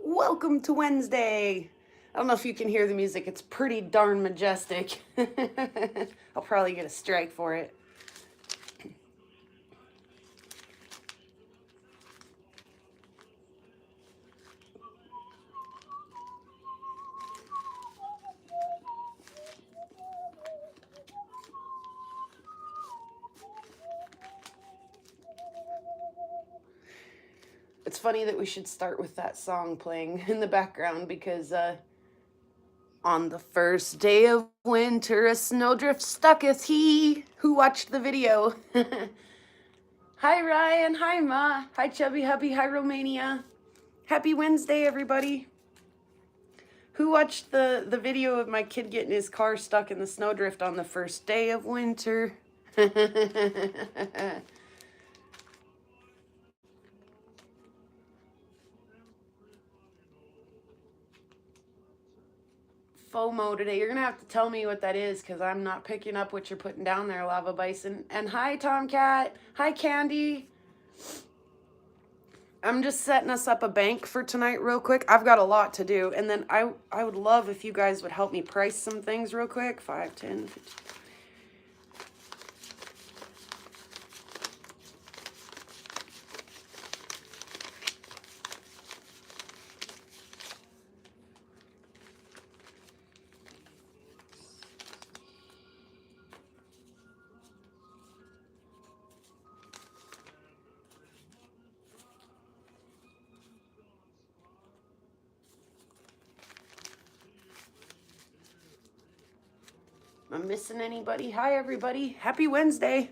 Welcome to Wednesday. I don't know if you can hear the music. It's pretty darn majestic. I'll probably get a strike for it. It's funny that we should start with that song playing in the background because on the first day of winter, a snowdrift stucketh he. Who watched the video? Hi, Ryan. Hi, Ma. Hi, Chubby Hubby. Hi, Romania. Happy Wednesday, everybody. Who watched the video of my kid getting his car stuck in the snowdrift on the first day of winter? FOMO today. You're going to have to tell me what that is because I'm not picking up what you're putting down there, Lava Bison. And hi, Tomcat. Hi, Candy. I'm just setting us up a bank for tonight real quick. I've got a lot to do. And then I would love if you guys would help me price some things real quick. 5, 10, 15. Am I missing anybody? Hi, everybody. Happy Wednesday.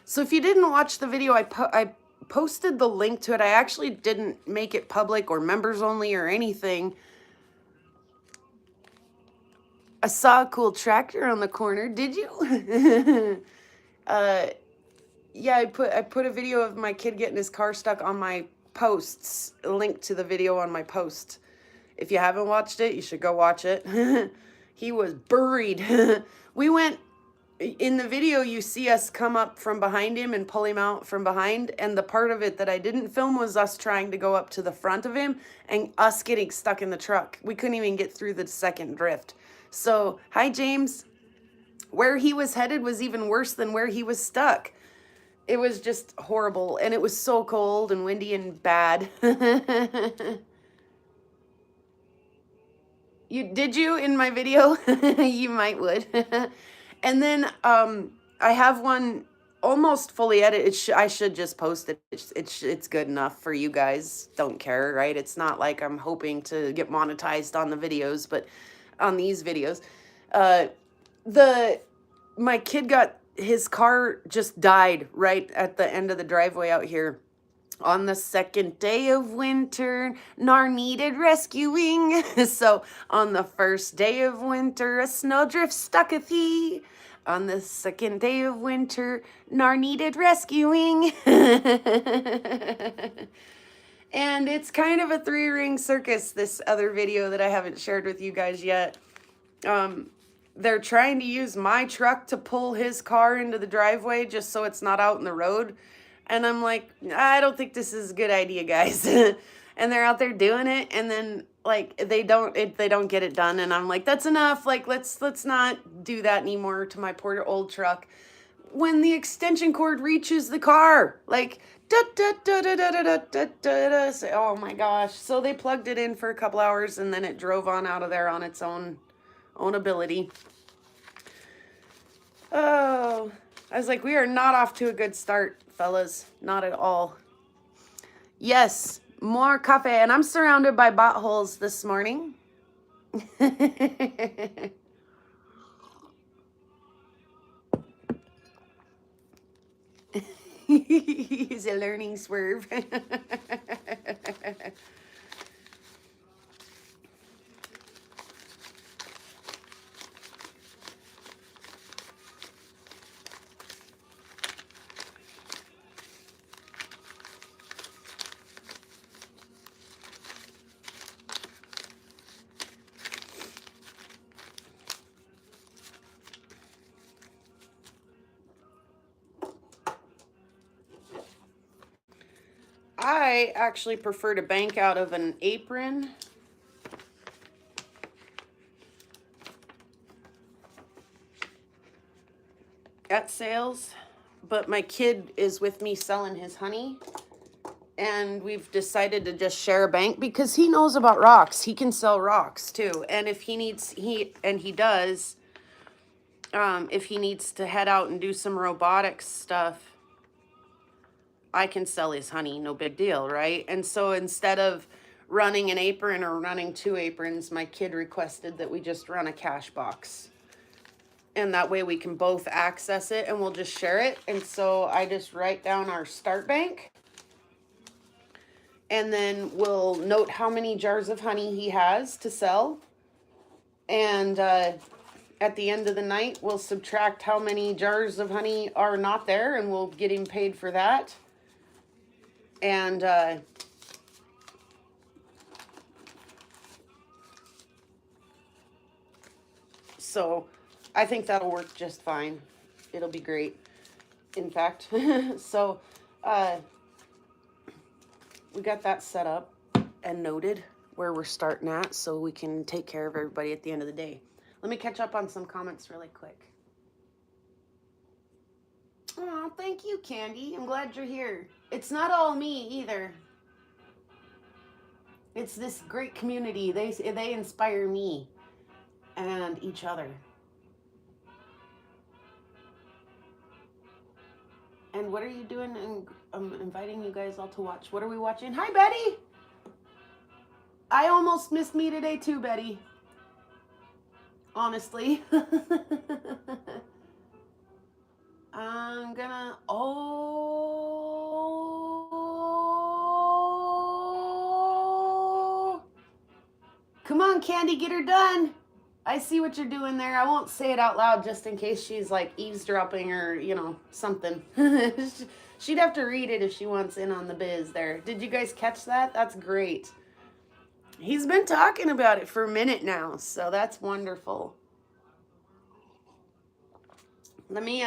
So if you didn't watch the video, I posted the link to it. I actually didn't make it public or members only or anything. I saw a cool tractor on the corner. Did you? Yeah, I put a video of my kid getting his car stuck on my posts. A link to the video on my post. If you haven't watched it, you should go watch it. He was buried. We went in the video, you see us come up from behind him and pull him out from behind. And the part of it that I didn't film was us trying to go up to the front of him and us getting stuck in the truck. We couldn't even get through the second drift. So, hi, James. Where he was headed was even worse than where he was stuck. It was just horrible. And it was so cold and windy and bad. Did you in my video? You might would. And then I have one almost fully edited. I should just post it. It's good enough for you guys. Don't care, right? It's not like I'm hoping to get monetized on the videos, but on these videos, my kid got his car just died right at the end of the driveway out here. On the second day of winter, Nar needed rescuing. So on the first day of winter, a snowdrift stucketh he. On the second day of winter, Nar needed rescuing. And it's kind of a 3-ring circus, this other video that I haven't shared with you guys yet. They're trying to use my truck to pull his car into the driveway just so it's not out in the road. And I'm like, I don't think this is a good idea, guys. And they're out there doing it, and then like they don't get it done, and I'm like, that's enough. Like let's not do that anymore to my poor old truck. When the extension cord reaches the car, like oh my gosh. So they plugged it in for a couple hours, and then it drove on out of there on its own ability. Oh, I was like, we are not off to a good start, fellas. Not at all. Yes, more coffee. And I'm surrounded by buttholes this morning. He's a learning swerve. I actually prefer to bank out of an apron. At sales, but my kid is with me selling his honey, and we've decided to just share a bank because he knows about rocks. He can sell rocks too, and if he needs, he does, if he needs to head out and do some robotics stuff, I can sell his honey, no big deal, right? And so instead of running an apron or running 2 aprons, my kid requested that we just run a cash box. And that way we can both access it and we'll just share it. And so I just write down our start bank. And then we'll note how many jars of honey he has to sell. And at the end of the night, we'll subtract how many jars of honey are not there, and we'll get him paid for that. And so I think that'll work just fine. It'll be great, in fact. So we got that set up and noted where we're starting at so we can take care of everybody at the end of the day. Let me catch up on some comments really quick. Oh, thank you, Candy. I'm glad you're here. It's not all me either. It's this great community. They inspire me and each other. And what are you doing? And I'm inviting you guys all to watch. What are we watching? Hi, Betty. I almost missed me today too, Betty. Honestly. I'm gonna, come on, Candy, get her done. I see what you're doing there. I won't say it out loud just in case she's like eavesdropping or, you know, something. She'd have to read it if she wants in on the biz there. Did you guys catch that? That's great. He's been talking about it for a minute now, so that's wonderful. Let me,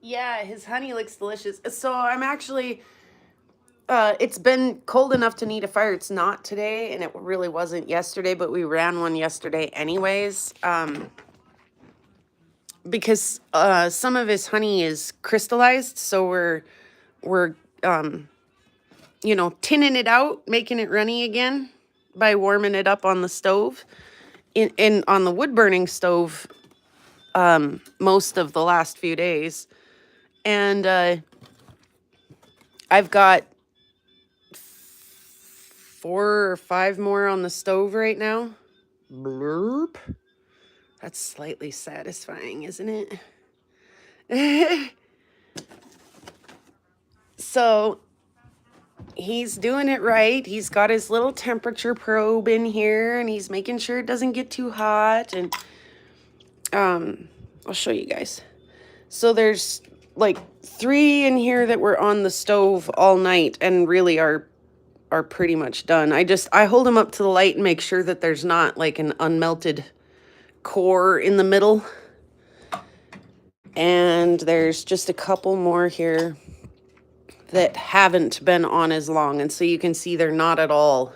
yeah, his honey looks delicious. So I'm actually, it's been cold enough to need a fire. It's not today, and it really wasn't yesterday, but we ran one yesterday anyways. Because some of his honey is crystallized, so we're you know, tinning it out, making it runny again by warming it up on the stove. In on the wood burning stove most of the last few days. And I've got 4 or 5 more on the stove right now. Blurp. That's slightly satisfying, isn't it? So he's doing it right. He's got his little temperature probe in here, and he's making sure it doesn't get too hot. And I'll show you guys. So there's like 3 in here that were on the stove all night and really are pretty much done. I hold them up to the light and make sure that there's not like an unmelted core in the middle. And there's just a couple more here that haven't been on as long. And so you can see they're not at all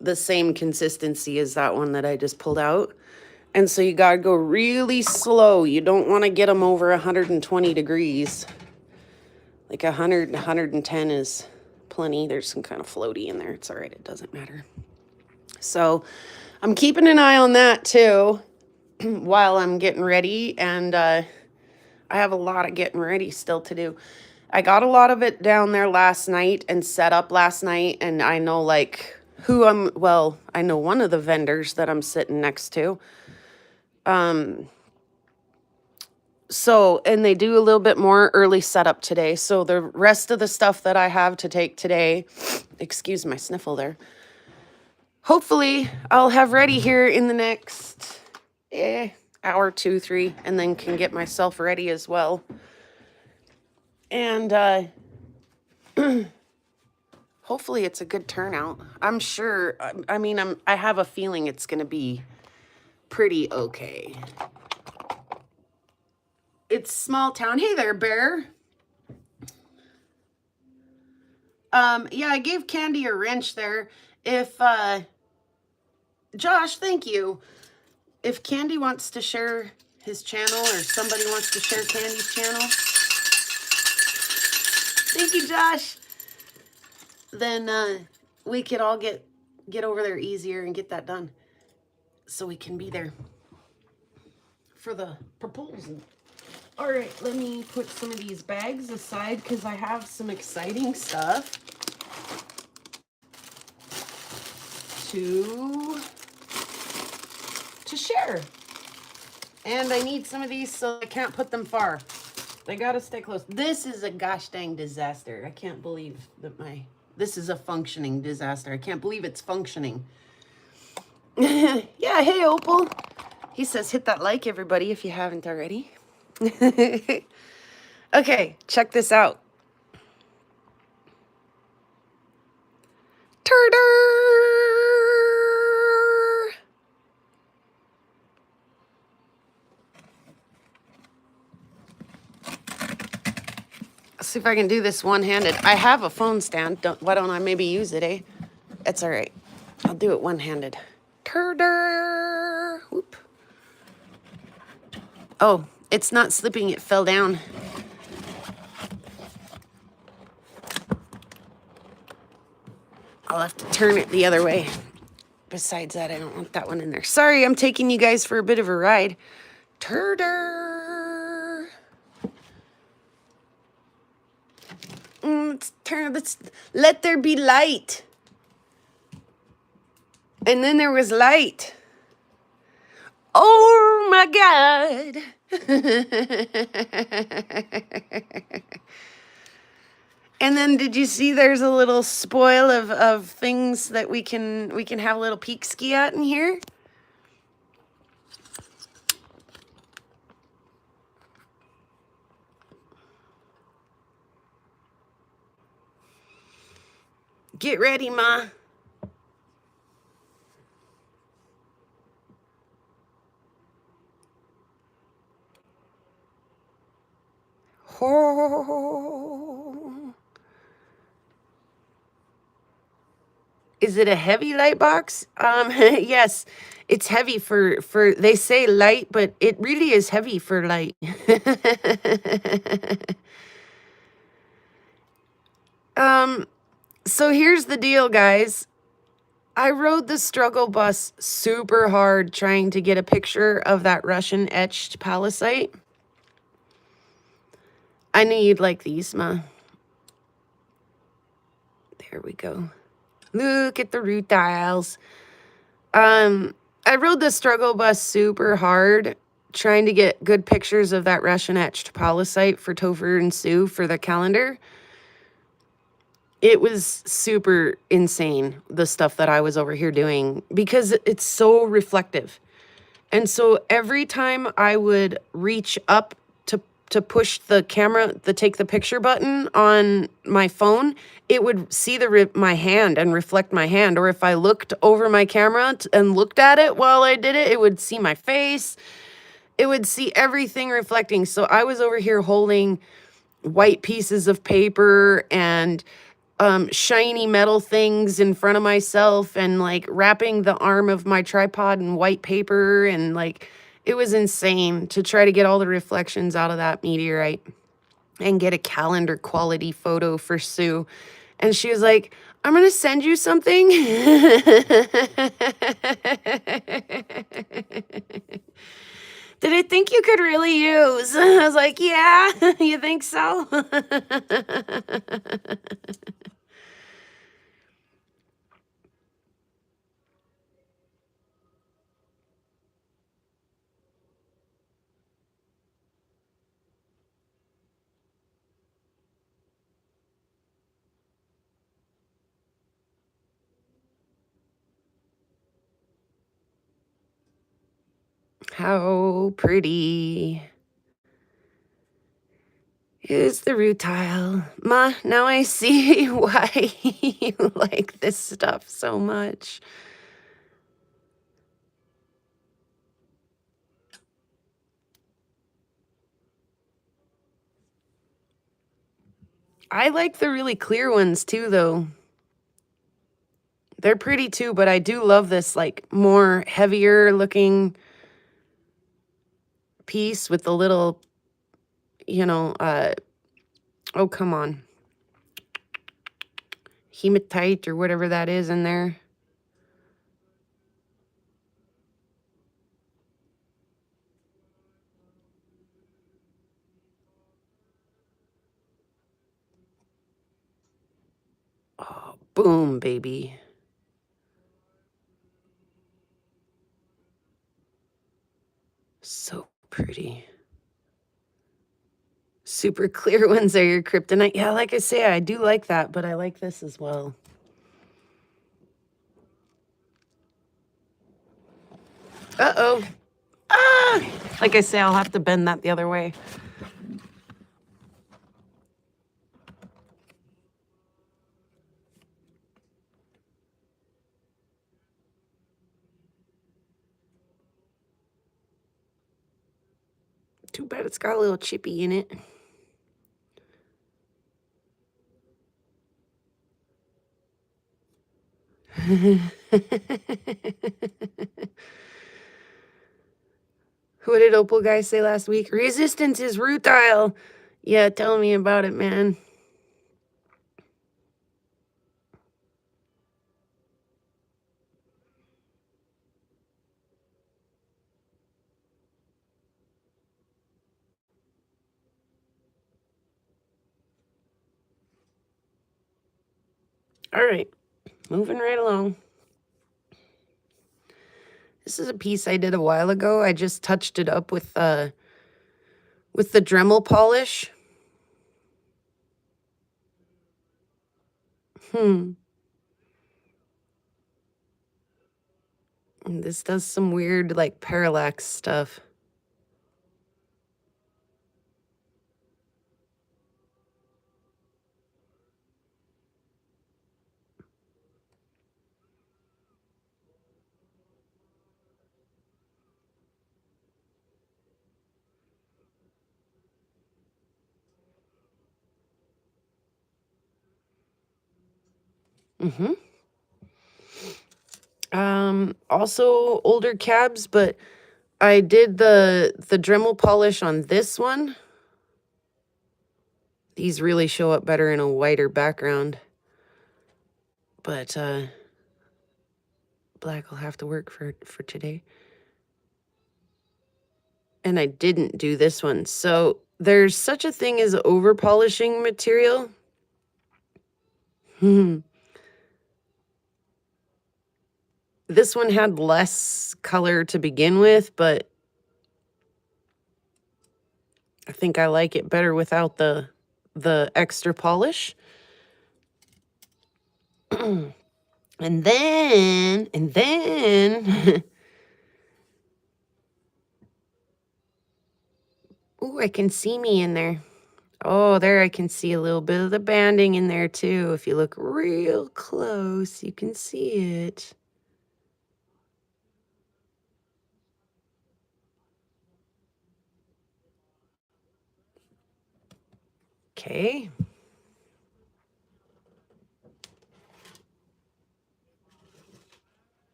the same consistency as that one that I just pulled out. And so you gotta go really slow. You don't want to get them over 120 degrees. Like 100, 110 is plenty. There's some kind of floaty in there. It's all right. It doesn't matter. So I'm keeping an eye on that too while I'm getting ready. And I have a lot of getting ready still to do. I got a lot of it down there last night and set up last night. And I know like I know one of the vendors that I'm sitting next to. So, and they do a little bit more early setup today. So the rest of the stuff that I have to take today, excuse my sniffle there, hopefully I'll have ready here in the next hour, 2, 3, and then can get myself ready as well. And hopefully it's a good turnout. I'm sure, I mean, I have a feeling it's going to be pretty okay. It's small town. Hey there, Bear. Yeah, I gave Candy a wrench there. If, Josh, thank you. If Candy wants to share his channel or somebody wants to share Candy's channel, thank you, Josh. Then we could all get over there easier and get that done so we can be there for the proposal. All right, let me put some of these bags aside because I have some exciting stuff to share. And I need some of these so I can't put them far. They gotta stay close. This is a gosh dang disaster. I can't believe that this is a functioning disaster. I can't believe it's functioning. Yeah, hey Opal. He says hit that like, everybody, if you haven't already. Okay, check this out. Turder! See if I can do this one-handed. I have a phone stand. Why don't I maybe use it, eh? It's all right. I'll do it one-handed. Turder! Whoop. Oh, it's not slipping. It fell down. I'll have to turn it the other way. Besides that, I don't want that one in there. Sorry, I'm taking you guys for a bit of a ride. Turder! Let's let there be light. And then there was light. Oh my God. And then did you see there's a little spoil of things that we can have a little peek ski at in here? Get ready, Ma. Oh. Is it a heavy light box? Yes, it's heavy for they say light, but it really is heavy for light. So here's the deal, guys. I rode the struggle bus super hard trying to get a picture of that Russian etched palisite. I knew you'd like these, Ma. There we go. Look at the root dials. I rode the struggle bus super hard trying to get good pictures of that Russian etched palisite for Topher and Sue for the calendar. It was super insane, the stuff that I was over here doing, because it's so reflective. And so every time I would reach up to push the camera, the take the picture button on my phone, it would see my hand and reflect my hand. Or if I looked over my camera and looked at it while I did it, it would see my face. It would see everything reflecting. So I was over here holding white pieces of paper and shiny metal things in front of myself and like wrapping the arm of my tripod in white paper, and like it was insane to try to get all the reflections out of that meteorite and get a calendar quality photo for Sue. And she was like, I'm gonna send you something. Did I think you could really use? I was like, yeah, you think so? How pretty is the rutile? Ma, now I see why you like this stuff so much. I like the really clear ones too, though. They're pretty too, but I do love this like more heavier looking piece with the little, you know, oh, come on. Hematite or whatever that is in there. Oh, boom, baby. So pretty. Super clear ones are your kryptonite. Yeah, like I say, I do like that, but I like this as well. Uh-oh. Ah! Like I say, I'll have to bend that the other way. Too bad it's got a little chippy in it. What did Opal Guy say last week? Resistance is rutile. Yeah, tell me about it, man. All right, moving right along. This is a piece I did a while ago. I just touched it up with the Dremel polish. And this does some weird, like, parallax stuff. Also older cabs, but I did the Dremel polish on this one. These really show up better in a whiter background. But black will have to work for today. And I didn't do this one. So there's such a thing as over polishing material. This one had less color to begin with, but I think I like it better without the extra polish. and then ooh, I can see me in there. Oh, there I can see a little bit of the banding in there too. If you look real close, you can see it. Okay.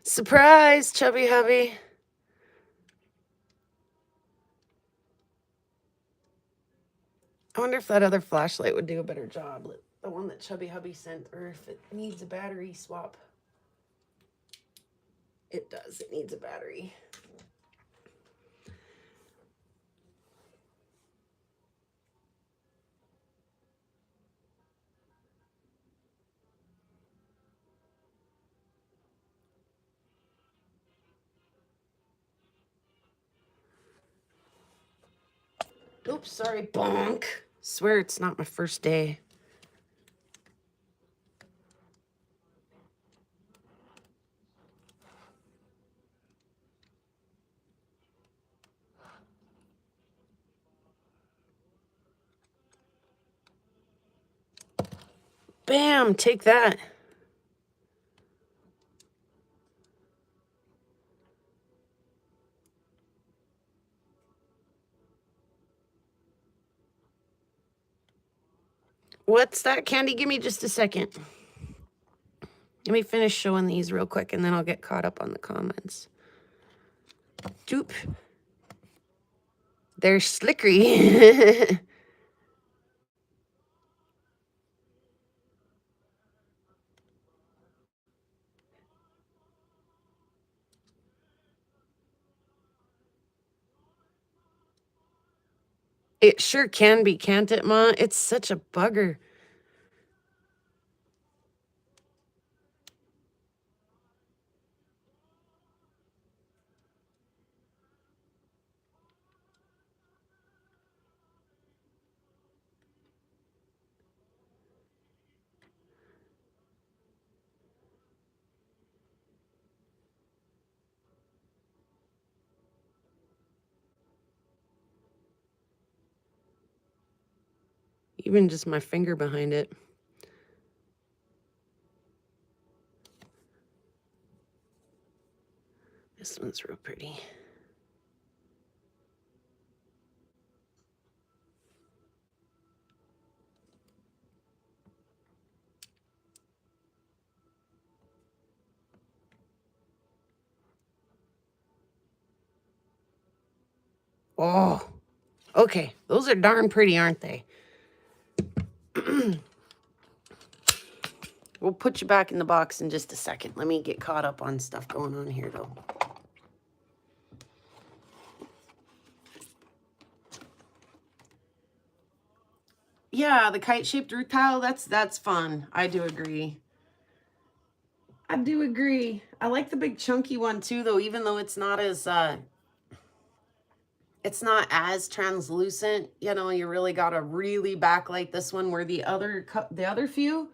Surprise, chubby hubby. I wonder if that other flashlight would do a better job. The one that chubby hubby sent, or if it needs a battery swap. It does. It needs a battery. Oops, sorry. Bonk. Swear it's not my first day. Bam, take that. What's that, Candy? Give me just a second. Let me finish showing these real quick, and then I'll get caught up on the comments. Doop. They're slickery. It sure can be, can't it, Ma? It's such a bugger. Even just my finger behind it. This one's real pretty. Oh, okay. Those are darn pretty, aren't they? We'll put you back in the box in just a second. Let me get caught up on stuff going on here, though. Yeah, the kite-shaped root tile, that's fun. I do agree. I do agree. I like the big chunky one too, though, even though it's not as translucent. You know, you really gotta really backlight this one, where the other few,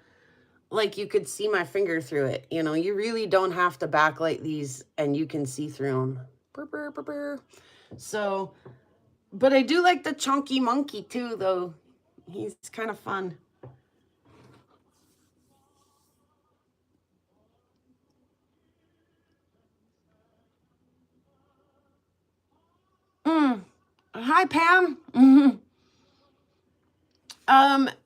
like, you could see my finger through it. You know, you really don't have to backlight these, and you can see through them. Burr, burr, burr, burr. So, but I do like the chunky monkey too, though. He's kind of fun. Hi, Pam.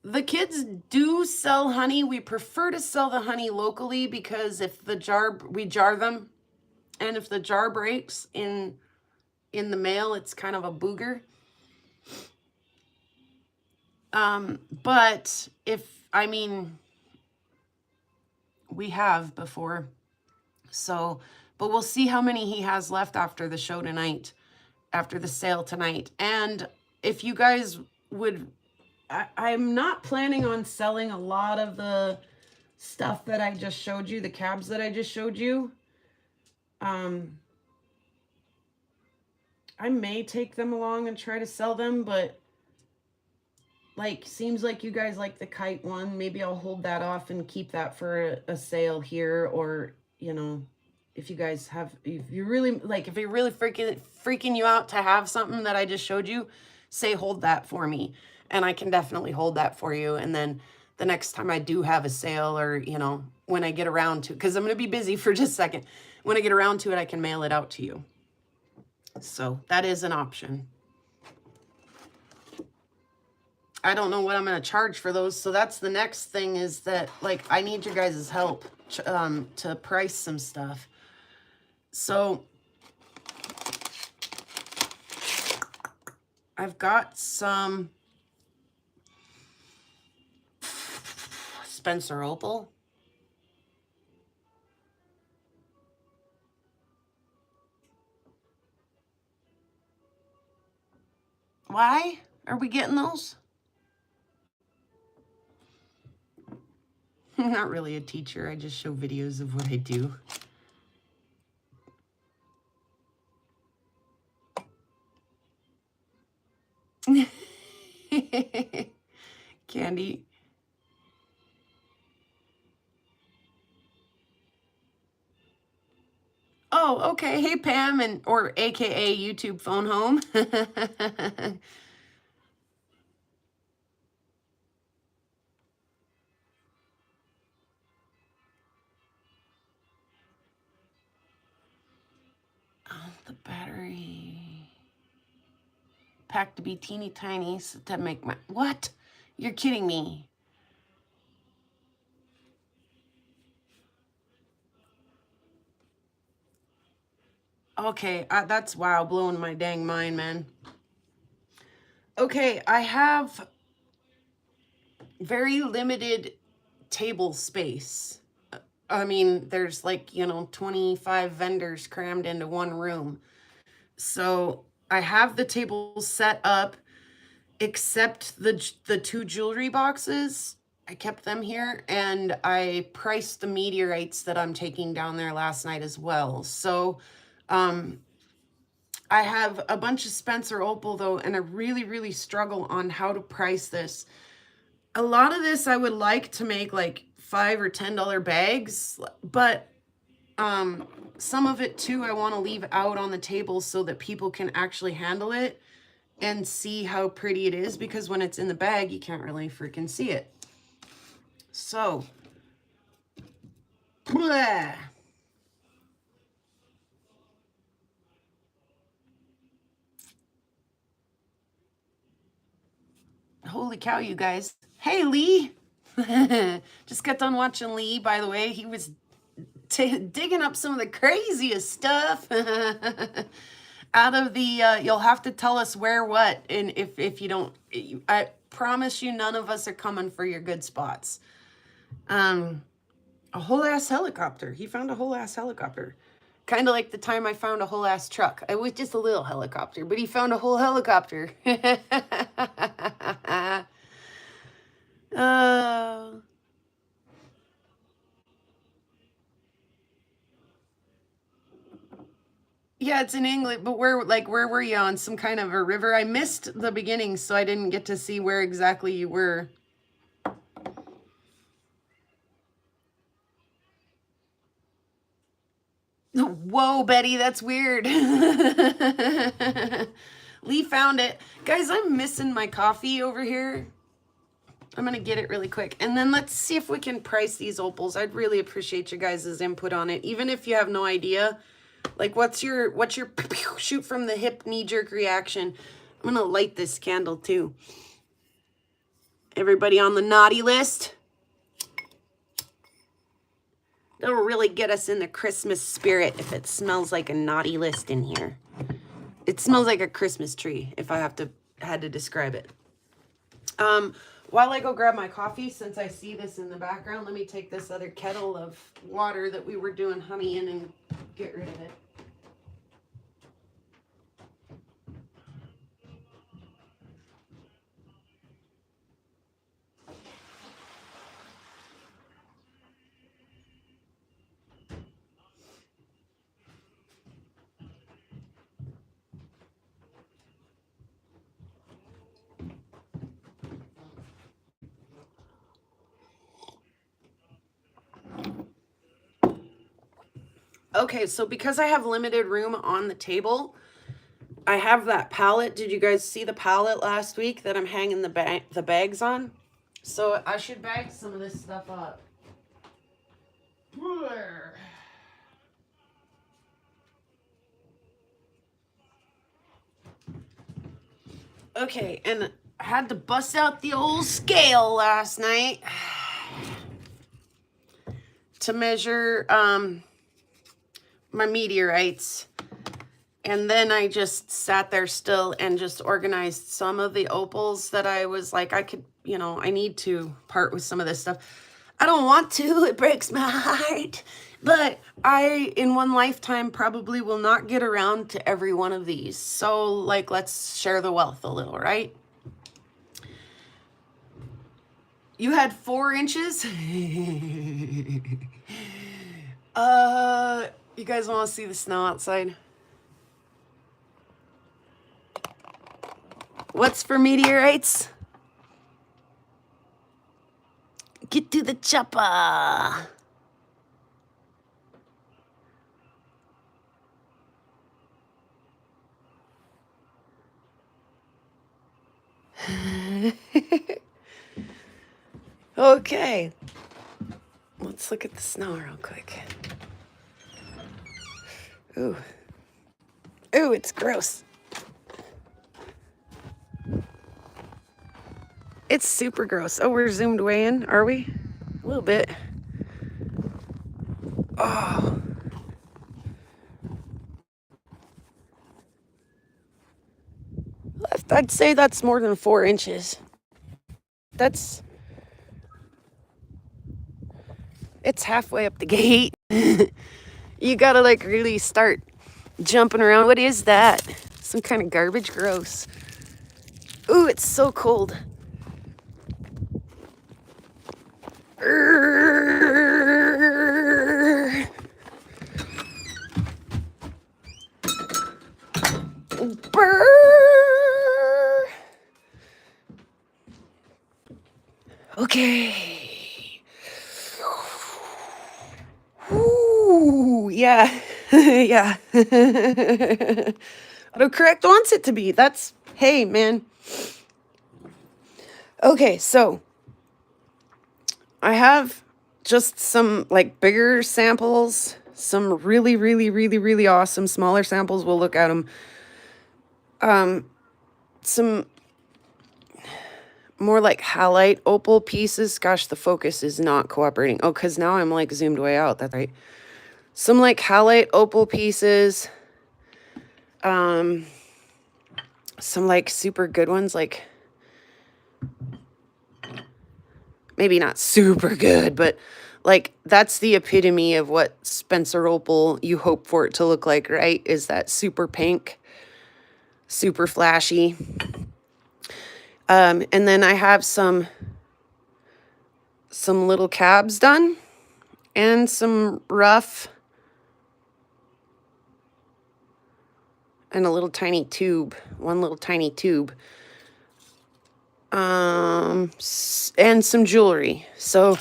The kids do sell honey. We prefer to sell the honey locally, because if we jar them, and if the jar breaks in the mail, it's kind of a booger. But we have before. So, but we'll see how many he has left after the show tonight, after the sale tonight. And if you guys would, I'm not planning on selling a lot of the stuff that I just showed you, the cabs that I just showed you. I may take them along and try to sell them, but like, seems like you guys like the kite one. Maybe I'll hold that off and keep that for a sale here, or, you know, if you guys have, if you're really freaking you out to have something that I just showed you, say hold that for me, and I can definitely hold that for you. And then the next time I do have a sale, or, you know, when I get around to, because I'm going to be busy for just a second, when I get around to it, I can mail it out to you. So that is an option. I don't know what I'm going to charge for those. So that's the next thing, is that, like, I need your guys' help to price some stuff. So I've got some Spencer Opal. Why are we getting those? I'm not really a teacher. I just show videos of what I do. Candy. Oh, okay. Hey, Pam, and or AKA YouTube phone home. Oh, the battery packed to be teeny tiny so to make my what? You're kidding me. Okay, that's wow, blowing my dang mind, man. Okay, I have very limited table space. I mean, there's like, 25 vendors crammed into one room. So I have the table set up, except the two jewelry boxes. I kept them here, and I priced the meteorites that I'm taking down there last night as well. So I have a bunch of Spencer Opal though, and I really, really struggle on how to price this. A lot of this I would like to make like $5 or $10 bags, but some of it too I want to leave out on the table so that people can actually handle it and see how pretty it is, because when it's in the bag you can't really freaking see it. So bleh. Holy cow, you guys. Hey, Lee. Just got done watching Lee, by the way. He was digging up some of the craziest stuff out of the, you'll have to tell us where, what, and if you don't, I promise you none of us are coming for your good spots. A whole ass helicopter. He found a whole ass helicopter. Kind of like the time I found a whole ass truck. It was just a little helicopter, but he found a whole helicopter. Yeah, it's in England, but where were you, on some kind of a river? I missed the beginning, so I didn't get to see where exactly you were. Whoa, Betty, that's weird. Lee found it. Guys, I'm missing my coffee over here. I'm gonna get it really quick. And then let's see if we can price these opals. I'd really appreciate you guys' input on it. Even if you have no idea, like what's your shoot from the hip knee-jerk reaction. I'm gonna light this candle too. Everybody on the naughty list? It'll really get us in the Christmas spirit if it smells like a naughty list in here. It smells like a Christmas tree, if I had to describe it. While I go grab my coffee, since I see this in the background, let me take this other kettle of water that we were doing honey in and get rid of it. Okay, so because I have limited room on the table, I have that pallet. Did you guys see the pallet last week that I'm hanging the bags on? So I should bag some of this stuff up. Okay, and I had to bust out the old scale last night to measure my meteorites. And then I just sat there still and just organized some of the opals that I was like, I could, I need to part with some of this stuff. I don't want to, it breaks my heart. But I, in one lifetime, probably will not get around to every one of these. So, like, let's share the wealth a little, right? You had 4 inches? You guys want to see the snow outside? What's for meteorites? get to the chopper. Okay. Let's look at the snow real quick. Ooh. Ooh, it's gross. It's super gross. Oh, we're zoomed way in, are we? A little bit. Oh. I'd say that's more than 4 inches. It's halfway up the gate. You gotta like really start jumping around. What is that? Some kind of garbage? Gross. Ooh, it's so cold. Brr. Okay. Ooh, yeah. Yeah. Autocorrect wants it to be. That's, hey, man. Okay, so I have just some like bigger samples, some really, really, really, really awesome smaller samples. We'll look at them. Some more like halite opal pieces. Gosh, the focus is not cooperating. Oh, because now I'm like zoomed way out. That's right. Some like halite opal pieces. Some like super good ones, like maybe not super good, but like that's the epitome of what Spencer opal you hope for it to look like, right? Is that super pink, super flashy. And then I have some little cabs done and some rough and a little tiny tube, one little tiny tube. And some jewelry. So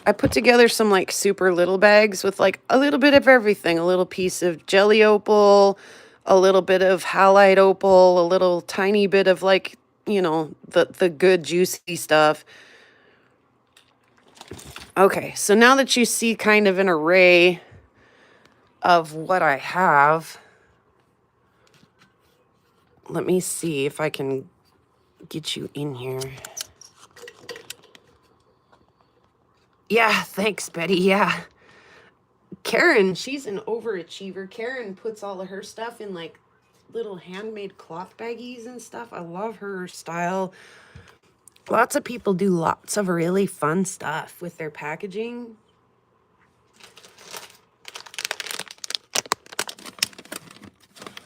I put together some like super little bags with like a little bit of everything, a little piece of jelly opal, a little bit of halite opal, a little tiny bit of like, you know, the good juicy stuff. Okay, so now that you see kind of an array of what I have, let me see if I can get you in here. Yeah, thanks, Betty. Yeah. Karen, she's an overachiever. Karen puts all of her stuff in like little handmade cloth baggies and stuff. I love her style. Lots of people do lots of really fun stuff with their packaging.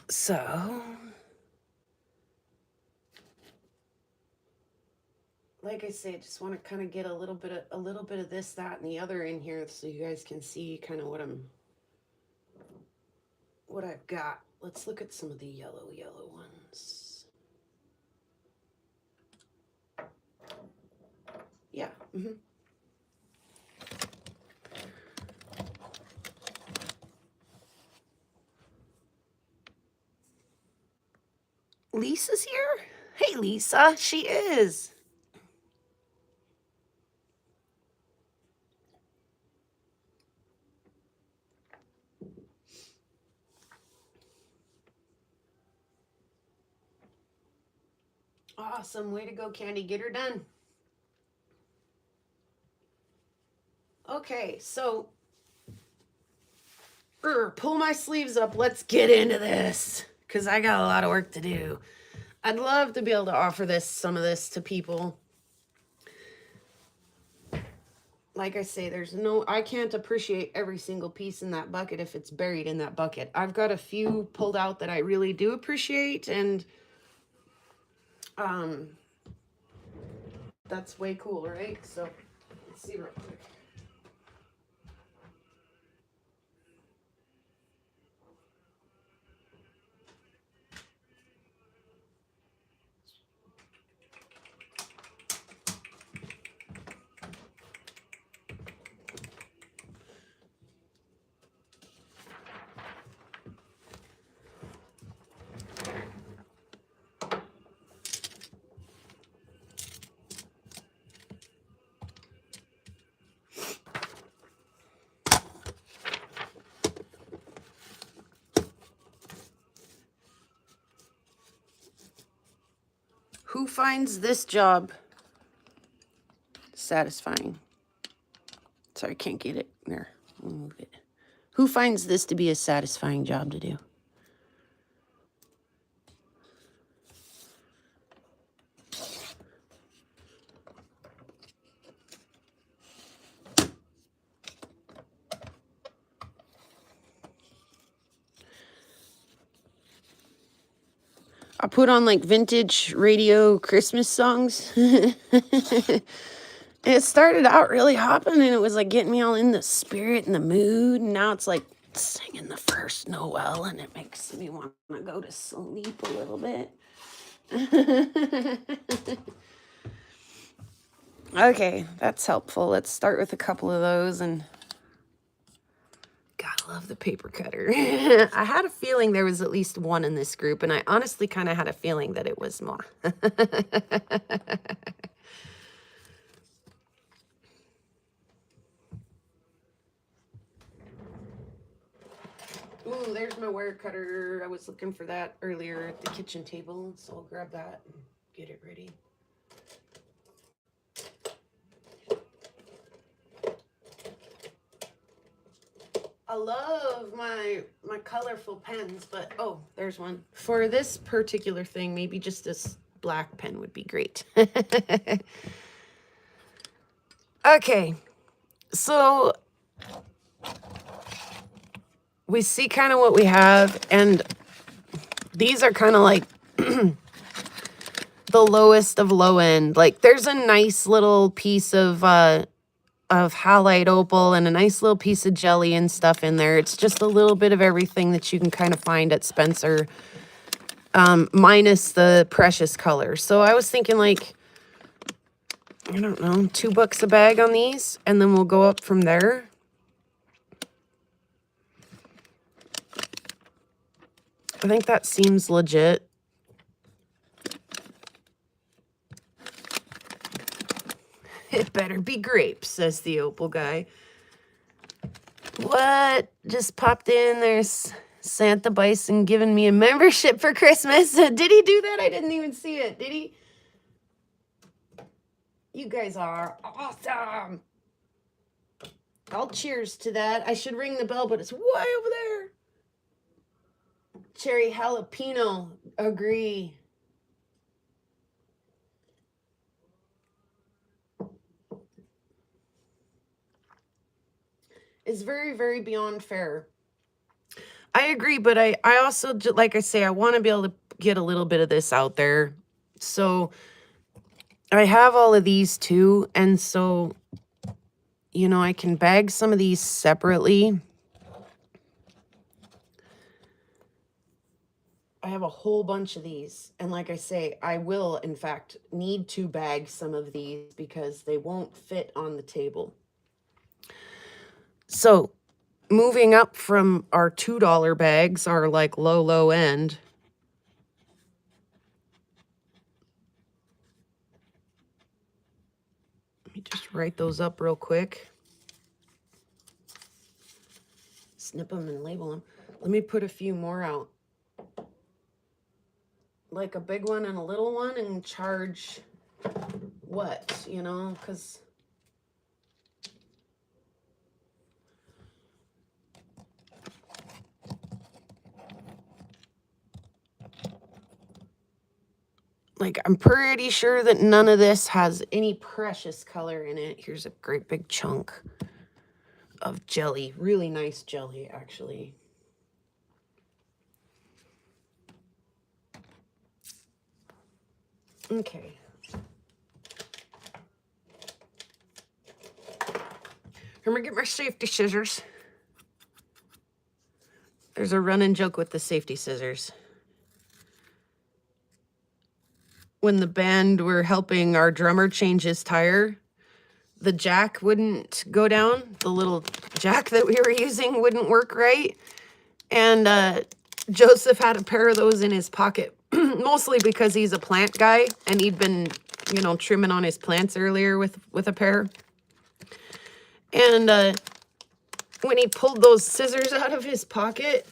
So, like I said, just want to kind of get a little bit of this, that, and the other in here so you guys can see kind of what I've got. Let's look at some of the yellow ones. Yeah. Mm-hmm. Lisa's here? Hey, Lisa. She is. Awesome. Way to go, Candy. Get her done. Okay, so pull my sleeves up. Let's get into this because I got a lot of work to do. I'd love to be able to offer some of this to people. Like I say, I can't appreciate every single piece in that bucket if it's buried in that bucket. I've got a few pulled out that I really do appreciate, and that's way cool, right? So let's see real quick. Who finds this job satisfying? Sorry, can't get it. There, we'll move it. Who finds this to be a satisfying job to do? I put on like vintage radio Christmas songs. It started out really hopping and it was like getting me all in the spirit and the mood. And now it's like singing the first Noel and it makes me want to go to sleep a little bit. Okay, that's helpful. Let's start with a couple of those and gotta love the paper cutter. I had a feeling there was at least one in this group and I honestly kind of had a feeling that it was more. Ooh, there's my wire cutter. I was looking for that earlier at the kitchen table, so I'll grab that and get it ready. I love my colorful pens, but oh, there's one. For this particular thing, maybe just this black pen would be great. Okay, so we see kind of what we have, and these are kind of like the lowest of low end. Like there's a nice little piece of halide opal and a nice little piece of jelly and stuff in there. It's just a little bit of everything that you can kind of find at Spencer, minus the precious color. So I was thinking like, I don't know, $2 a bag on these, and then we'll go up from there. I think that seems legit. It better be grapes, says the opal guy. What? Just popped in. There's Santa Bison giving me a membership for Christmas. Did he do that? I didn't even see it. Did he? You guys are awesome. I'll cheers to that. I should ring the bell, but it's way over there. Cherry jalapeno. Agree. It's very, very beyond fair. I agree, but I also, like I say, I want to be able to get a little bit of this out there. So I have all of these too, and so, you know, I can bag some of these separately. I have a whole bunch of these, and like I say, I will, in fact, need to bag some of these because they won't fit on the table. So moving up from our $2 bags, our like low end. Let me just write those up real quick. Snip them and label them. Let me put a few more out. Like a big one and a little one, and charge what, you know, because like I'm pretty sure that none of this has any precious color in it. Here's a great big chunk of jelly. Really nice jelly, actually. Okay. I'm gonna get my safety scissors. There's a running joke with the safety scissors. When the band were helping our drummer change his tire, the jack wouldn't go down. The little jack that we were using wouldn't work right. And Joseph had a pair of those in his pocket, mostly because he's a plant guy and he'd been, you know, trimming on his plants earlier with a pair. And when he pulled those scissors out of his pocket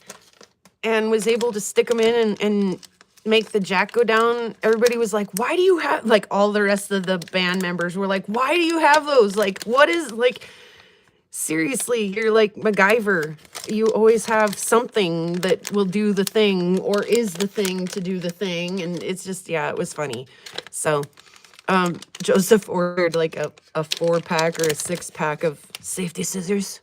and was able to stick them in and make the jack go down, everybody was like, why do you have, like, all the rest of the band members were like, why do you have those? Like, what is, like, seriously, you're like MacGyver. You always have something that will do the thing or is the thing to do the thing. And it's just, yeah, it was funny. So Joseph ordered like a 4-pack or a 6-pack of safety scissors.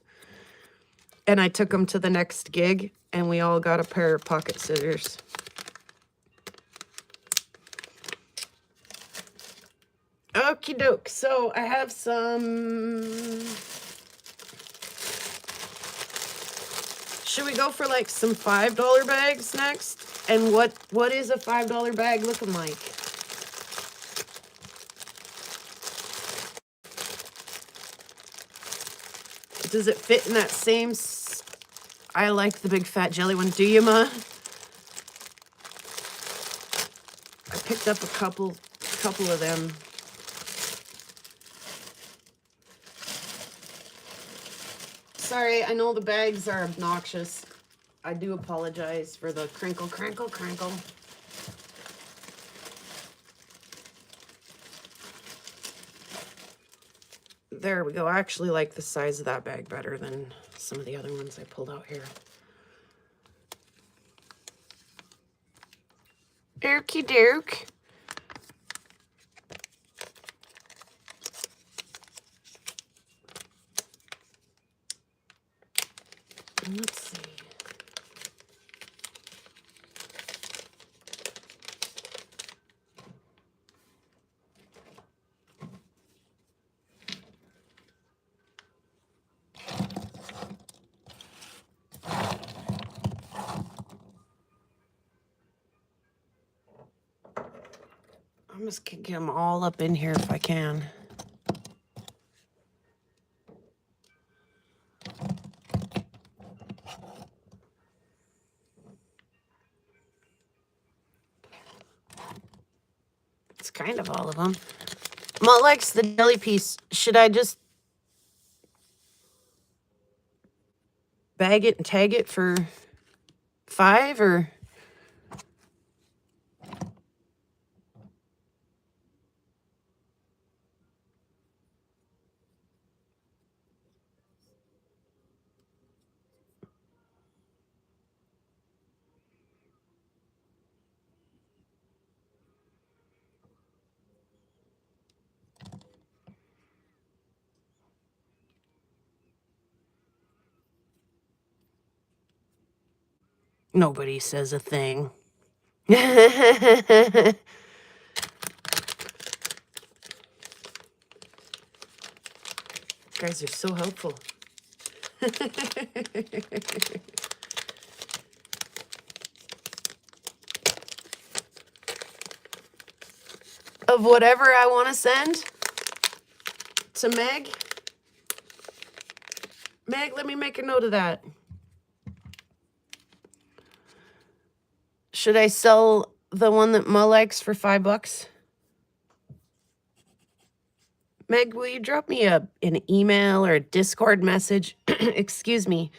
And I took them to the next gig and we all got a pair of pocket scissors. Okie doke. So I have some. Should we go for like some $5 bags next? And what is a $5 bag looking like? Does it fit in that same? I like the big fat jelly one. Do you, Ma? I picked up a couple of them. Sorry, I know the bags are obnoxious. I do apologize for the crinkle, crinkle, crinkle. There we go. I actually like the size of that bag better than some of the other ones I pulled out here. Okie doke. Let's see. I'm just gonna get them all up in here if I can. It's kind of all of them. Ma likes the jelly piece. Should I just bag it and tag it for $5 or? Nobody says a thing. You guys are so helpful. Of whatever I want to send to Meg. Meg, let me make a note of that. Should I sell the one that Ma likes for $5? Meg, will you drop me an email or a Discord message? Excuse me.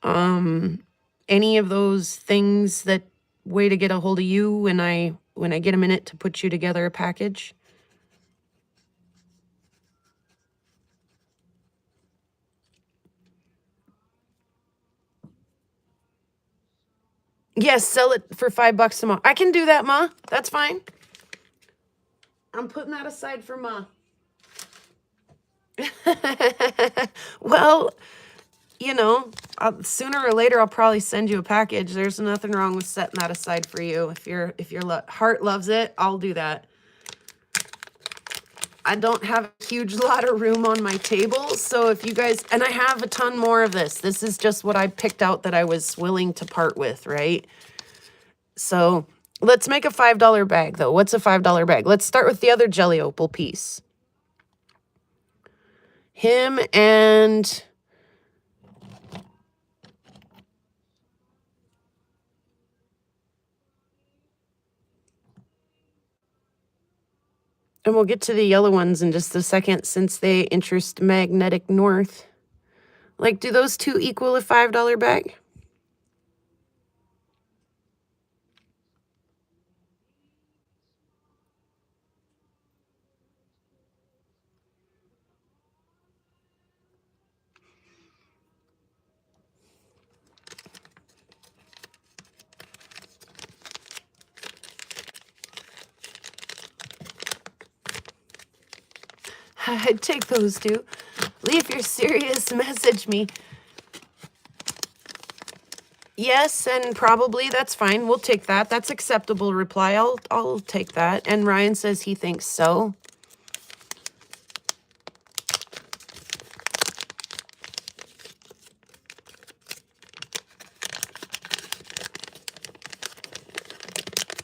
Any of those things that way to get a hold of you when I get a minute to put you together a package? Yes, sell it for $5 a month. I can do that, Ma. That's fine. I'm putting that aside for Ma. Well, you know, sooner or later I'll probably send you a package. There's nothing wrong with setting that aside for you. If your heart loves it, I'll do that. I don't have a huge lot of room on my table, so if you guys, and I have a ton more of this. This is just what I picked out that I was willing to part with, right? So let's make a $5 bag, though. What's a $5 bag? Let's start with the other Jelly Opal piece. Him and... And we'll get to the yellow ones in just a second since they interest Magnetic North. Like, do those two equal a $5 bag? I'd take those two. Lee, if you're serious, message me. Yes, and probably that's fine. We'll take that. That's acceptable reply. I'll take that. And Ryan says he thinks so.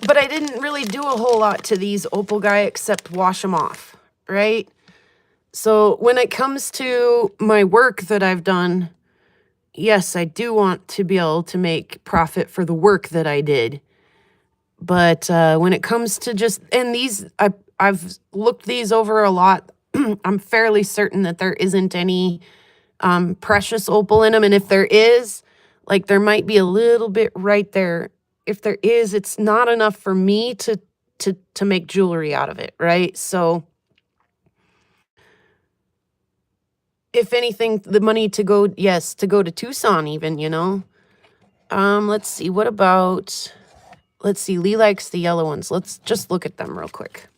But I didn't really do a whole lot to these Opal Guy except wash them off, right? So when it comes to my work that I've done, yes, I do want to be able to make profit for the work that I did. But when it comes to just, and these, I've looked these over a lot. I'm fairly certain that there isn't any precious opal in them. And if there is, like there might be a little bit right there. If there is, it's not enough for me to make jewelry out of it, right? So if anything, the money to go, yes, to go to Tucson even, you know. Let's see, what about, let's see, Lee likes the yellow ones. Let's just look at them real quick.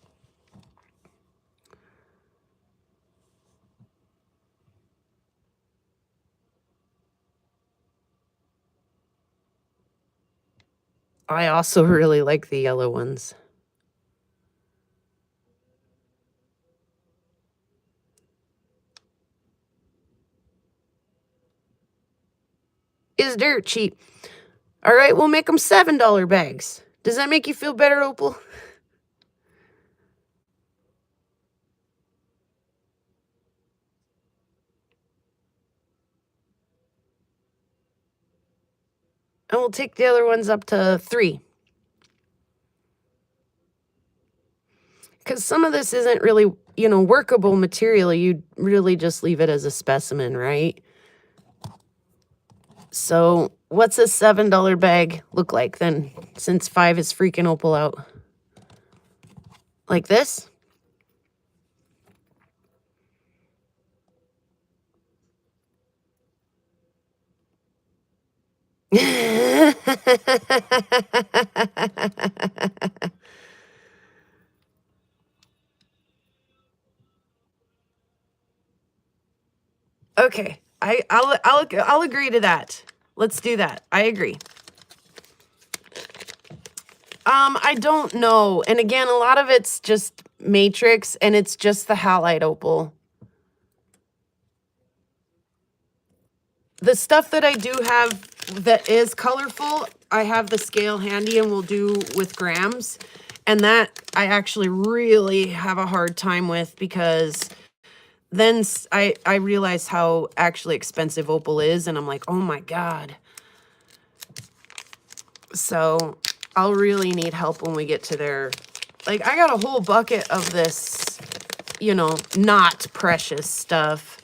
I also really like the yellow ones. Is dirt cheap. All right, we'll make them $7 bags. Does that make you feel better, Opal? And we'll take the other ones up to 3. Because some of this isn't really, you know, workable material. You'd really just leave it as a specimen, right? So what's a $7 bag look like then, since 5 is freaking Opal out? Like this? Okay, I'll agree to that. Let's do that. I agree. I don't know. And again, a lot of it's just matrix and it's just the halide opal. The stuff that I do have that is colorful, I have the scale handy and we'll do with grams. And that I actually really have a hard time with because then I realize how actually expensive opal is and I'm like, oh my God. So I'll really need help when we get to there. Like I got a whole bucket of this, you know, not precious stuff.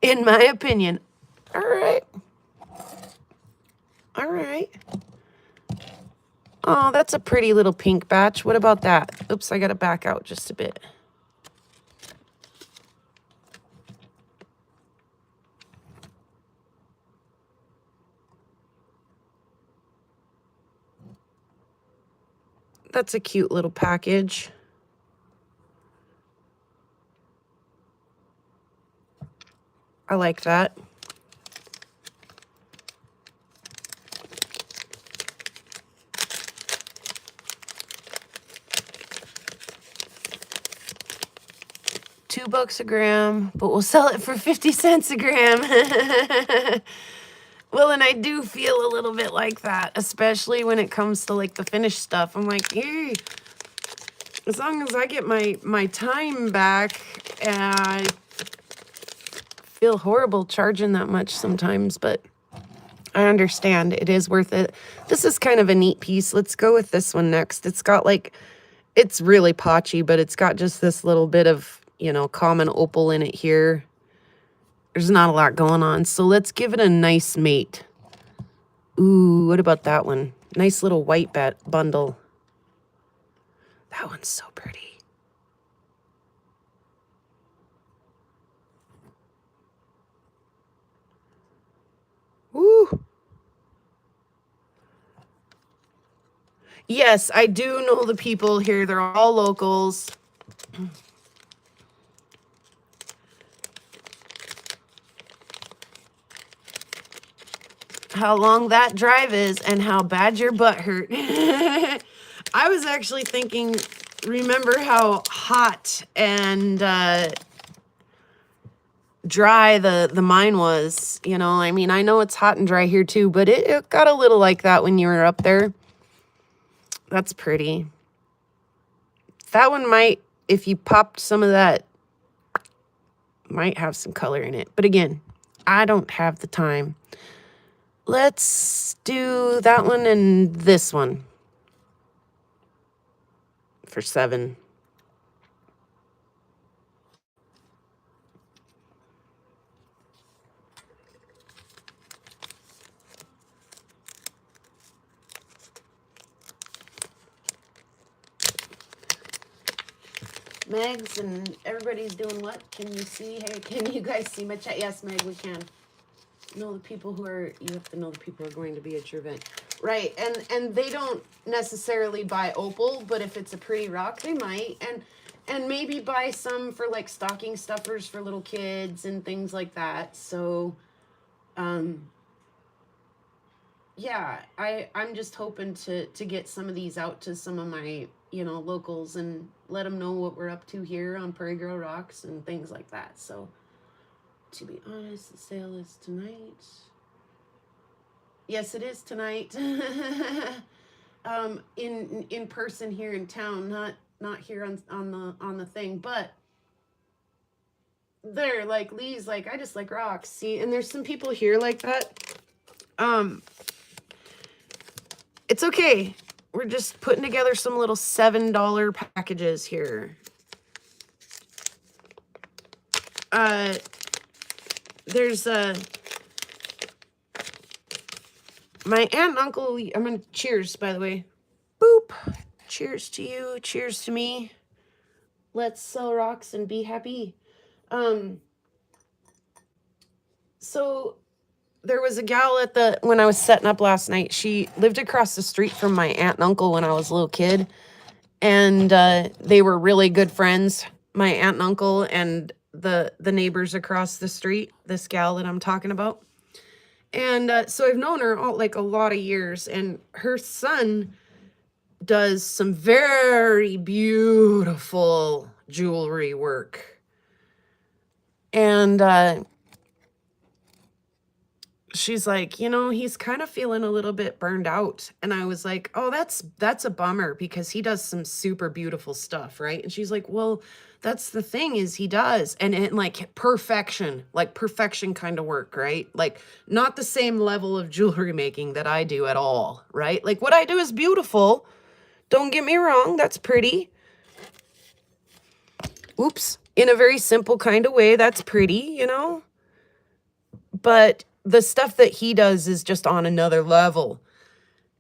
In my opinion. All right. All right. Oh, that's a pretty little pink batch. What about that? Oops, I got to back out just a bit. That's a cute little package. I like that. $2 a gram, but we'll sell it for 50 cents a gram. Well, and I do feel a little bit like that, especially when it comes to like the finished stuff. I'm like, hey, as long as I get my time back, I feel horrible charging that much sometimes, but I understand it is worth it. This is kind of a neat piece. Let's go with this one next. It's got like, it's really potchy, but it's got just this little bit of, you know, common opal in it here. There's not a lot going on. So let's give it a nice mate. Ooh, what about that one? Nice little white bundle. That one's so pretty. Woo. Yes, I do know the people here. They're all locals. How long that drive is and how bad your butt hurt. I was actually thinking, remember how hot and dry the mine was, you know? I mean, I know it's hot and dry here too, but it got a little like that when you were up there. That's pretty. That one might, if you popped some of that, might have some color in it. But again, I don't have the time. Let's do that one and this one for 7. Megs and everybody's doing what? Can you see? Hey, can you guys see my chat? Yes, Meg, we can. Know the people who are, you have to know the people who are going to be at your event. Right, and they don't necessarily buy opal, but if it's a pretty rock, they might. And maybe buy some for like stocking stuffers for little kids and things like that. So, yeah, I'm just hoping to get some of these out to some of my, you know, locals and let them know what we're up to here on Prairie Girl Rocks and things like that. So, to be honest, the sale is tonight. Yes, it is tonight. In person here in town, not here on the thing, but they're like Lee's like, I just like rocks. See, and there's some people here like that. It's okay. We're just putting together some little $7 packages here. There's my aunt and uncle. I'm gonna cheers, by the way. Boop. Cheers to you. Cheers to me. Let's sell rocks and be happy. So there was a gal at when I was setting up last night. She lived across the street from my aunt and uncle when I was a little kid. And they were really good friends, my aunt and uncle and the neighbors across the street, this gal that I'm talking about. And so I've known her like a lot of years, and her son does some very beautiful jewelry work. And she's like, you know, he's kind of feeling a little bit burned out. And I was like, oh, that's a bummer because he does some super beautiful stuff, right? And she's like, well, that's the thing is he does. And like perfection kind of work, right? Like not the same level of jewelry making that I do at all, right? Like what I do is beautiful. Don't get me wrong, that's pretty. Oops. In a very simple kind of way, that's pretty, you know? But the stuff that he does is just on another level.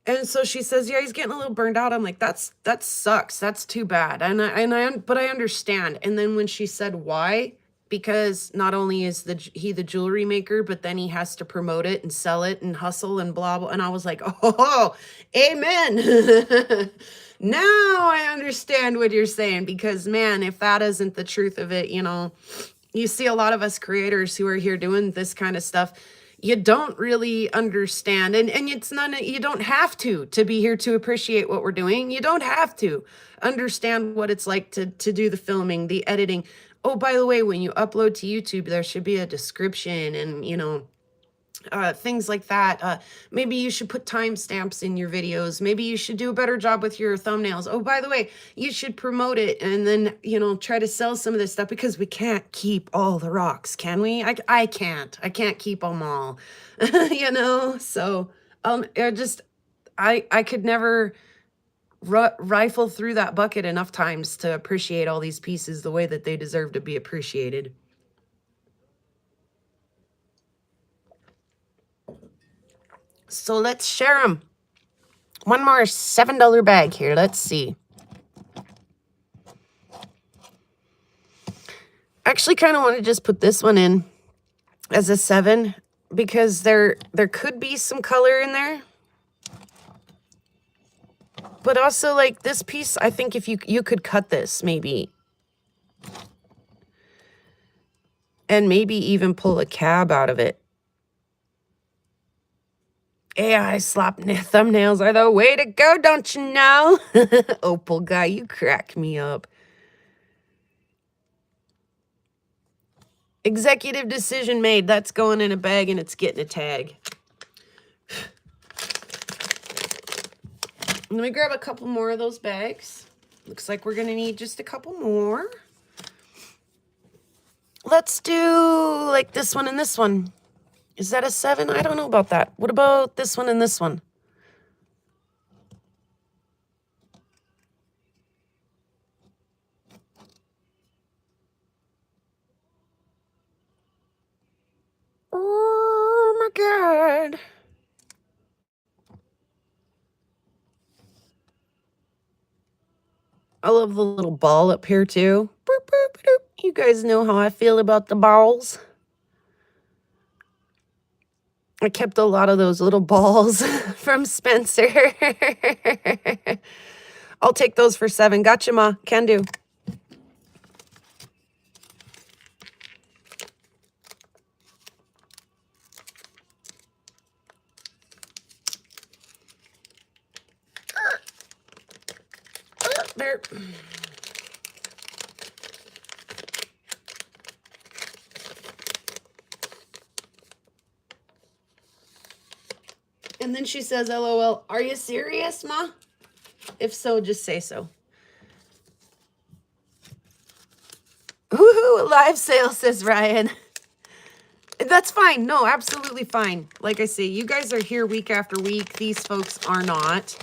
And so she says, yeah, he's getting a little burned out. I'm like, that sucks. That's too bad. But I understand. And then when she said why, because not only is he the jewelry maker, but then he has to promote it and sell it and hustle and blah, blah. And I was like, oh, amen. Now I understand what you're saying, because man, if that isn't the truth of it, you know, you see a lot of us creators who are here doing this kind of stuff, you don't really understand, and it's not, you don't have to be here to appreciate what we're doing. You don't have to understand what it's like to do the filming, the editing. Oh, by the way, when you upload to YouTube, there should be a description and, you know, things like that. Maybe you should put timestamps in your videos. Maybe you should do a better job with your thumbnails. Oh, by the way, you should promote it and then, you know, try to sell some of this stuff, because we can't keep all the rocks, can we? I can't keep them all, you know? So, I could never rifle through that bucket enough times to appreciate all these pieces the way that they deserve to be appreciated. So let's share them. One more $7 bag here. Let's see. Actually, kind of want to just put this one in as a 7 because there could be some color in there. But also, like, this piece, I think if you could cut this, maybe. And maybe even pull a cab out of it. AI slap thumbnails are the way to go, don't you know? Opal guy, you crack me up. Executive decision made. That's going in a bag and it's getting a tag. Let me grab a couple more of those bags. Looks like we're going to need just a couple more. Let's do like this one and this one. Is that a 7? I don't know about that. What about this one and this one? Oh my God. I love the little ball up here too. Boop, boop, boop. You guys know how I feel about the balls. I kept a lot of those little balls from Spencer. I'll take those for 7. Gotcha, Ma. Can do. There. And then she says, LOL, are you serious, Ma? If so, just say so. Woohoo, live sale, says Ryan. That's fine. No, absolutely fine. Like I say, you guys are here week after week. These folks are not.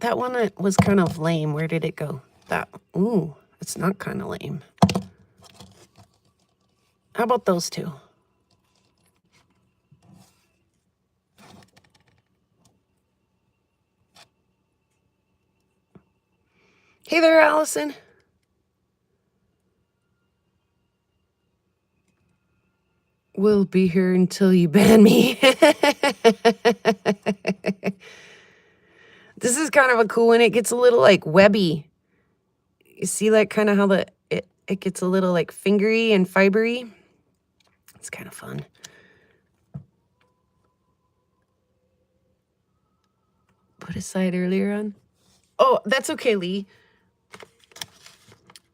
That one was kind of lame. Where did it go? That, ooh, it's not kind of lame. How about those two? Hey there, Allison. We'll be here until you ban me. This is kind of a cool one. It gets a little like webby. You see like kind of how it gets a little like fingery and fibery. It's kind of fun. Put aside earlier on. Oh, that's okay, Lee.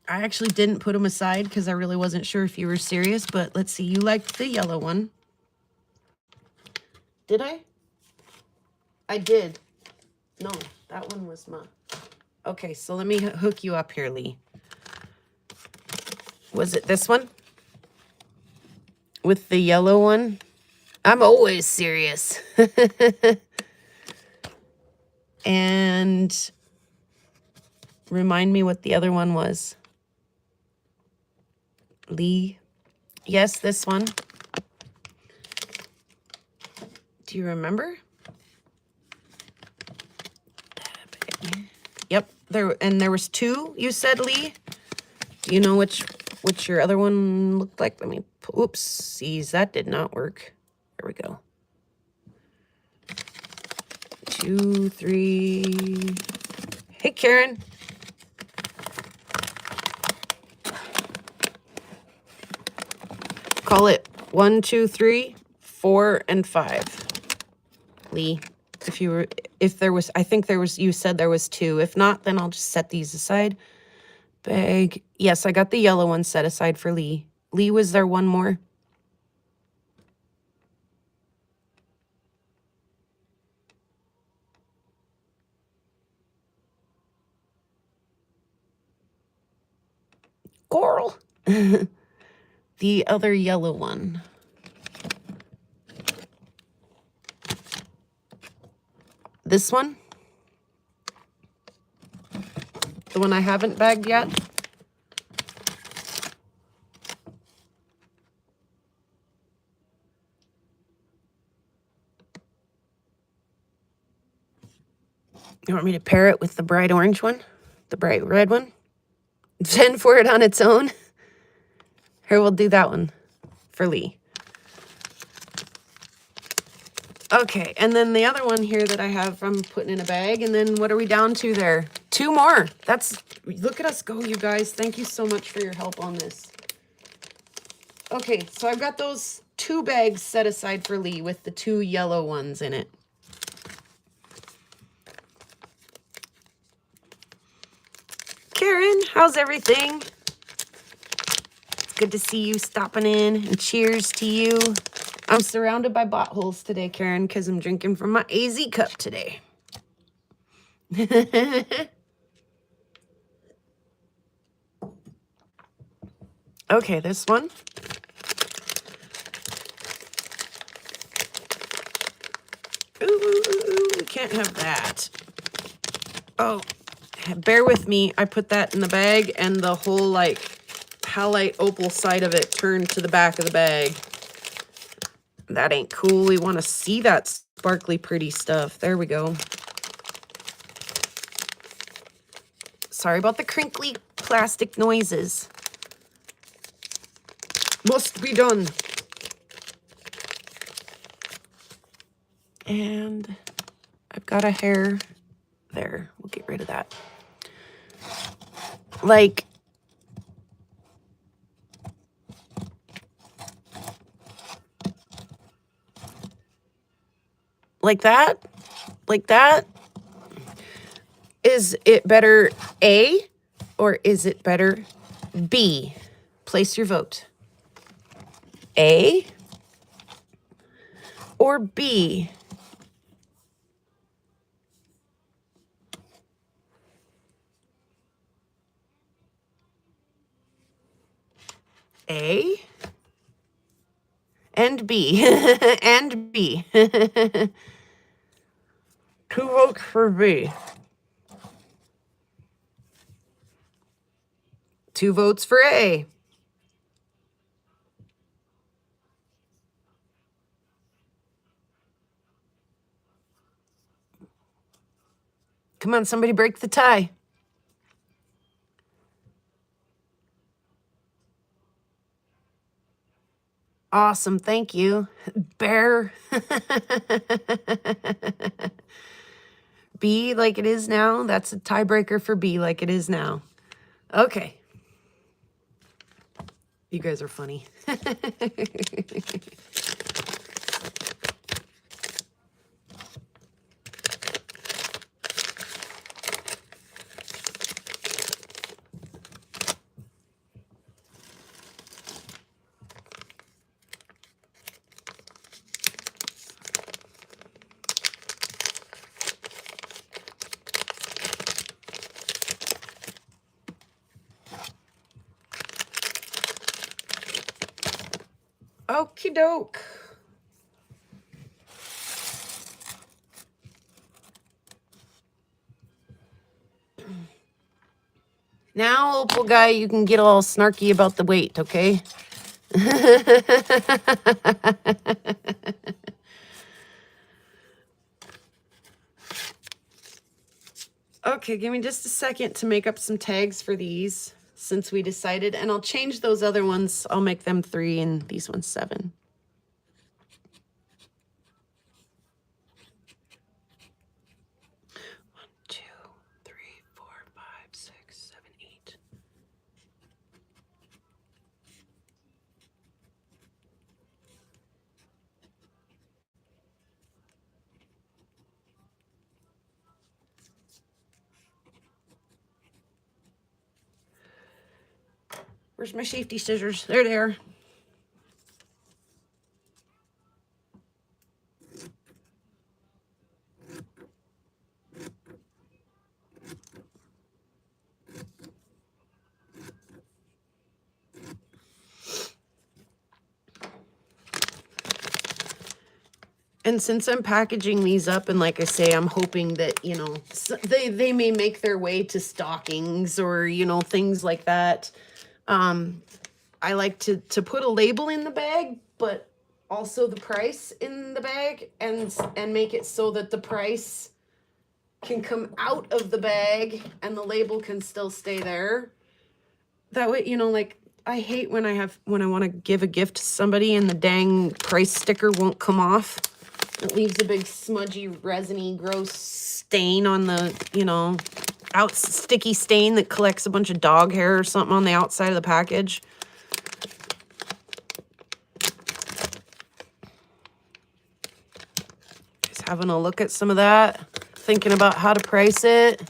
I actually didn't put them aside because I really wasn't sure if you were serious, but let's see. You liked the yellow one. Did I? I did. No, that one was mine. Okay, so let me hook you up here, Lee. Was it this one? With the yellow one? I'm always serious. And remind me what the other one was. Lee. Yes, this one. Do you remember? Yep. There was 2, you said, Lee. Do you know which your other one looked like? Let me, oopsies, that did not work. There we go. 2, 3. Hey, Karen. Call it 1, 2, 3, 4, and 5. Lee, if there was, I think there was, you said there was 2. If not, then I'll just set these aside. Bag. Yes, I got the yellow one set aside for Lee. Lee, was there one more? Coral. The other yellow one. This one? The one I haven't bagged yet? You want me to pair it with the bright orange one? The bright red one? Send for it on its own? Here, we'll do that one. for Lee. Okay, and then the other one here that I have, I'm putting in a bag. And then what are we down to there? 2 more. Look at us go, you guys. Thank you so much for your help on this. Okay, so I've got those 2 bags set aside for Lee with the 2 yellow ones in it. Karen, how's everything? It's good to see you stopping in, and cheers to you. I'm surrounded by bottles today, Karen, because I'm drinking from my AZ cup today. Okay, this one. Ooh, we can't have that. Oh, bear with me. I put that in the bag, and the whole, like, halite opal side of it turned to the back of the bag. That ain't cool. We want to see that sparkly, pretty stuff. There we go. Sorry about the crinkly plastic noises. Must be done. And I've got a hair there. We'll get rid of that. Like that? Like that? Is it better A or is it better B? Place your vote. A or B? A and B. And B. 2 votes for B. 2 votes for A. Come on, somebody break the tie. Awesome, thank you. Bear. B like it is now. That's a tiebreaker for B like it is now. Okay. You guys are funny. Okie doke. Now, Opal guy, you can get all snarky about the weight, okay? Okay, give me just a second to make up some tags for these since we decided, and I'll change those other ones. I'll make them 3 and these ones 7. One, 2, 3, 4, 5, 6, 7, 8. Where's my safety scissors? There they are. And since I'm packaging these up, and like I say, I'm hoping that, you know, they may make their way to stockings or, you know, things like that. I like to put a label in the bag, but also the price in the bag, and make it so that the price can come out of the bag and the label can still stay there. That way, you know, like I hate when I want to give a gift to somebody and the dang price sticker won't come off. It leaves a big smudgy, resiny, gross stain on the, you know, sticky stain that collects a bunch of dog hair or something on the outside of the package. Just having a look at some of that, thinking about how to price it.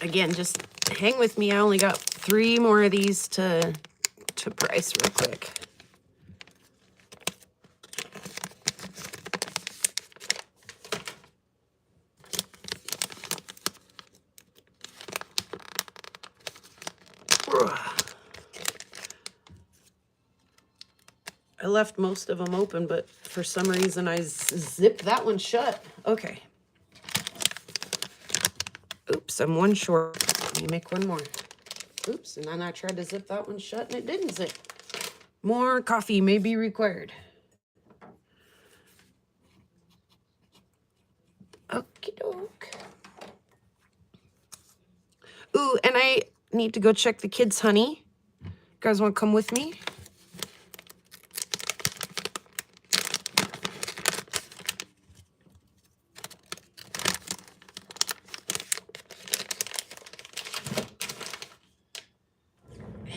Again, just hang with me. I only got 3 more of these to price real quick. I left most of them open, but for some reason I zipped that one shut. Okay. Oops, I'm one short. Let me make one more. Oops, and then I tried to zip that one shut and it didn't zip. More coffee may be required. Okie doke. Ooh, and I need to go check the kids' honey. You guys want to come with me?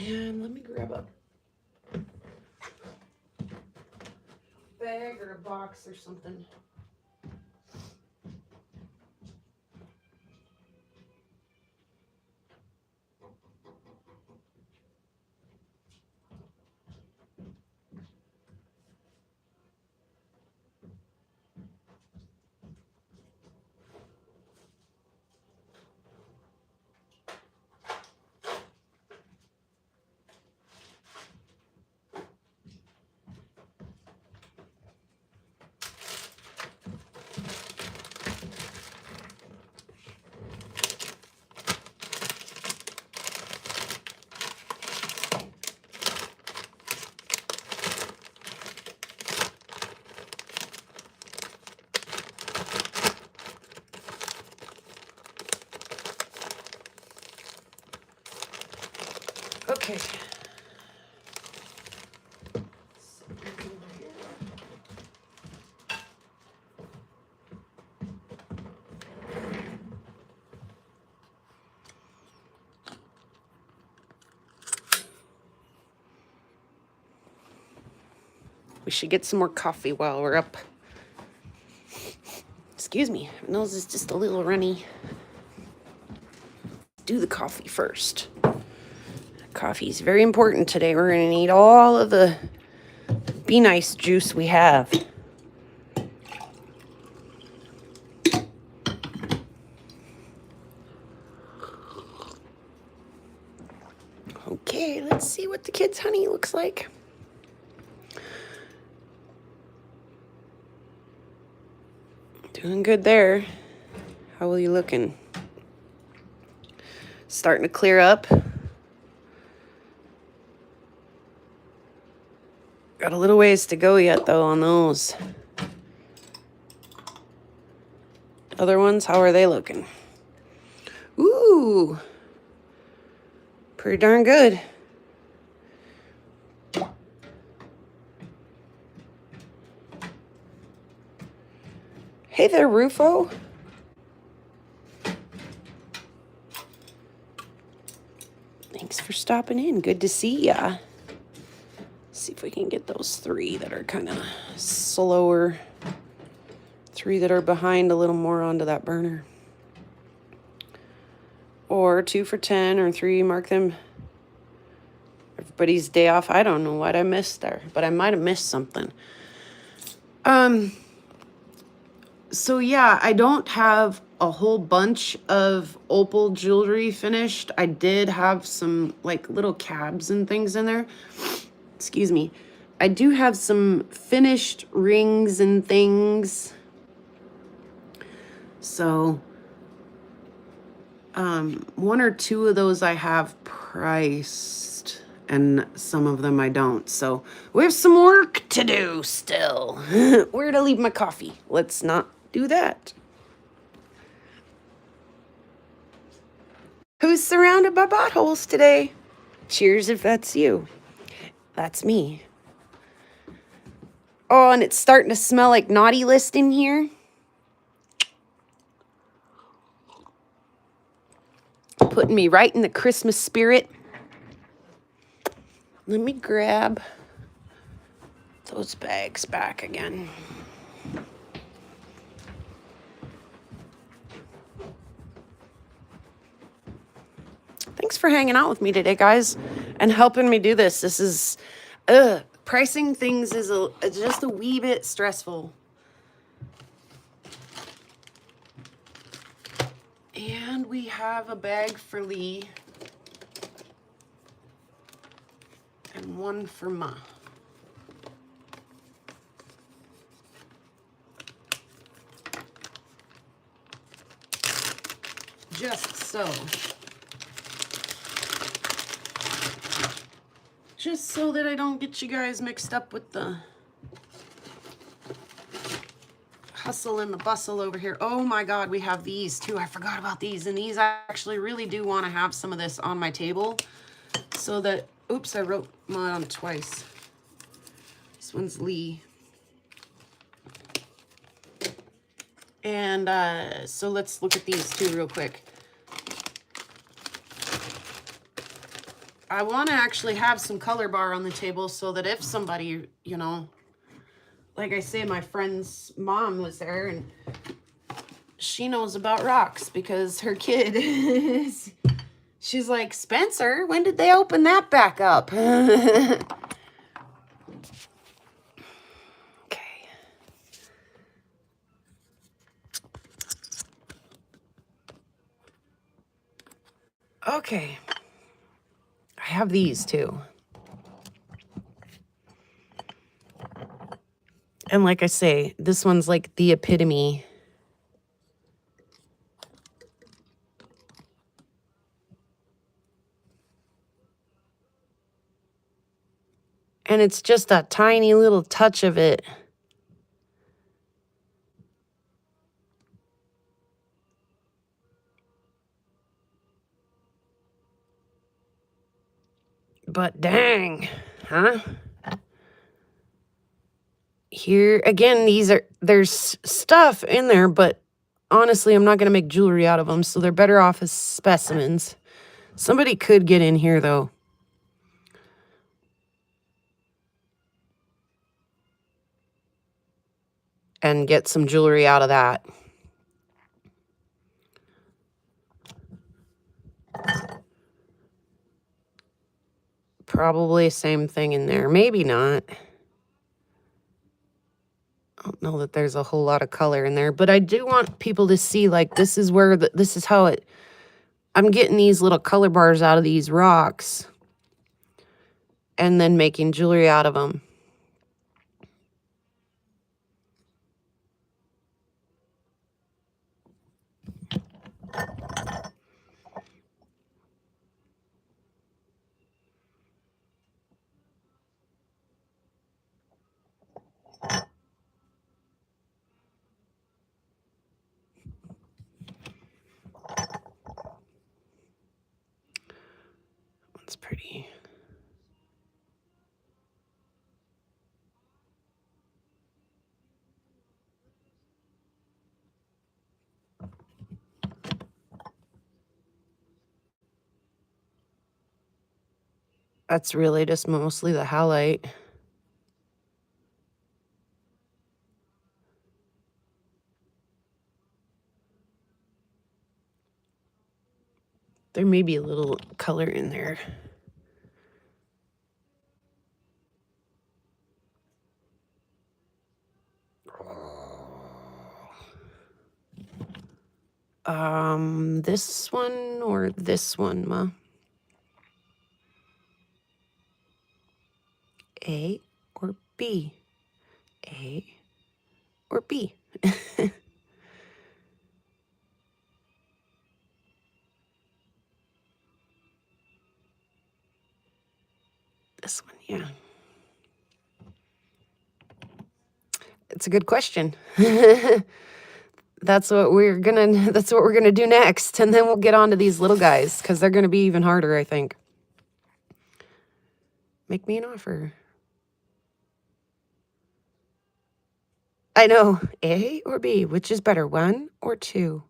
And let me grab a bag or a box or something. Okay. We should get some more coffee while we're up. Excuse me, my nose is just a little runny. Do the coffee first. Coffee is very important today. We're going to need all of the Be Nice juice we have. Okay, let's see what the kids' honey looks like. Doing good there. How are you looking? Starting to clear up. Got a little ways to go yet, though, on those. Other ones, how are they looking? Ooh. Pretty darn good. Hey there, Rufo. Thanks for stopping in. Good to see ya. See if we can get those 3 that are kind of slower. 3 that are behind a little more onto that burner. Or 2 for 10 or 3, mark them. Everybody's day off. I don't know what I missed there, but I might have missed something. So yeah, I don't have a whole bunch of opal jewelry finished. I did have some like little cabs and things in there. Excuse me. I do have some finished rings and things. So 1 or 2 of those I have priced. and some of them I don't. So we have some work to do still. Where to leave my coffee? Let's not do that. Who's surrounded by potholes today? Cheers if that's you. That's me. Oh, and it's starting to smell like Naughty List in here. Putting me right in the Christmas spirit. Let me grab those bags back again. Thanks for hanging out with me today, guys, and helping me do this. This is, pricing things is just a wee bit stressful. And we have a bag for Lee and one for Ma. Just so. Just so that I don't get you guys mixed up with the hustle and the bustle over here. Oh my God, we have these too. I forgot about these. And these, I actually really do want to have some of this on my table so that, oops, I wrote mine on twice. This one's Lee. And so let's look at these two real quick. I want to actually have some color bar on the table so that if somebody, you know, like I say, my friend's mom was there and she knows about rocks because her kid is, she's like, Spencer, when did they open that back up? Okay. Okay. I have these too. And like I say, this one's like the epitome. And it's just a tiny little touch of it. But dang, huh? Here, again, there's stuff in there, but honestly, I'm not going to make jewelry out of them, so they're better off as specimens. Somebody could get in here, though. And get some jewelry out of that. Probably same thing in there. Maybe not. I don't know that there's a whole lot of color in there, but I do want people to see, like, this is where, this is how it, I'm getting these little color bars out of these rocks and then making jewelry out of them. That's pretty. That's really just mostly the halite. There may be a little color in there. This one or this one, Ma? A or B? A or B? This one, yeah. It's a good question. That's what we're gonna do next, and then we'll get on to these little guys because they're gonna be even harder, I think. Make me an offer. I know. A or B, which is better, 1 or 2?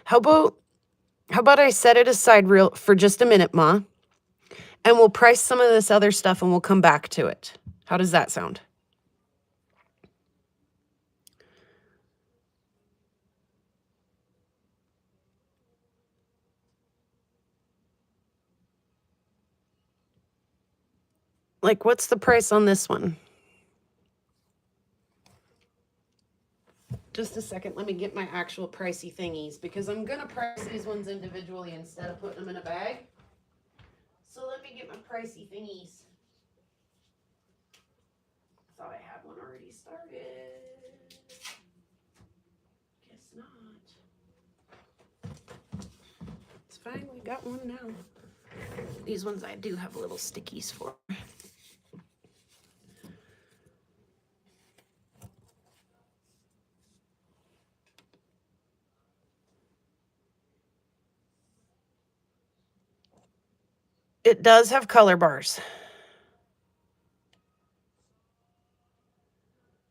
How about I set it aside real for just a minute, Ma, and we'll price some of this other stuff and we'll come back to it. How does that sound? Like, what's the price on this one? Just a second. Let me get my actual pricey thingies because I'm going to price these ones individually instead of putting them in a bag. So let me get my pricey thingies. Thought I had one already started. Guess not. It's fine. We got one now. These ones I do have little stickies for. It does have color bars.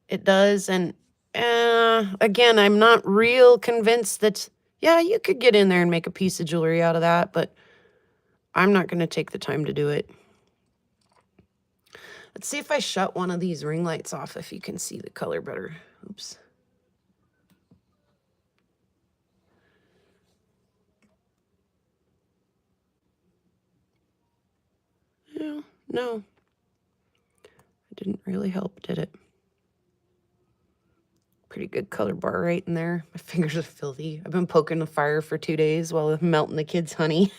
It does, and again, I'm not real convinced that, yeah, you could get in there and make a piece of jewelry out of that, but I'm not going to take the time to do it. Let's see if I shut one of these ring lights off if you can see the color better. Oops. Yeah, no. It didn't really help, did it? Pretty good color bar right in there. My fingers are filthy. I've been poking the fire for 2 days while I'm melting the kids' honey.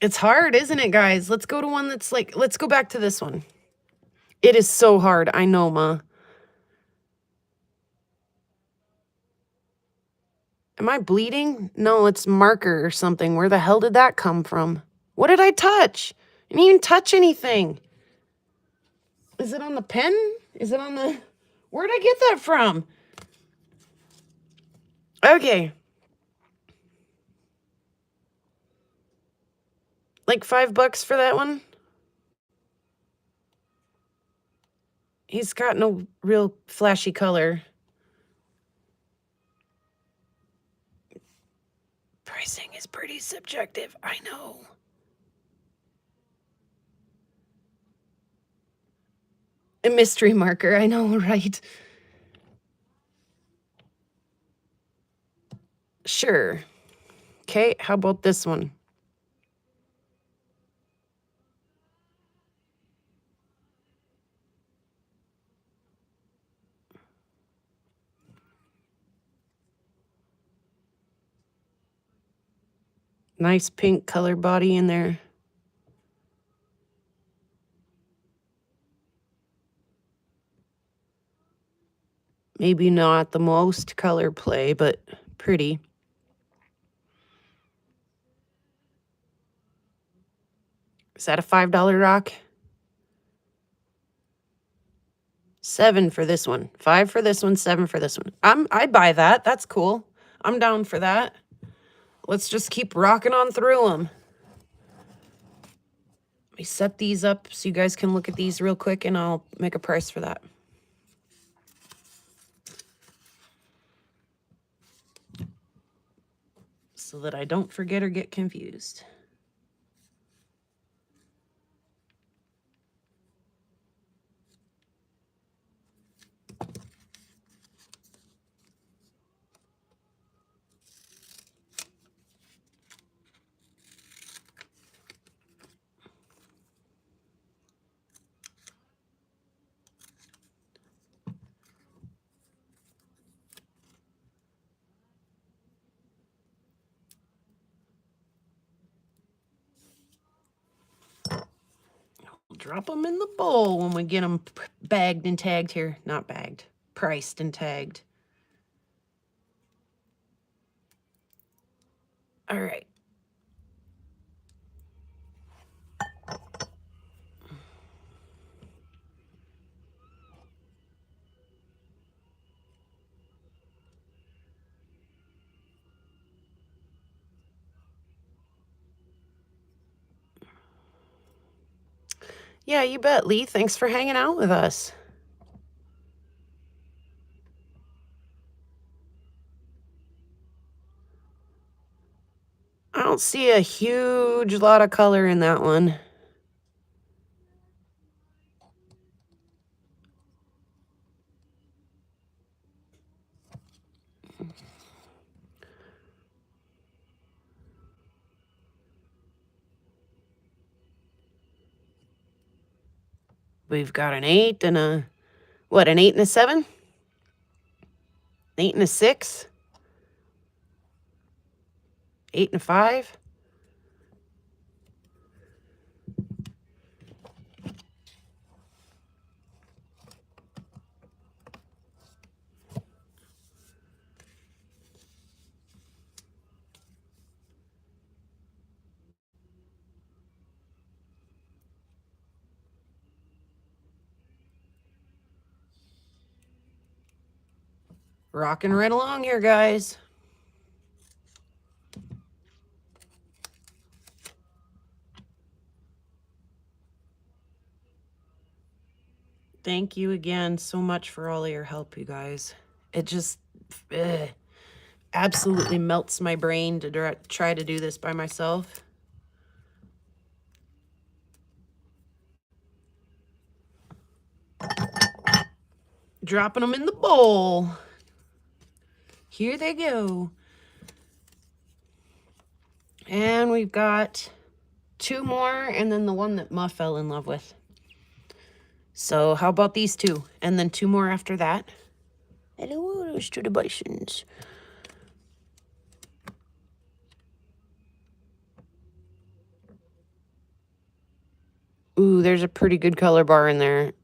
It's hard, isn't it, guys? Let's go to one that's like, let's go back to this one. It is so hard. I know, Ma. Am I bleeding? No, it's marker or something. Where the hell did that come from? What did I touch? I didn't even touch anything. Is it on the pen? Is it on the... Where'd I get that from? Okay. Like $5 for that one? He's got no real flashy color. Pricing is pretty subjective, I know. A mystery marker, I know, right? Sure. Okay, how about this one? Nice pink color body in there. Maybe not the most color play, but pretty. Is that a $5 rock? 7 for this one. 5 for this one, 7 for this one. I'd buy that. That's cool. I'm down for that. Let's just keep rocking on through them. Let me set these up so you guys can look at these real quick and I'll make a price for that. So that I don't forget or get confused. drop them in the bowl when we get them bagged and tagged here. Not bagged, priced and tagged. All right. Yeah, you bet, Lee. Thanks for hanging out with us. I don't see a huge lot of color in that one. We've got an 8 and a, what, an 8 and a 7? 8 and a 6? 8 and a 5? Rocking right along here, guys. Thank you again so much for all of your help, you guys. It just absolutely melts my brain to try to do this by myself. Dropping them in the bowl. Here they go. And we've got 2 more, and then the one that Ma fell in love with. So how about these 2? And then 2 more after that. Hello, those to the bisons. Ooh, there's a pretty good color bar in there.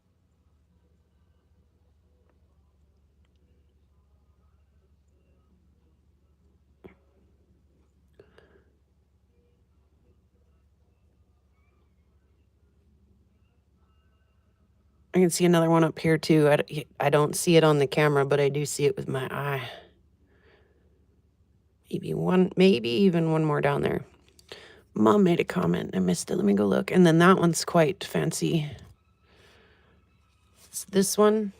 I can see another one up here too. I don't see it on the camera, but I do see it with my eye. Maybe even one more down there. Mom made a comment. I missed it. Let me go look. And then that one's quite fancy. It's this one.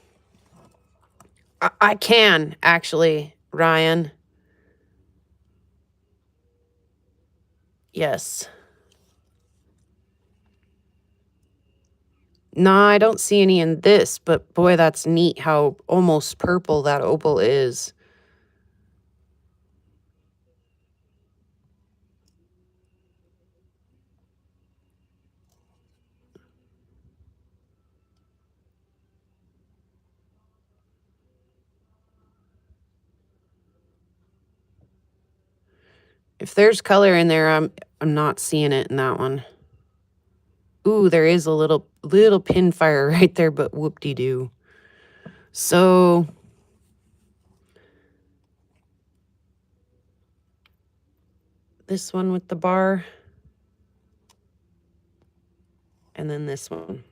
I can, actually, Ryan. Yes. No, I don't see any in this, but boy, that's neat how almost purple that opal is. If there's color in there, I'm not seeing it in that one. Ooh, there is a little pin fire right there, but whoop-de-doo. So this one with the bar, and then this one.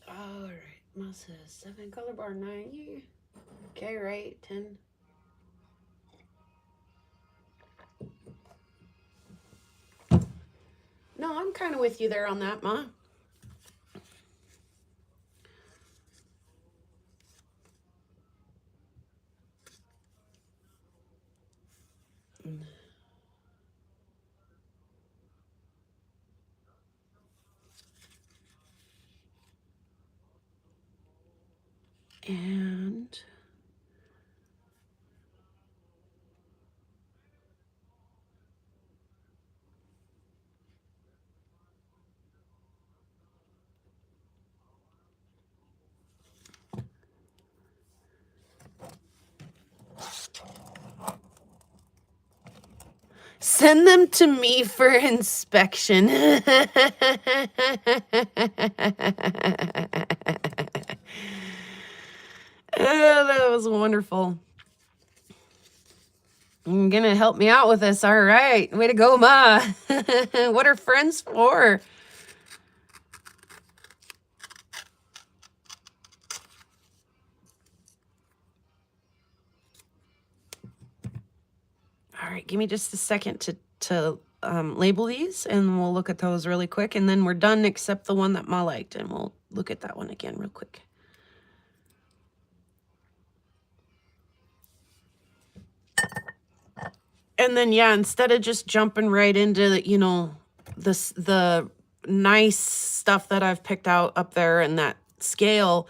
All right, must have 7 color bar, 9. Okay, right, 10. No, I'm kind of with you there on that, Ma. And Send them to me for inspection. Oh, that was wonderful. You're gonna help me out with this. All right. Way to go, Ma. What are friends for? All right, give me just a second to label these, and we'll look at those really quick, and then we're done except the one that Ma liked, and we'll look at that one again real quick. And then, yeah, instead of just jumping right into, you know, the nice stuff that I've picked out up there in that scale,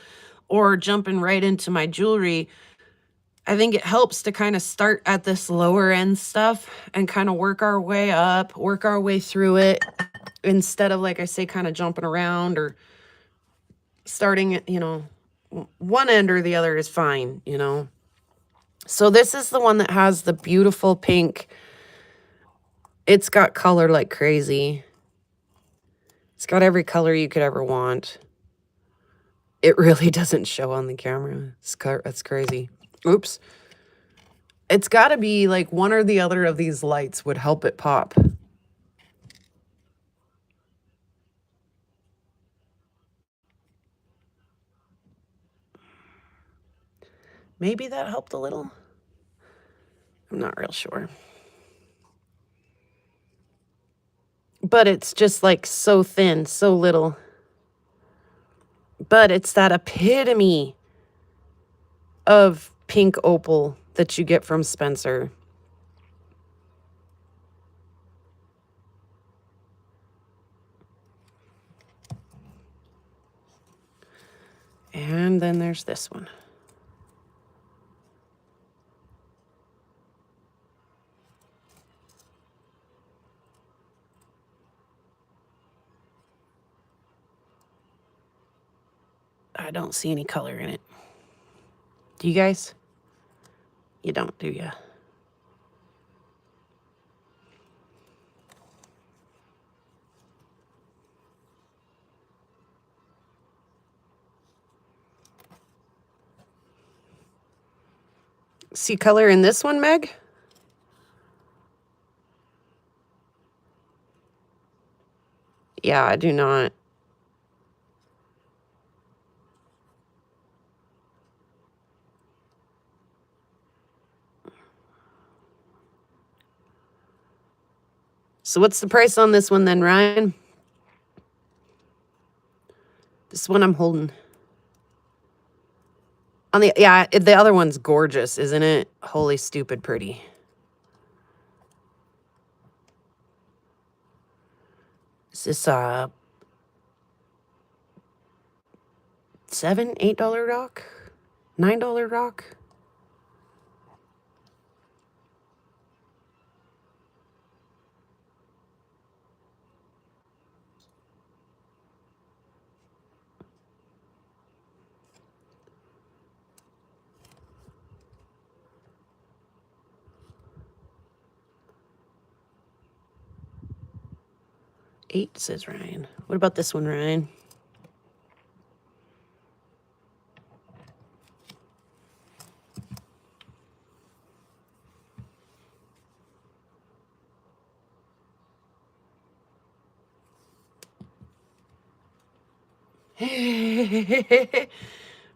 or jumping right into my jewelry, I think it helps to kind of start at this lower end stuff and kind of work our way up, work our way through it, instead of, like I say, kind of jumping around or starting at, you know, one end or the other is fine, you know. So this is the one that has the beautiful pink. It's got color like crazy. It's got every color you could ever want. It really doesn't show on the camera. That's crazy. Oops. It's got to be like one or the other of these lights would help it pop. Maybe that helped a little. I'm not real sure. But it's just like so thin, so little. But it's that epitome of pink opal that you get from Spencer. And then there's this one. I don't see any color in it. Do you guys? You don't, do you? See color in this one, Meg? Yeah, I do not. So what's the price on this one then, Ryan? This one I'm holding. On the, yeah, the other one's gorgeous, isn't it? Holy stupid pretty. Is this $7, $8 rock? $9 rock? $8, says Ryan. What about this one, Ryan?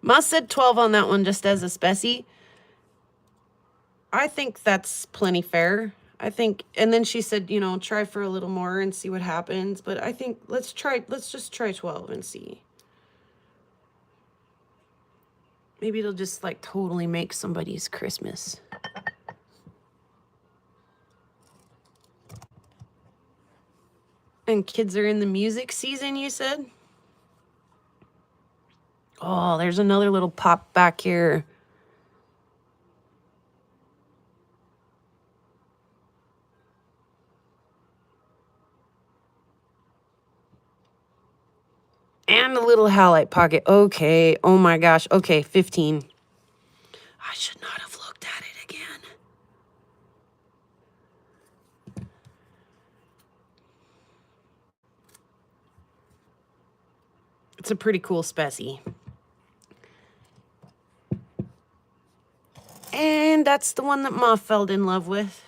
Ma said 12 on that one just as a specie. I think that's plenty fair. I think, and then she said, you know, try for a little more and see what happens. But I think let's just try 12 and see. Maybe it'll just like totally make somebody's Christmas. And kids are in the music season, you said? Oh, there's another little pop back here. And a little halite pocket. Okay. Oh my gosh. Okay, 15. I should not have looked at it again. It's a pretty cool specie. And that's the one that Ma fell in love with.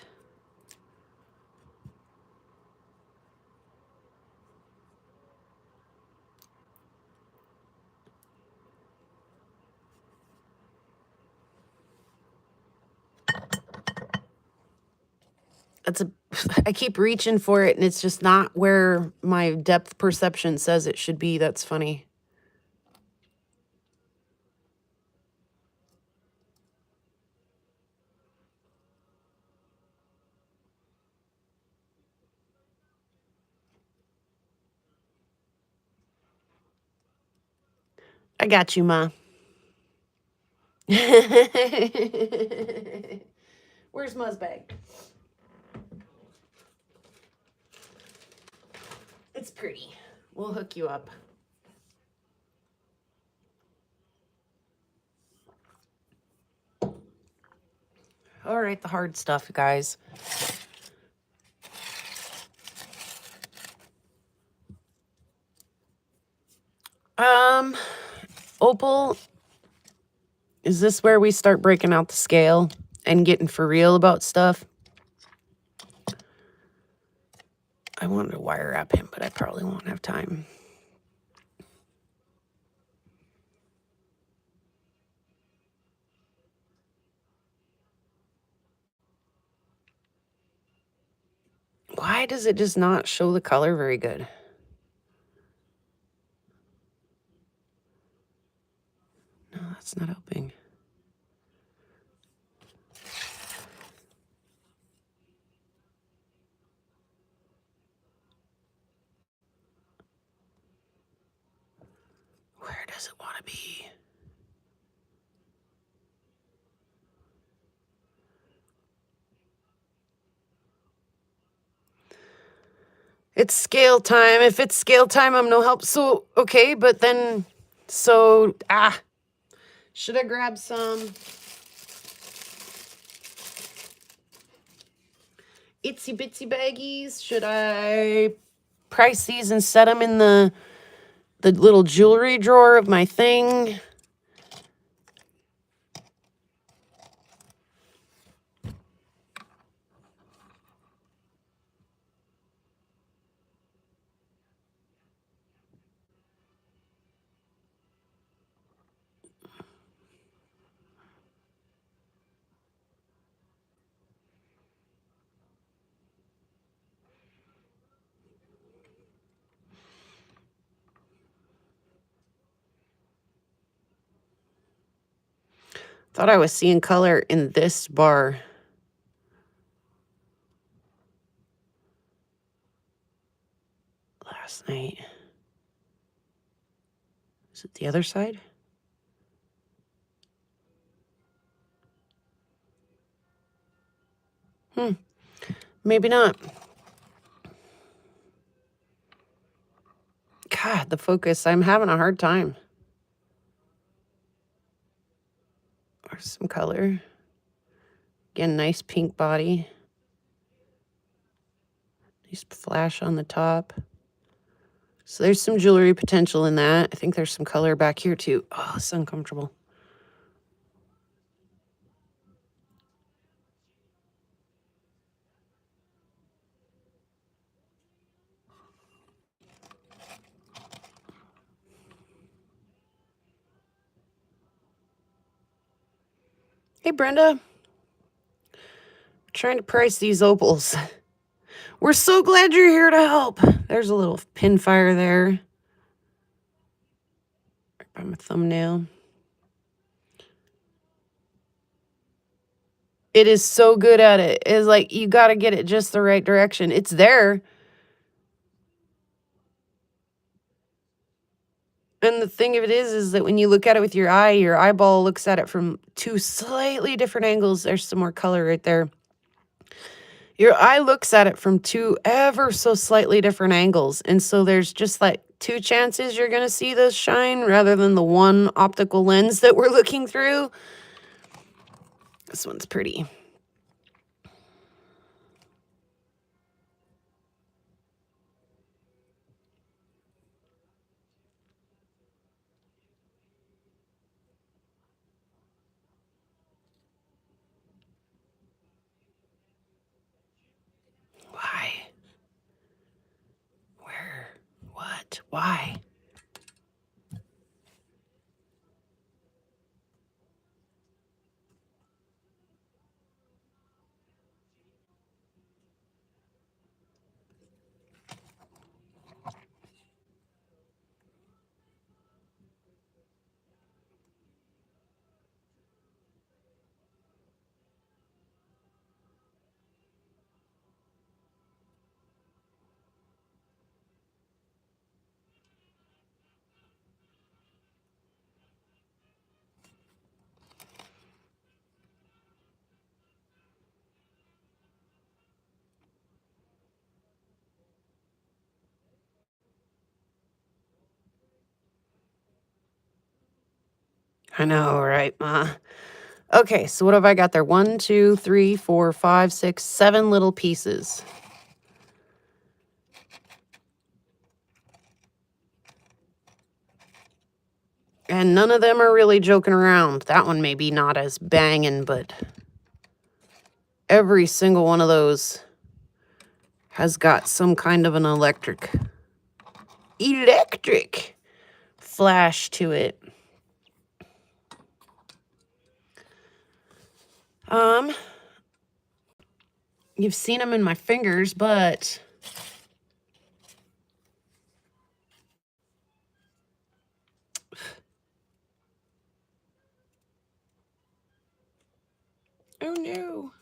I keep reaching for it and it's just not where my depth perception says it should be. That's funny. I got you, Ma. Where's Ma's bag? It's pretty. We'll hook you up. All right, the hard stuff, guys. Opal, is this where we start breaking out the scale and getting for real about stuff? I wanted to wire wrap him, but I probably won't have time. Why does it just not show the color very good? No, that's not helping. Where does it want to be? It's scale time. If it's scale time, I'm no help. So, okay, but then, should I grab some itsy bitsy baggies? Should I price these and set them in the little jewelry drawer of my thing? Thought I was seeing color in this bar. Last night. Is it the other side? Maybe not. God, the focus. I'm having a hard time. Or some color. Again, nice pink body. Nice flash on the top. So there's some jewelry potential in that. I think there's some color back here too. Oh, it's uncomfortable. Hey, Brenda. Trying to price these opals. We're so glad you're here to help. There's a little pin fire there. Right by my thumbnail. It is so good at it. It's like you got to get it just the right direction. It's there. And the thing of it is that when you look at it with your eye, your eyeball looks at it from two slightly different angles. There's some more color right there. Your eye looks at it from two ever so slightly different angles. And so there's just like two chances you're going to see this shine rather than the one optical lens that we're looking through. This one's pretty. What? Why? I know, right, Ma? Okay, so what have I got there? 1, 2, 3, 4, 5, 6, 7 little pieces. And none of them are really joking around. That one maybe not as banging, but every single one of those has got some kind of an electric flash to it. You've seen them in my fingers, but oh no.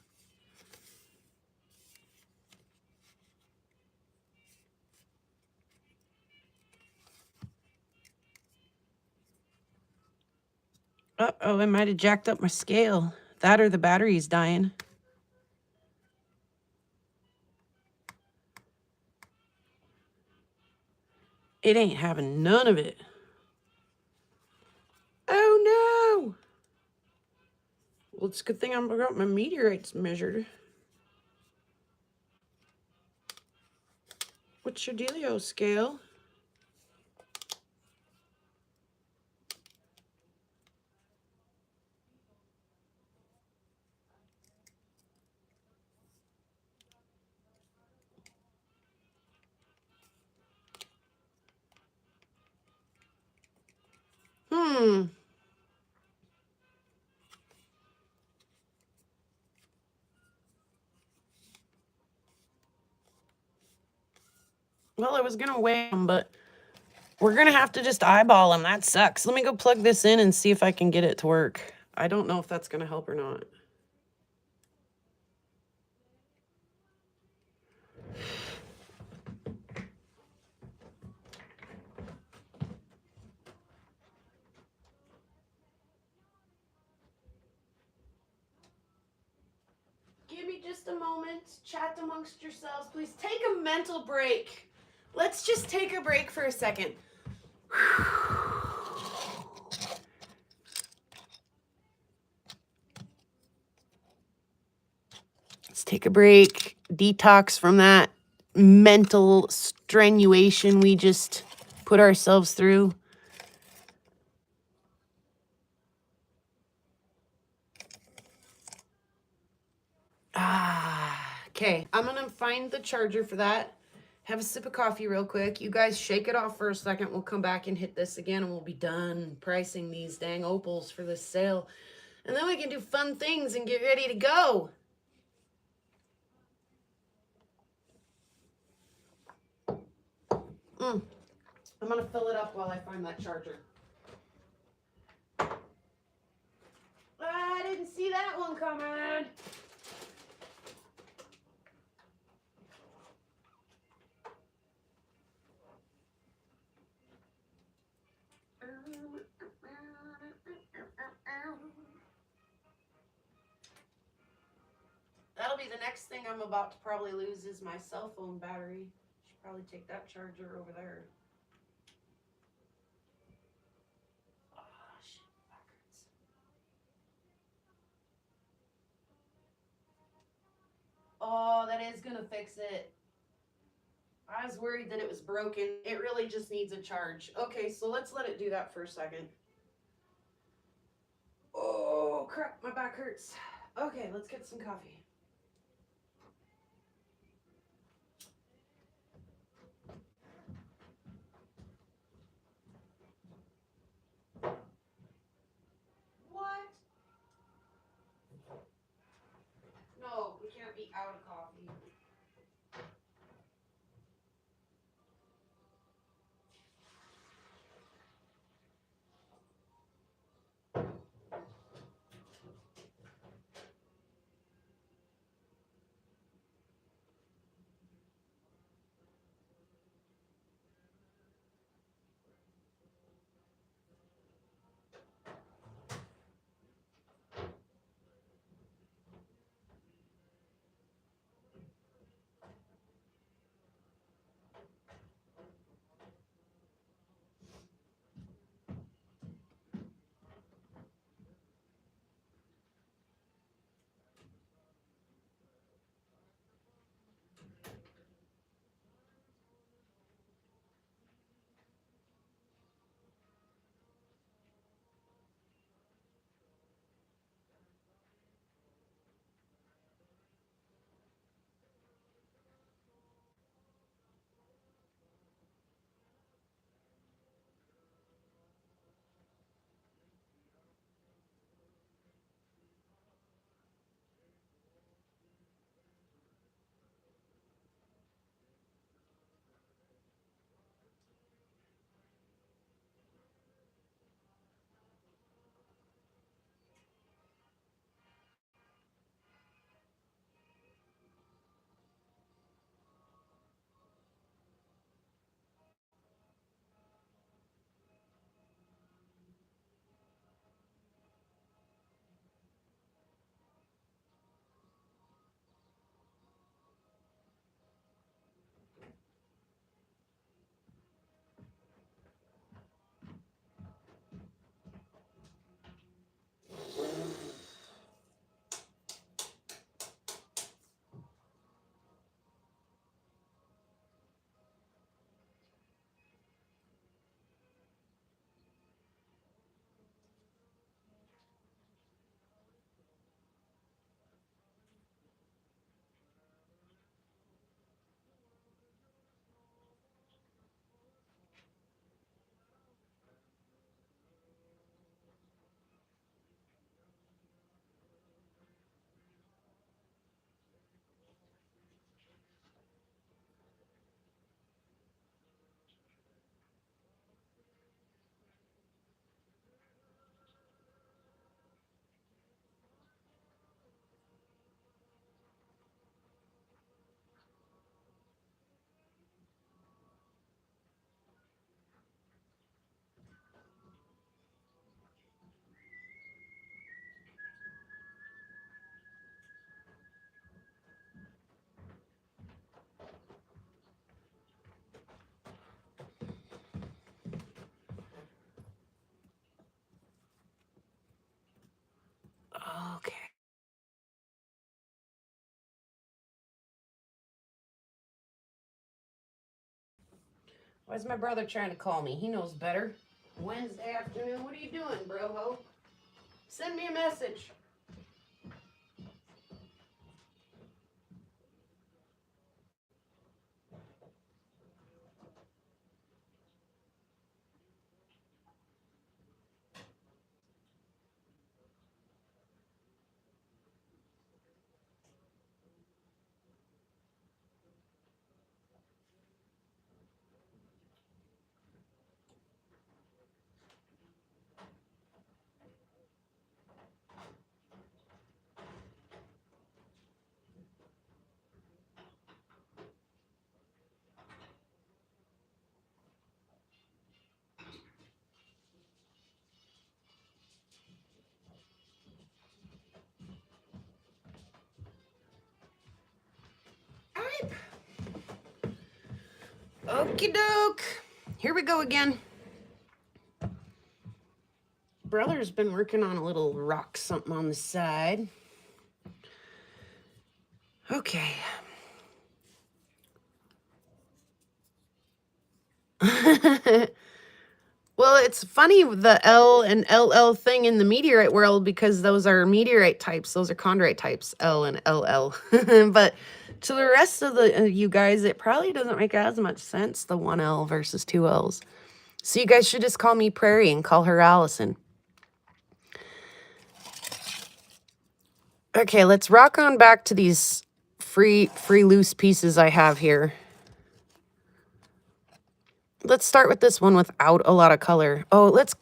Uh-oh, I might have jacked up my scale. That or the battery's dying. It ain't having none of it. Oh no! Well, it's a good thing I got my meteorites measured. What's your dealio, scale? Well, I was gonna weigh them, but we're gonna have to just eyeball them. That sucks. Let me go plug this in and see if I can get it to work. I don't know if that's gonna help or not. Give me just a moment. Chat amongst yourselves, please. Take a mental break. Let's just take a break for a second. Let's take a break. Detox from that mental strenuation we just put ourselves through. Okay, I'm gonna find the charger for that. Have a sip of coffee real quick. You guys shake it off for a second. We'll come back and hit this again and we'll be done pricing these dang opals for this sale. And then we can do fun things and get ready to go. I'm gonna fill it up while I find that charger. I didn't see that one coming. That'll be the next thing I'm about to probably lose is my cell phone battery. Should probably take that charger over there. Oh, shit, back hurts. Oh, that is gonna fix it. I was worried that it was broken. It really just needs a charge. Okay, so let's let it do that for a second. Oh, crap, my back hurts. Okay, let's get some coffee. out of coffee. Okay. Why's my brother trying to call me? He knows better. Wednesday afternoon. What are you doing, bro-ho? Send me a message. Okie doke. Here we go again. Brother's been working on a little rock something on the side. Okay. Well, it's funny, the L and LL thing in the meteorite world, because those are meteorite types. Those are chondrite types, L and LL. But to the rest of the you guys, it probably doesn't make as much sense, the 1L versus 2Ls. So you guys should just call me Prairie and call her Allison. Okay, let's rock on back to these free loose pieces I have here. Let's start with this one without a lot of color. Oh, let's...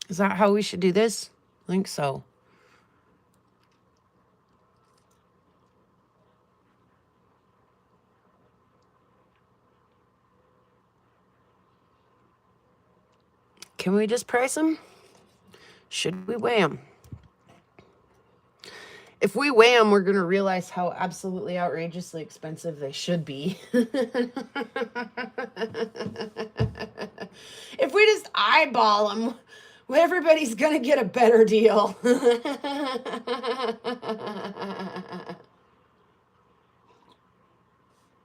Is that how we should do this? I think so. Can we just price them? Should we weigh them? If we weigh them, we're going to realize how absolutely outrageously expensive they should be. If we just eyeball them, everybody's going to get a better deal.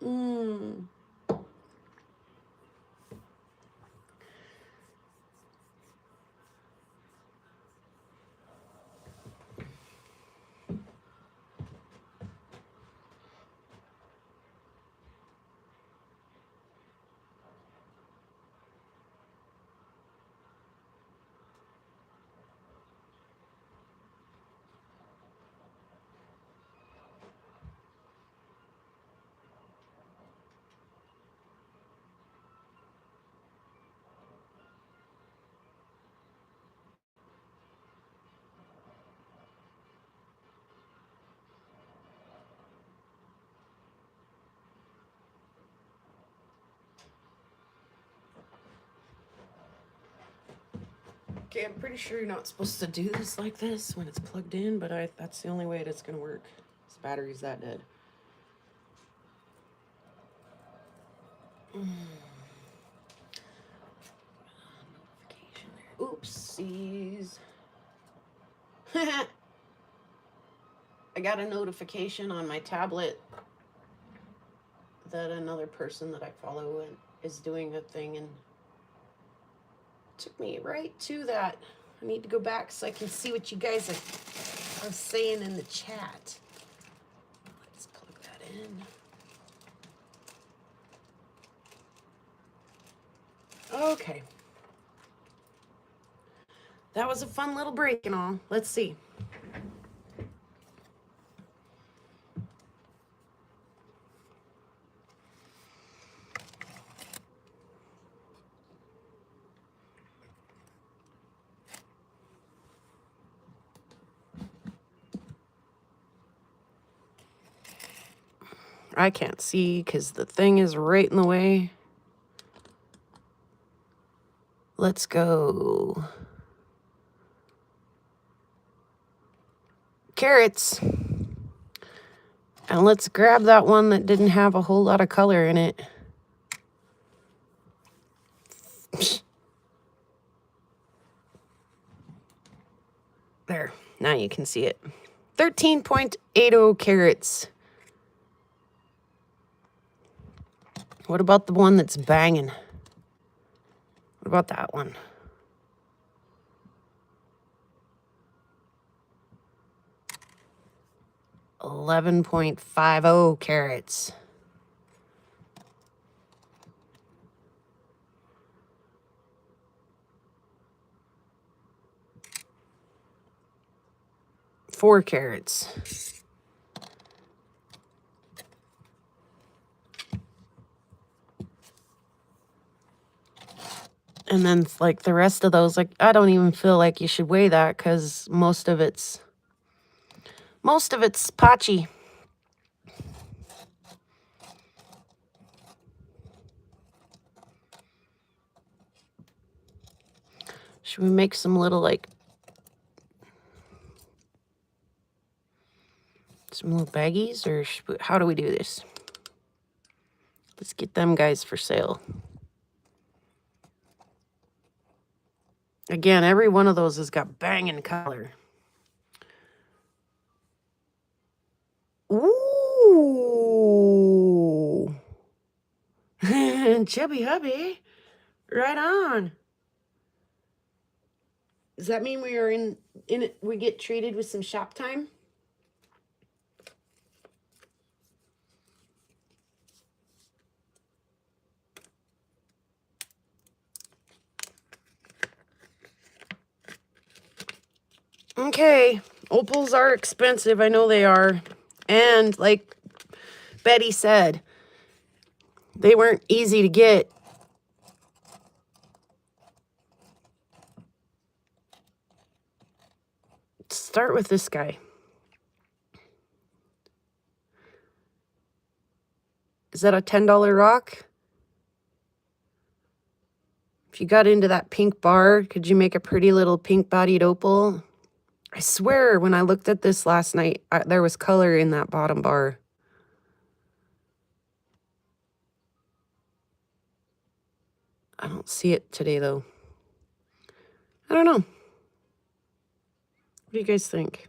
Mm. Okay, I'm pretty sure you're not supposed to do this like this when it's plugged in, but that's the only way it's going to work. This battery's that dead. Oopsies. I got a notification on my tablet that another person that I follow is doing a thing, and took me right to that. I need to go back so I can see what you guys are saying in the chat. Let's plug that in. Okay. That was a fun little break and all. Let's see. I can't see because the thing is right in the way. Let's go. Carrots. And let's grab that one that didn't have a whole lot of color in it. There, now you can see it. 13.80 carats. What about the one that's banging? What about that one? $11.50 carats. $4 carats. And then like the rest of those, like I don't even feel like you should weigh that because most of it's patchy. Should we make some little like some little baggies, or how do we do this? Let's get them guys for sale. Again, every one of those has got banging color. Ooh. Chubby hubby. Right on. Does that mean we are in it? We get treated with some shop time? Okay, opals are expensive. I know they are. And like Betty said, they weren't easy to get. Start with this guy. Is that a $10 rock? If you got into that pink bar, could you make a pretty little pink-bodied opal? I swear, when I looked at this last night, there was color in that bottom bar. I don't see it today, though. I don't know. What do you guys think?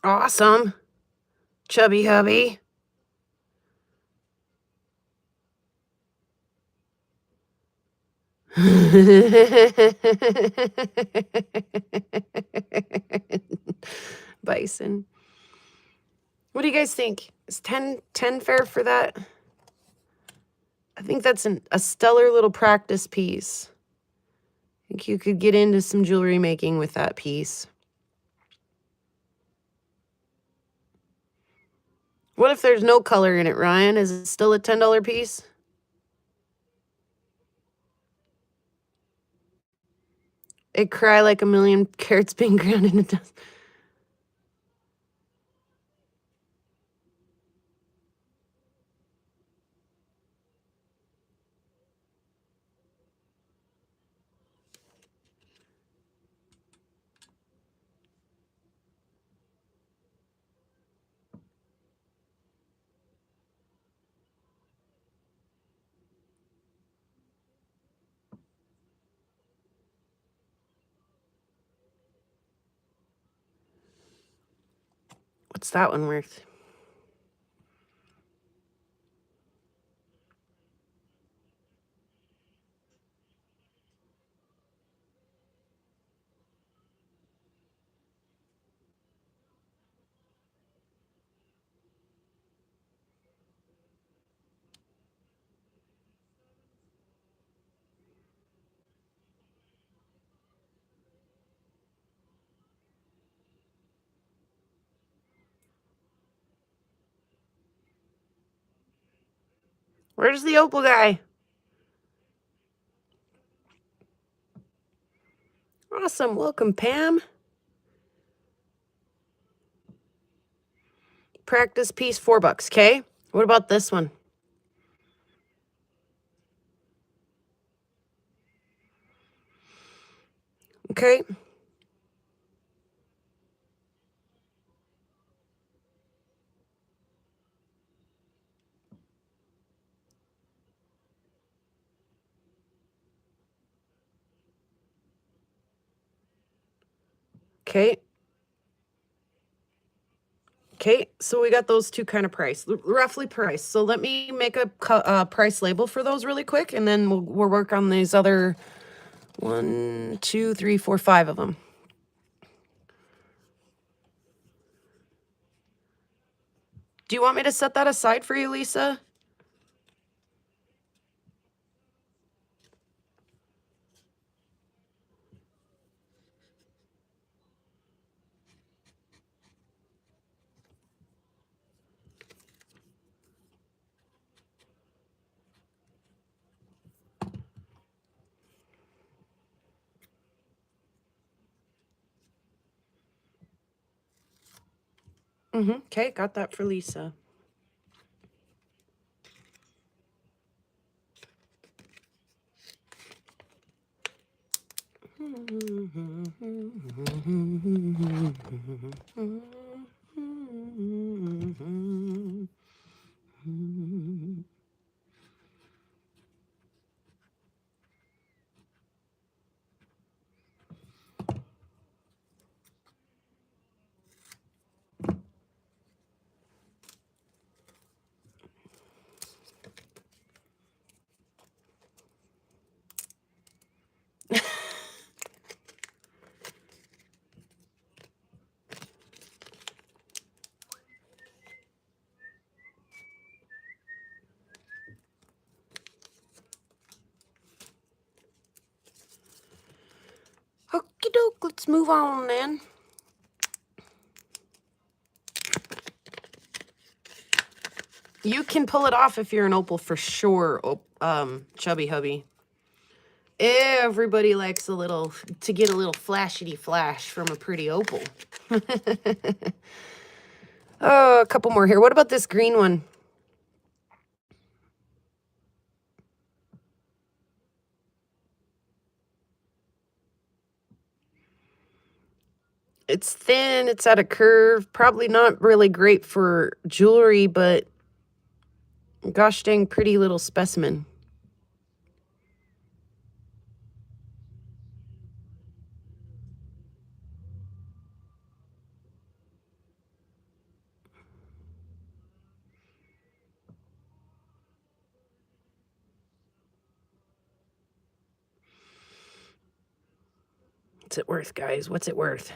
Awesome. Chubby hubby. Bison. What do you guys think? Is 10 fair for that? I think that's a stellar little practice piece. I think you could get into some jewelry making with that piece. What if there's no color in it, Ryan? Is it still a $10 piece? It cry like a million carats being ground into dust. What's that one worth? Where's the opal guy? Awesome. Welcome, Pam. Practice piece, $4, okay? What about this one? Okay. Okay. Okay, so we got those two kind of roughly priced. So let me make a price label for those really quick, and then we'll work on these other 1, 2, 3, 4, 5 of them. Do you want me to set that aside for you, Lisa? Okay, got that for Lisa. let's move on then. You can pull it off if you're an opal for sure, Chubby Hubby. Everybody likes to get a little flashity flash from a pretty opal. Oh, a couple more here. What about this green one? It's thin, it's at a curve, probably not really great for jewelry, but gosh dang pretty little specimen. What's it worth, guys? What's it worth?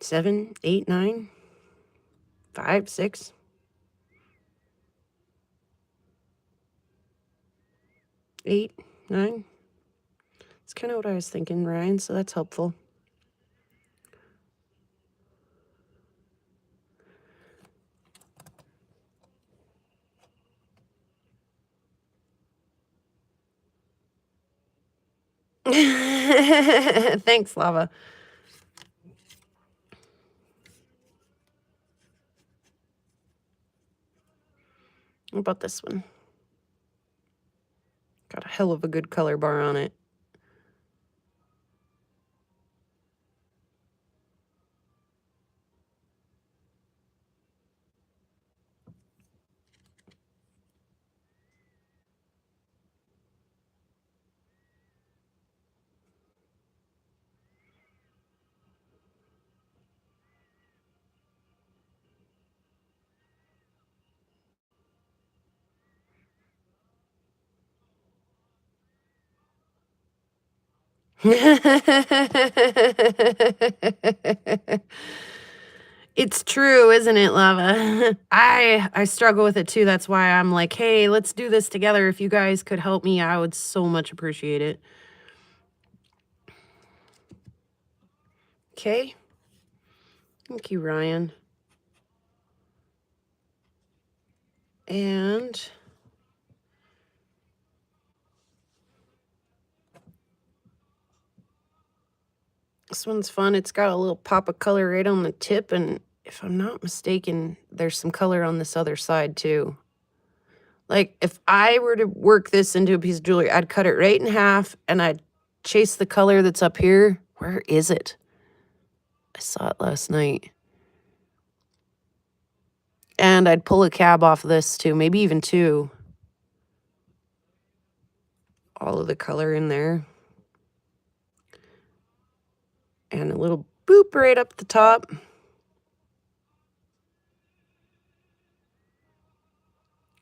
Seven, 8, 9, 5, 6. 8, 9. That's kind of what I was thinking, Ryan, so that's helpful. Thanks, Lava. What about this one? Got a hell of a good color bar on it. It's true, isn't it, Lava? I struggle with it too. That's why I'm like, hey, let's do this together. If you guys could help me, I would so much appreciate it. Okay. Thank you, Ryan. And this one's fun. It's got a little pop of color right on the tip, and if I'm not mistaken, there's some color on this other side too. Like, if I were to work this into a piece of jewelry, I'd cut it right in half, and I'd chase the color that's up here. Where is it? I saw it last night. And I'd pull a cab off this too, maybe even 2. All of the color in there. And a little boop right up the top.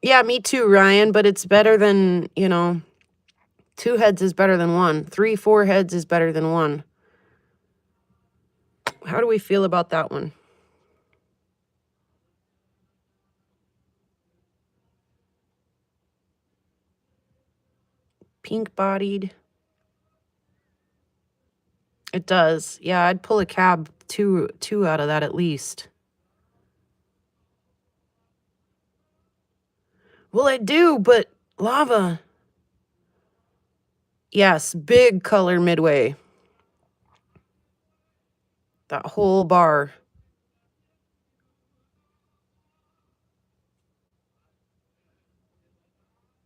Yeah, me too, Ryan, but it's better than, 2 heads is better than 1. 3, 4 heads is better than 1. How do we feel about that one? Pink bodied. It does. Yeah, I'd pull a cab 2 out of that at least. Well, I do, but Lava. Yes, big color midway. That whole bar.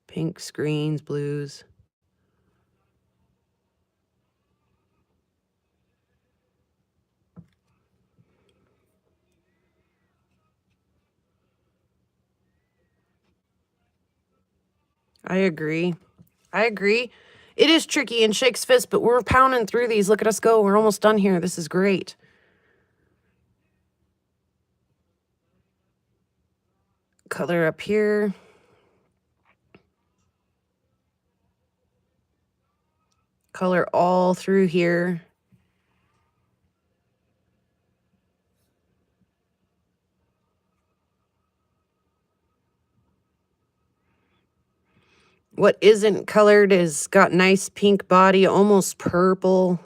Pinks, greens, blues. I agree. I agree. It is tricky and shakes fist, but we're pounding through these. Look at us go. We're almost done here. This is great. Color up here. Color all through here. What isn't colored is got nice pink body, almost purple.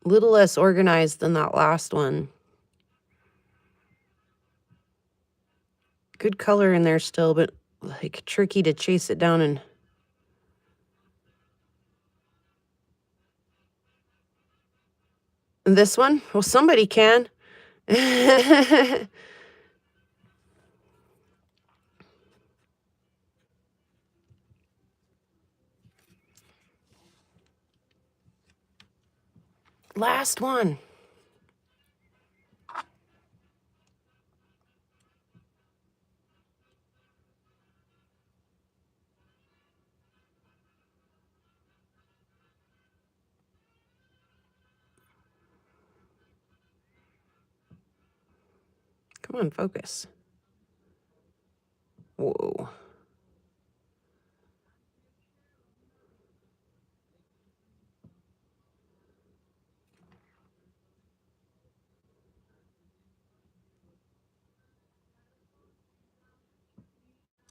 Little less organized than that last one. Good color in there still, but like tricky to chase it down. And this one? Well, somebody can. Last one. Come on, focus. Whoa.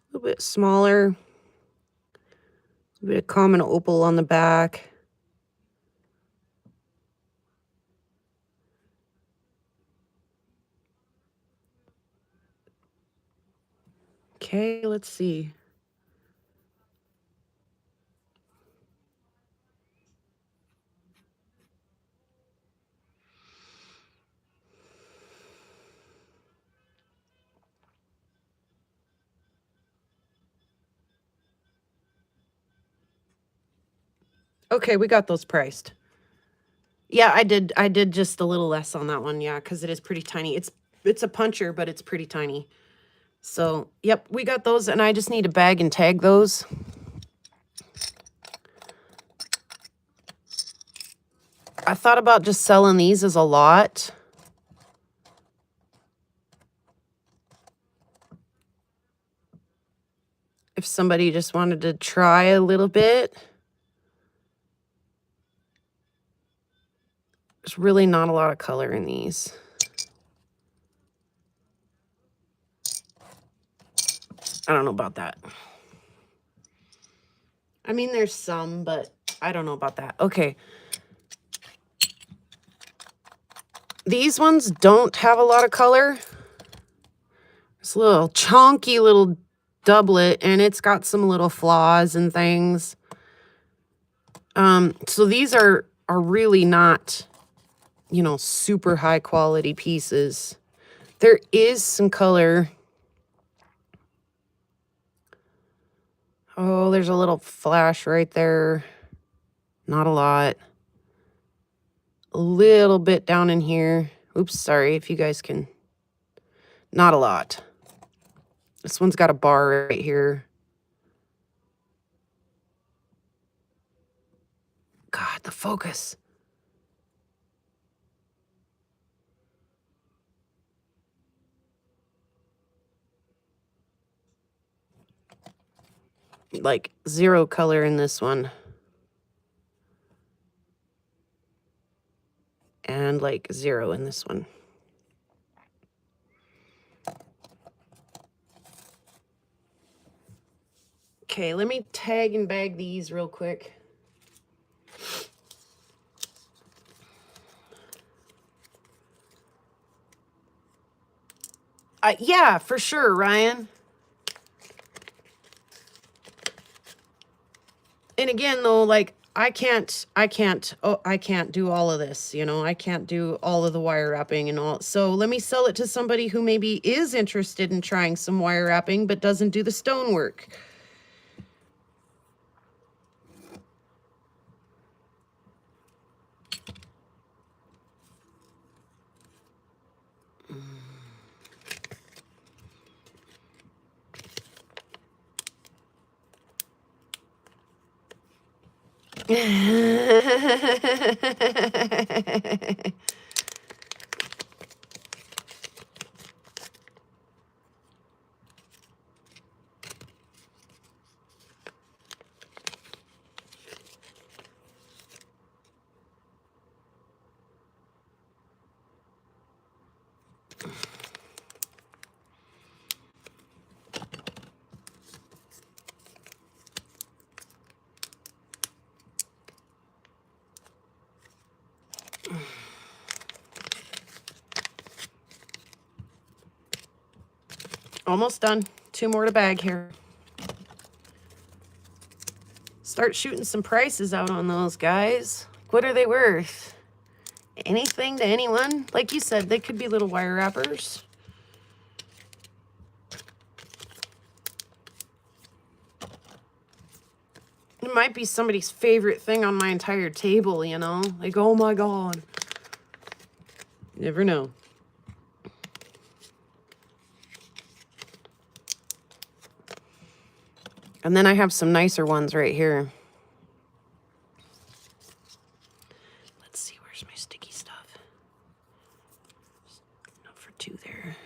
A little bit smaller. A bit of common opal on the back. Okay, let's see. Okay, we got those priced. Yeah, I did just a little less on that one, yeah, because it is pretty tiny. It's a puncher, but it's pretty tiny. So, yep, we got those, and I just need to bag and tag those. I thought about just selling these as a lot. If somebody just wanted to try a little bit. There's really not a lot of color in these. I don't know about that. I mean, there's some, but I don't know about that. Okay. These ones don't have a lot of color. It's a little chunky little doublet, and it's got some little flaws and things. So these are really not, you know, super high quality pieces. There is some color. Oh, there's a little flash right there. Not a lot. A little bit down in here. Oops, sorry if you guys can. Not a lot. This one's got a bar right here. God, the focus. Like zero color in this one. And like zero in this one. Okay, let me tag and bag these real quick. Yeah, for sure, Ryan. And again, though, like, I can't do all of this, you know, I can't do all of the wire wrapping and all. So let me sell it to somebody who maybe is interested in trying some wire wrapping, but doesn't do the stonework. Almost done. 2 more to bag here. Start shooting some prices out on those, guys. What are they worth? Anything to anyone? Like you said, they could be little wire wrappers. It might be somebody's favorite thing on my entire table, you know? Like, oh my God. You never know. And then I have some nicer ones right here. Let's see, where's my sticky stuff? Not for 2 there.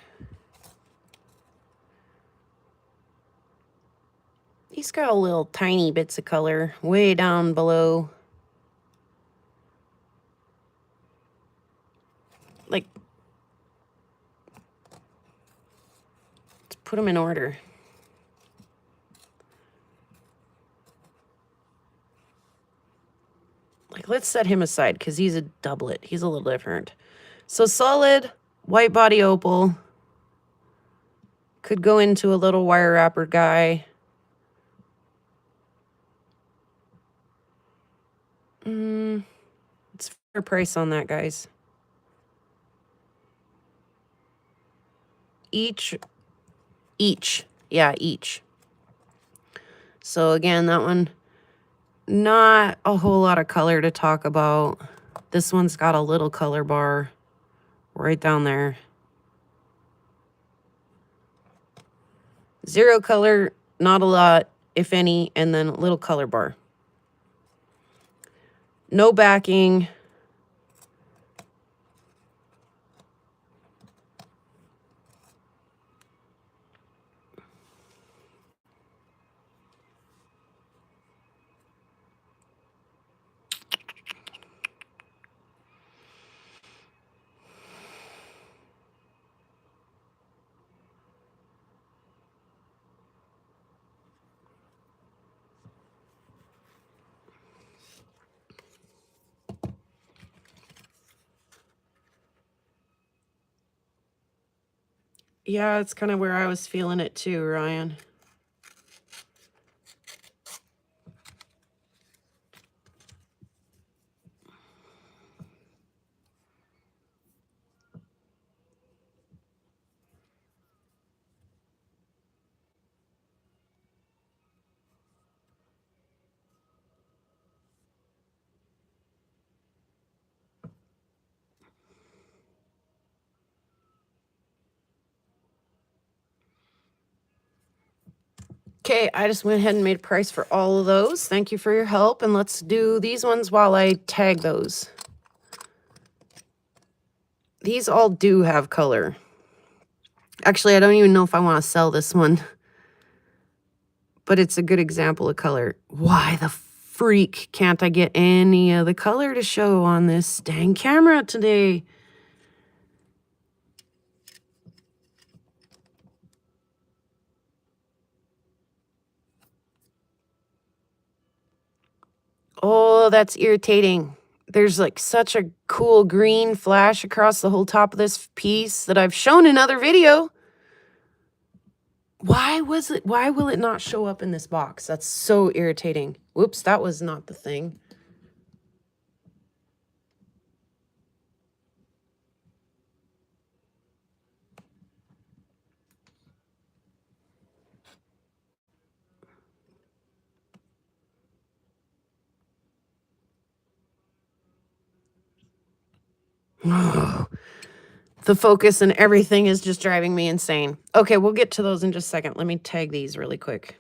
He's got a little tiny bits of color way down below. Like, let's put them in order. Like, let's set him aside because he's a doublet. He's a little different. So solid, white body opal. Could go into a little wire wrapper guy. It's fair price on that, guys. Each. Yeah, each. So again, that one, not a whole lot of color to talk about. This one's got a little color bar right down there. 0 color, not a lot, if any, and then a little color bar. No backing. Yeah, it's kind of where I was feeling it too, Ryan. Okay, I just went ahead and made a price for all of those. Thank you for your help. And let's do these ones while I tag those. These all do have color. Actually, I don't even know if I want to sell this one. But it's a good example of color. Why the freak can't I get any of the color to show on this dang camera today? Oh, that's irritating. There's like such a cool green flash across the whole top of this piece that I've shown in other video. Why will it not show up in this box? That's so irritating. Whoops, that was not the thing. The focus and everything is just driving me insane. Okay, we'll get to those in just a second. Let me tag these really quick.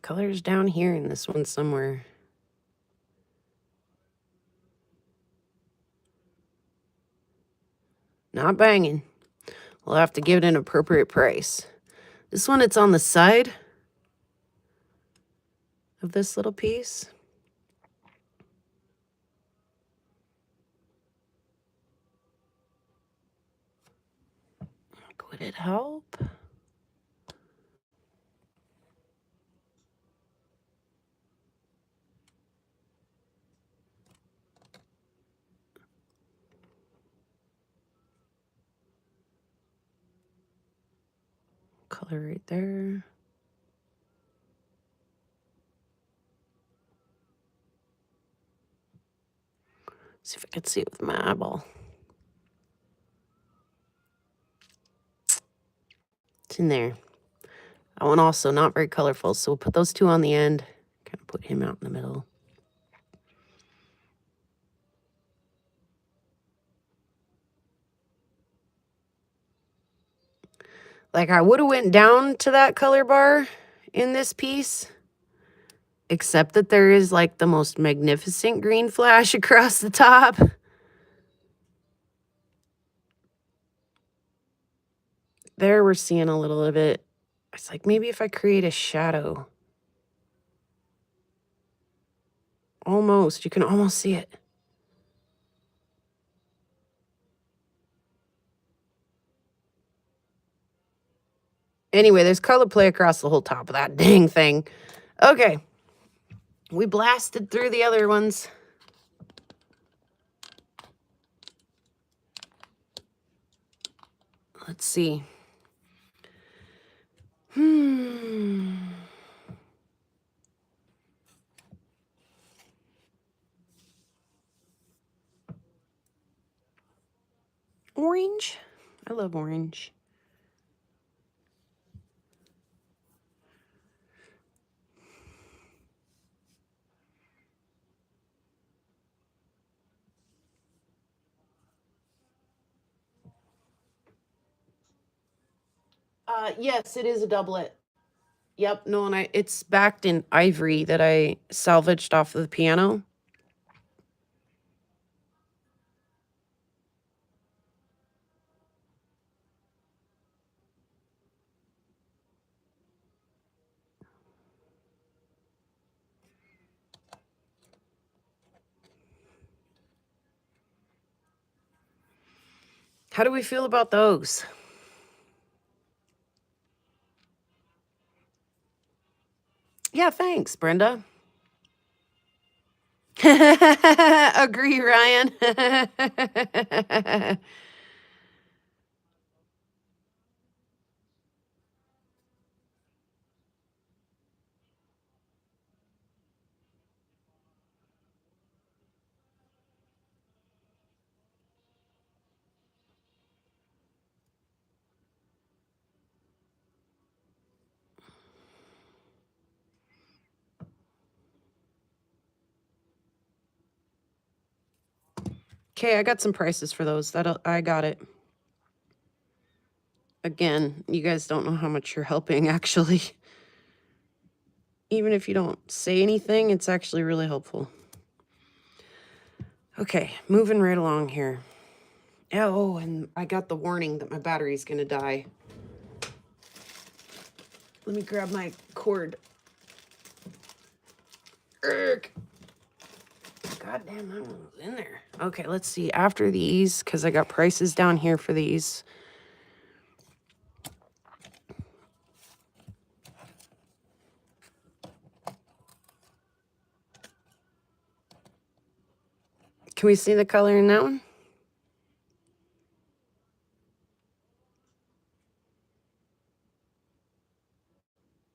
Color's down here in this one somewhere. Not banging. We'll have to give it an appropriate price. This one, it's on the side of this little piece. Would it help? Color right there. See if I can see it with my eyeball. It's in there. That one also not very colorful, so we'll put those two on the end. Kind of put him out in the middle. Like I would have went down to that color bar in this piece, except that there is like the most magnificent green flash across the top. There we're seeing a little of it. It's like maybe if I create a shadow. Almost, you can almost see it. Anyway, there's color play across the whole top of that dang thing. Okay. We blasted through the other ones. Let's see. Orange. I love orange. Yes, it is a doublet. Yep, no, and it's backed in ivory that I salvaged off of the piano. How do we feel about those? Yeah, thanks, Brenda. Agree, Ryan. Okay, I got some prices for those. I got it. Again, you guys don't know how much you're helping, actually. Even if you don't say anything, it's actually really helpful. Okay, moving right along here. Oh, and I got the warning that my battery's gonna die. Let me grab my cord. Urgh. God damn, that one was in there. Okay, let's see. After these, because I got prices down here for these. Can we see the color in that one?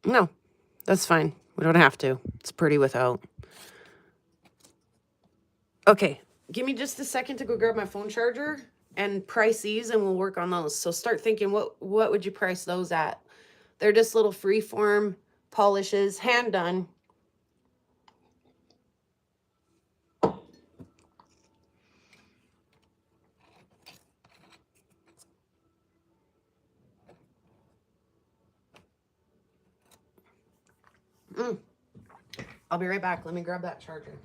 No, that's fine. We don't have to. It's pretty without. Okay, give me just a second to go grab my phone charger and price these, and we'll work on those. So start thinking, what would you price those at? They're just little freeform polishes, hand done. I'll be right back. Let me grab that charger.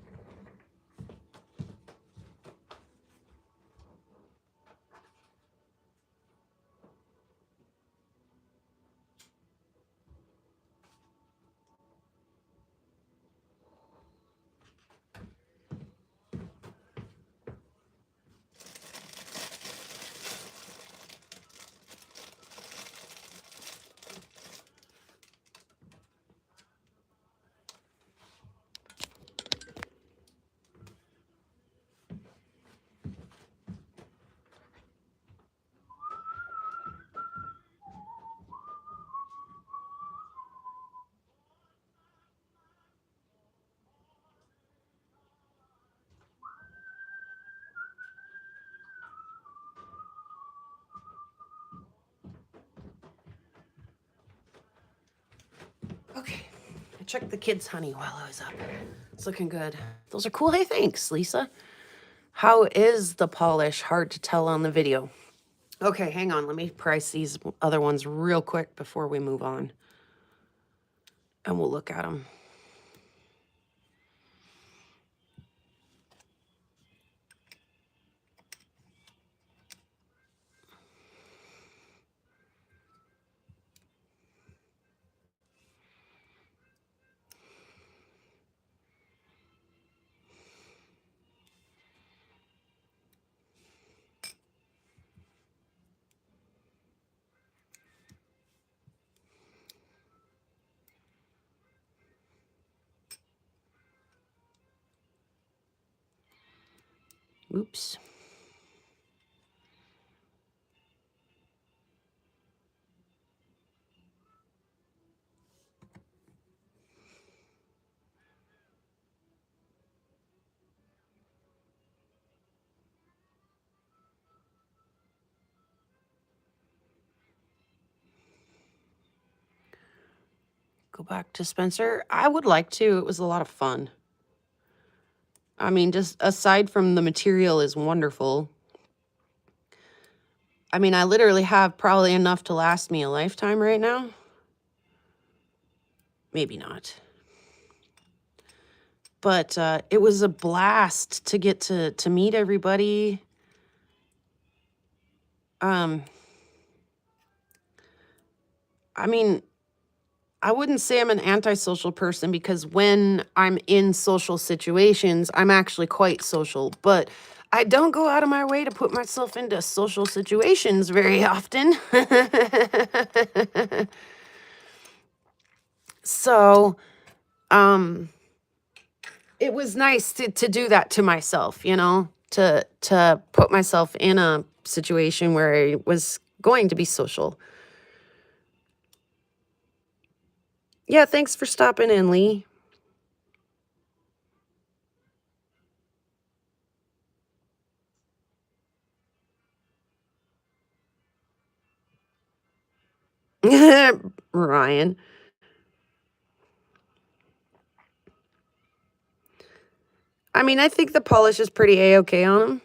Okay, I checked the kids' honey while I was up. It's looking good. Those are cool. Hey, thanks, Lisa. How is the polish? Hard to tell on the video. Okay, hang on. Let me price these other ones real quick before we move on. And we'll look at them. Oops. Go back to Spencer. I would like to. It was a lot of fun. I mean, just aside from the material is wonderful. I mean, I literally have probably enough to last me a lifetime right now. Maybe not. But it was a blast to get to meet everybody. I mean, I wouldn't say I'm an antisocial person because when I'm in social situations, I'm actually quite social. But I don't go out of my way to put myself into social situations very often. So, it was nice to do that to myself, you know, to put myself in a situation where I was going to be social. Yeah, thanks for stopping in, Lee. Ryan. I mean, I think the polish is pretty A-okay on him.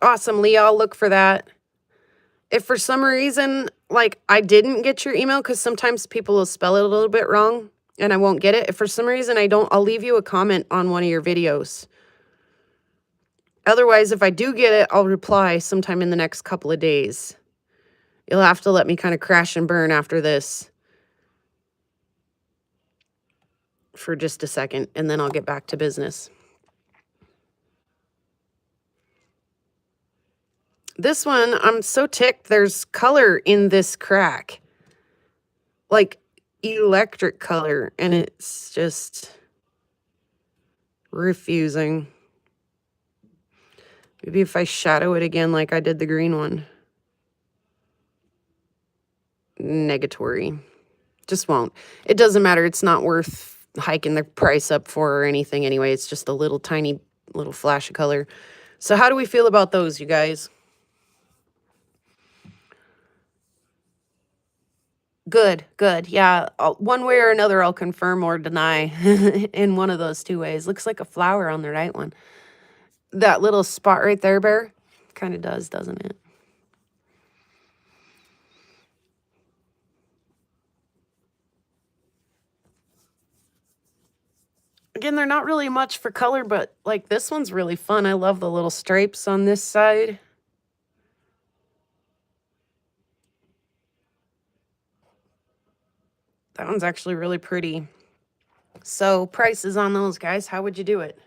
Awesome, Lee. I'll look for that. If for some reason, like, I didn't get your email, because sometimes people will spell it a little bit wrong, and I won't get it. If for some reason I don't, I'll leave you a comment on one of your videos. Otherwise, if I do get it, I'll reply sometime in the next couple of days. You'll have to let me kind of crash and burn after this for just a second, and then I'll get back to business. This one, I'm so ticked. There's color in this crack. Like electric color, and it's just refusing. Maybe if I shadow it again like I did the green one. Negatory. Just won't. It doesn't matter. It's not worth hiking the price up for or anything anyway. It's just a little tiny little flash of color. So how do we feel about those, you guys? Good, good. Yeah, one way or another, I'll confirm or deny in one of those two ways. Looks like a flower on the right one. That little spot right there, Bear, kind of does, doesn't it? Again, they're not really much for color, but like this one's really fun. I love the little stripes on this side. That one's actually really pretty. So prices on those, guys, how would you do it?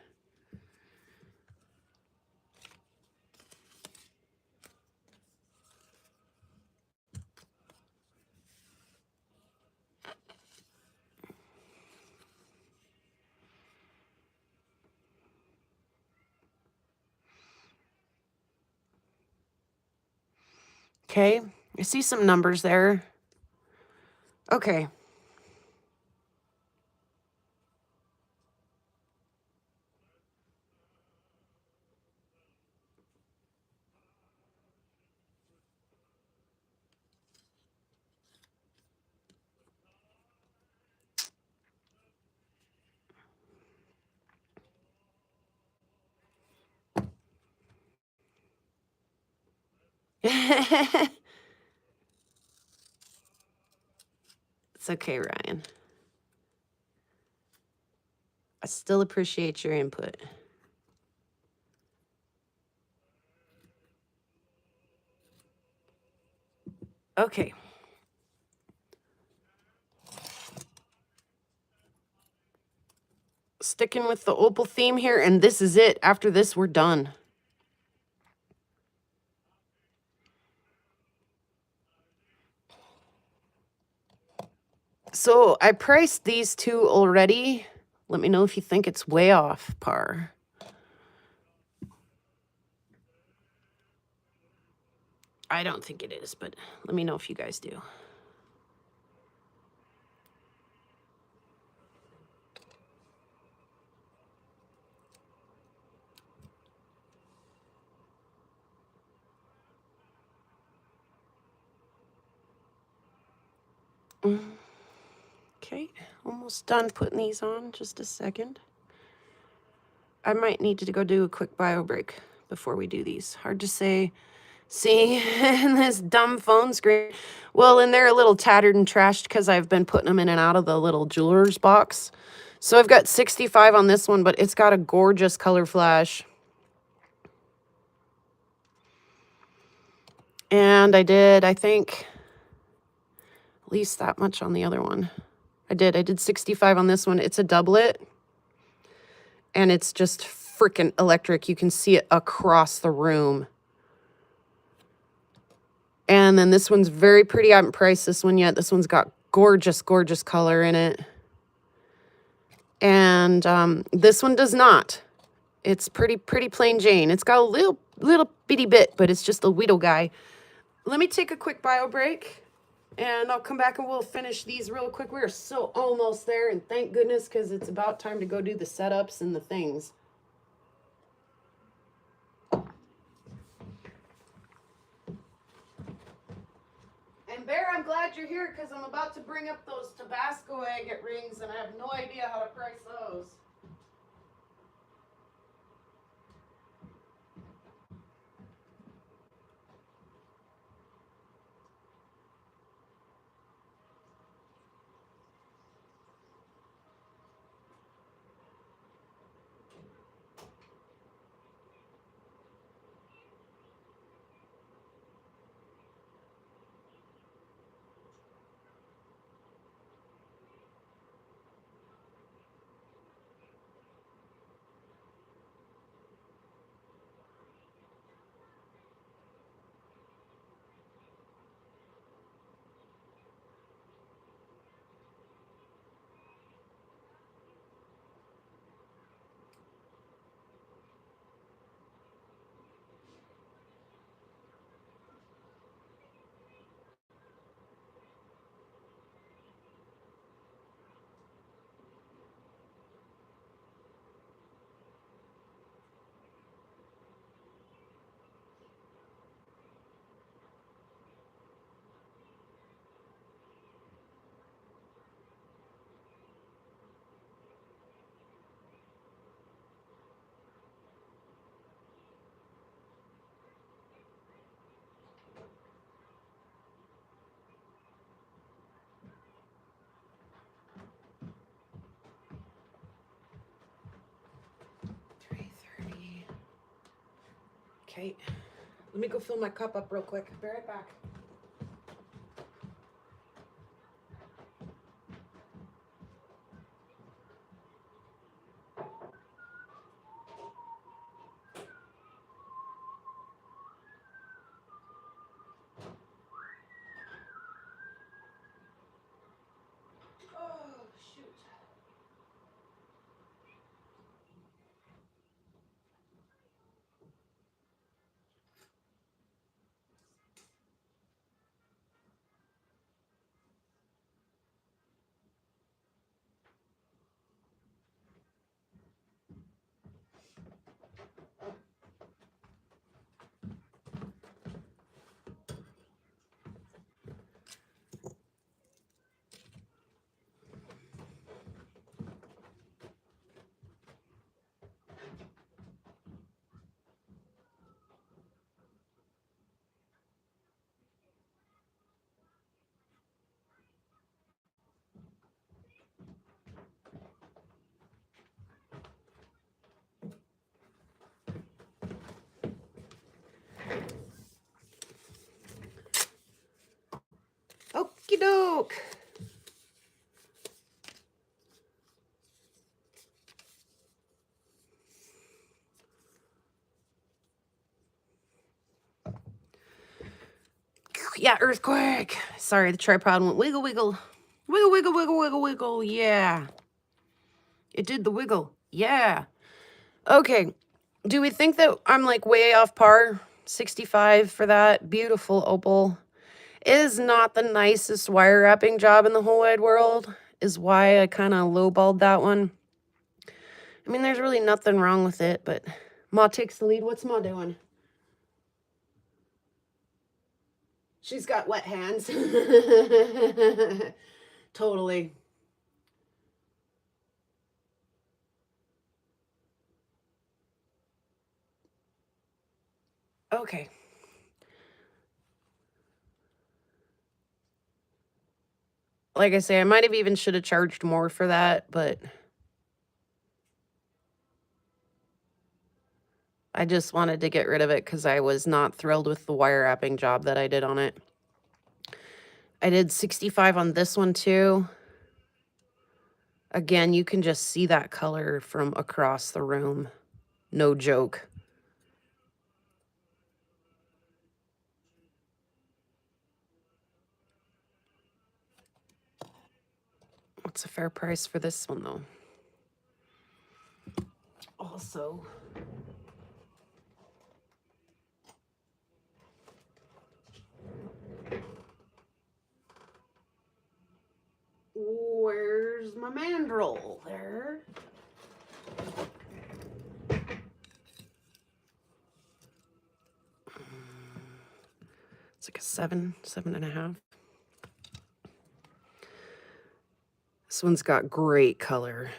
Okay, I see some numbers there. Okay. It's okay, Ryan. I still appreciate your input. Okay. Sticking with the opal theme here, and this is it. After this, we're done. So I priced these two already. Let me know if you think it's way off par. I don't think it is, but let me know if you guys do. Okay, almost done putting these on. Just a second. I might need to go do a quick bio break before we do these. Hard to say. See, in this dumb phone screen. Well, and they're a little tattered and trashed because I've been putting them in and out of the little jeweler's box. So I've got 65 on this one, but it's got a gorgeous color flash. And I did, I think, at least that much on the other one. I did 65 on this one. It's a doublet. And it's just freaking electric. You can see it across the room. And then this one's very pretty. I haven't priced this one yet. This one's got gorgeous, gorgeous color in it. And this one does not. It's pretty plain Jane. It's got a little bitty bit, but it's just a Weedle guy. Let me take a quick bio break, and I'll come back and we'll finish these real quick. We're so almost there, and thank goodness, because it's about time to go do the setups and the things. And Bear, I'm glad you're here because I'm about to bring up those Tabasco agate rings, and I have no idea how to price those. Okay, let me go fill my cup up real quick. Be right back. Oh, shoot. Okie doke. Yeah, earthquake. Sorry, the tripod went wiggle, wiggle. Wiggle, wiggle, wiggle, wiggle, wiggle. Yeah. It did the wiggle. Yeah. Okay. Do we think that I'm like way off par? 65 for that. Beautiful opal. It is not the nicest wire wrapping job in the whole wide world, is why I kind of lowballed that one. I mean, there's really nothing wrong with it, but Ma takes the lead. What's Ma doing? She's got wet hands. Totally. Okay. Like I say, I might have even should have charged more for that, but I just wanted to get rid of it because I was not thrilled with the wire wrapping job that I did on it. I did 65 on this one too. Again, you can just see that color from across the room. No joke. What's a fair price for this one though? Also, where's my mandrel? There. It's like a 7.5. This one's got great color.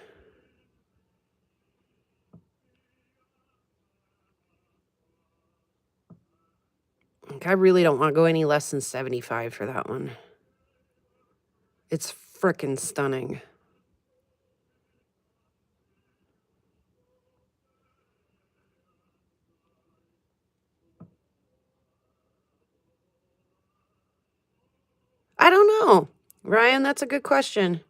Like, I really don't want to go any less than 75 for that one. It's frickin' stunning. I don't know. Ryan, that's a good question.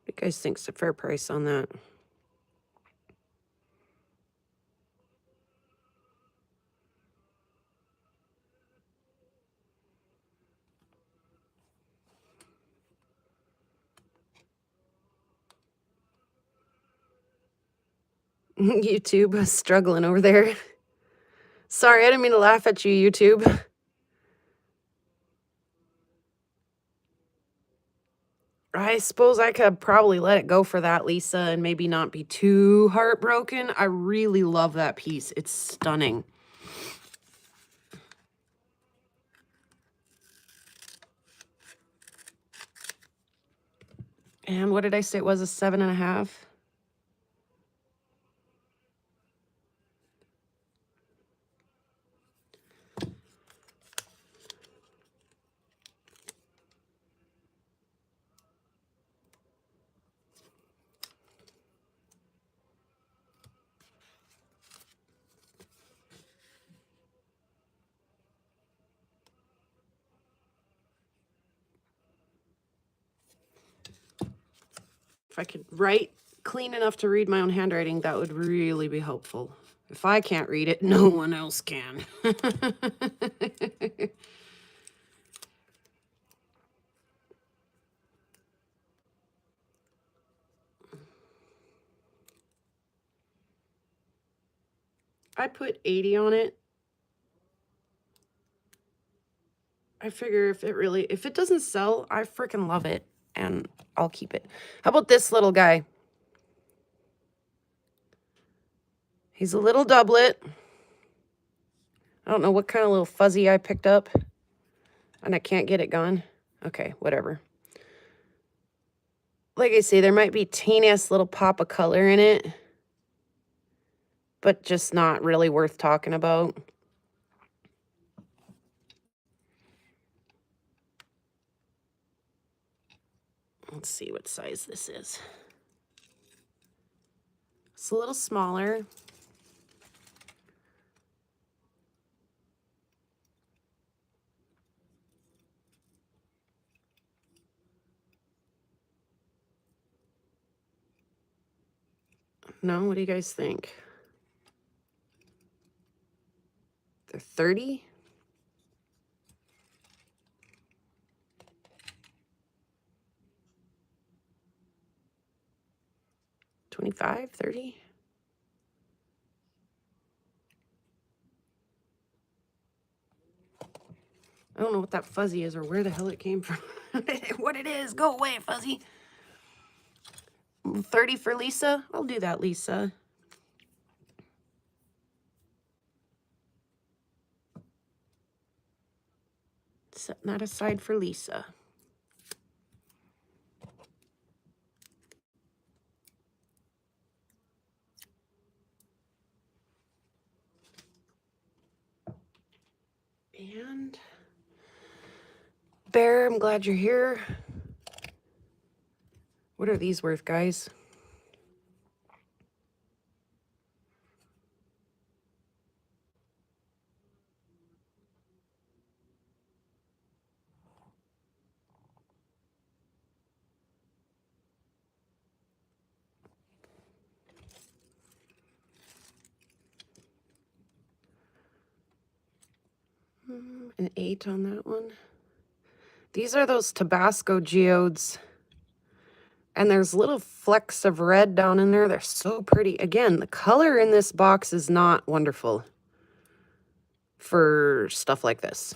What do you guys think's a fair price on that? YouTube is struggling over there. Sorry, I didn't mean to laugh at you, YouTube. I suppose I could probably let it go for that, Lisa, and maybe not be too heartbroken. I really love that piece. It's stunning. And what did I say? It was a 7.5. If I could write clean enough to read my own handwriting, that would really be helpful. If I can't read it, no one else can. I put 80 on it. I figure if it doesn't sell, I freaking love it and I'll keep it. How about this little guy? He's a little doublet. I don't know what kind of little fuzzy I picked up and I can't get it gone. Okay, whatever. Like I say, there might be teeniest little pop of color in it, but just not really worth talking about. Let's see what size this is. It's a little smaller. No, what do you guys think? They're 30? $25, $30? I don't know what that fuzzy is or where the hell it came from. What it is. Go away, fuzzy. 30 for Lisa? I'll do that, Lisa. Setting that aside for Lisa. And Bear, I'm glad you're here. What are these worth, guys? An 8 on that one. These are those Tabasco geodes. And there's little flecks of red down in there. They're so pretty. Again, the color in this box is not wonderful for stuff like this.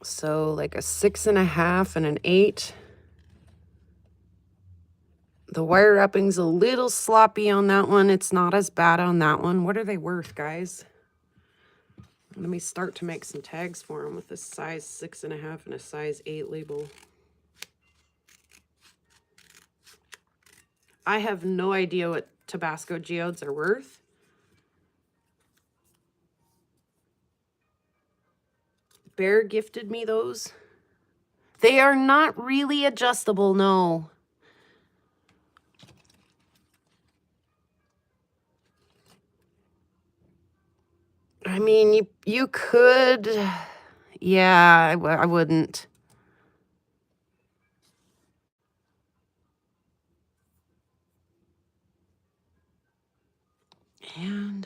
So like a 6.5 and an 8. The wire wrapping's a little sloppy on that one. It's not as bad on that one. What are they worth, guys? Let me start to make some tags for them with a size 6.5 and a size 8 label. I have no idea what Tabasco geodes are worth. Bear gifted me those. They are not really adjustable, no. I mean, you could, yeah, I wouldn't. And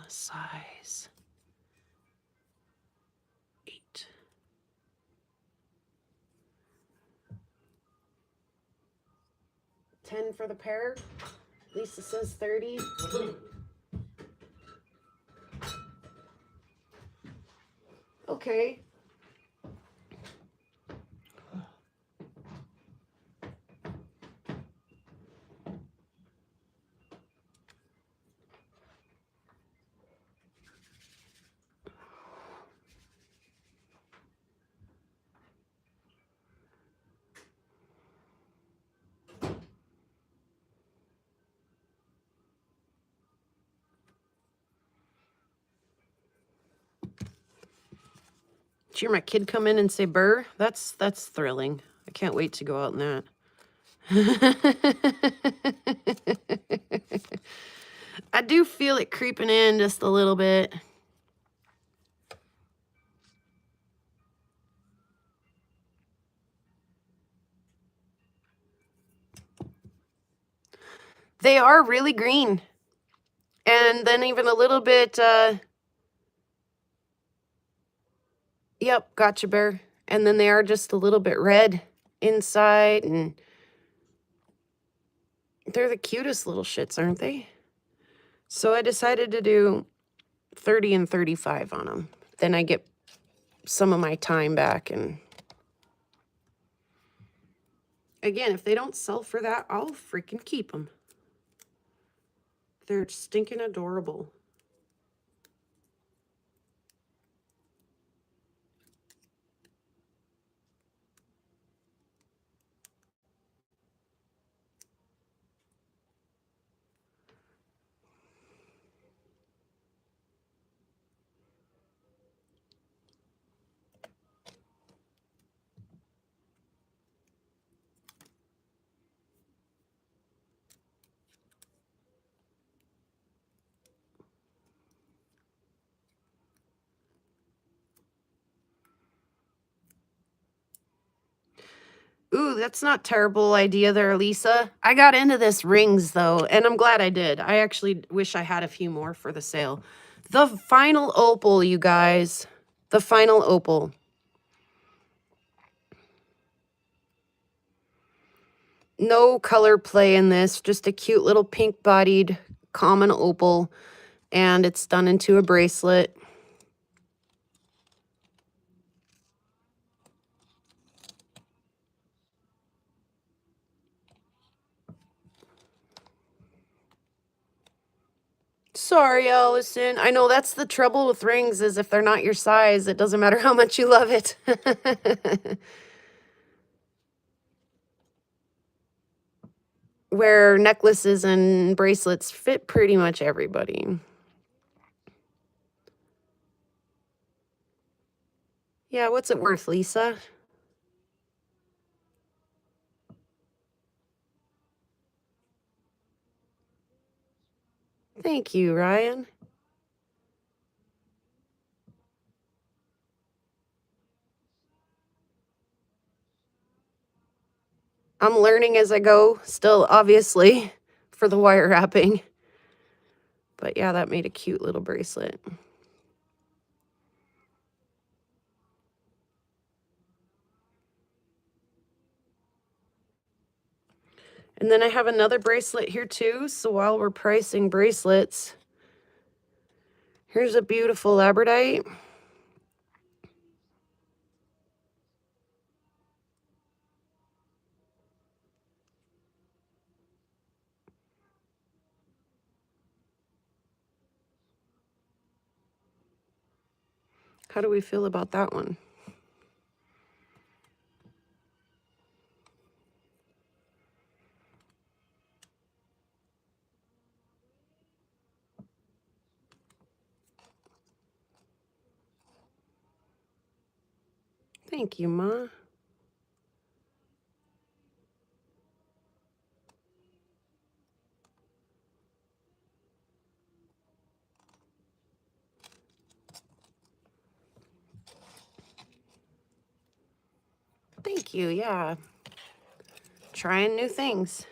size 8. $10 for the pair. Lisa says 30. Okay. Did you hear my kid come in and say burr? That's thrilling. I can't wait to go out in that. I do feel it creeping in just a little bit. They are really green. And then even a little bit, yep, gotcha, Bear. And then they are just a little bit red inside, and they're the cutest little shits, aren't they? So I decided to do 30 and 35 on them. Then I get some of my time back. And again, if they don't sell for that, I'll freaking keep them. They're stinking adorable. Ooh, that's not a terrible idea there, Lisa. I got into this rings, though, and I'm glad I did. I actually wish I had a few more for the sale. The final opal, you guys. The final opal. No color play in this. Just a cute little pink-bodied common opal. And it's done into a bracelet. Sorry, Allison. I know that's the trouble with rings, is if they're not your size, it doesn't matter how much you love it. Where necklaces and bracelets fit pretty much everybody. Yeah, what's it worth, Lisa? Thank you, Ryan. I'm learning as I go, still, obviously, for the wire wrapping. But yeah, that made a cute little bracelet. And then I have another bracelet here too. So while we're pricing bracelets, here's a beautiful labradorite. How do we feel about that one? Thank you, Ma. Thank you, yeah. Trying new things.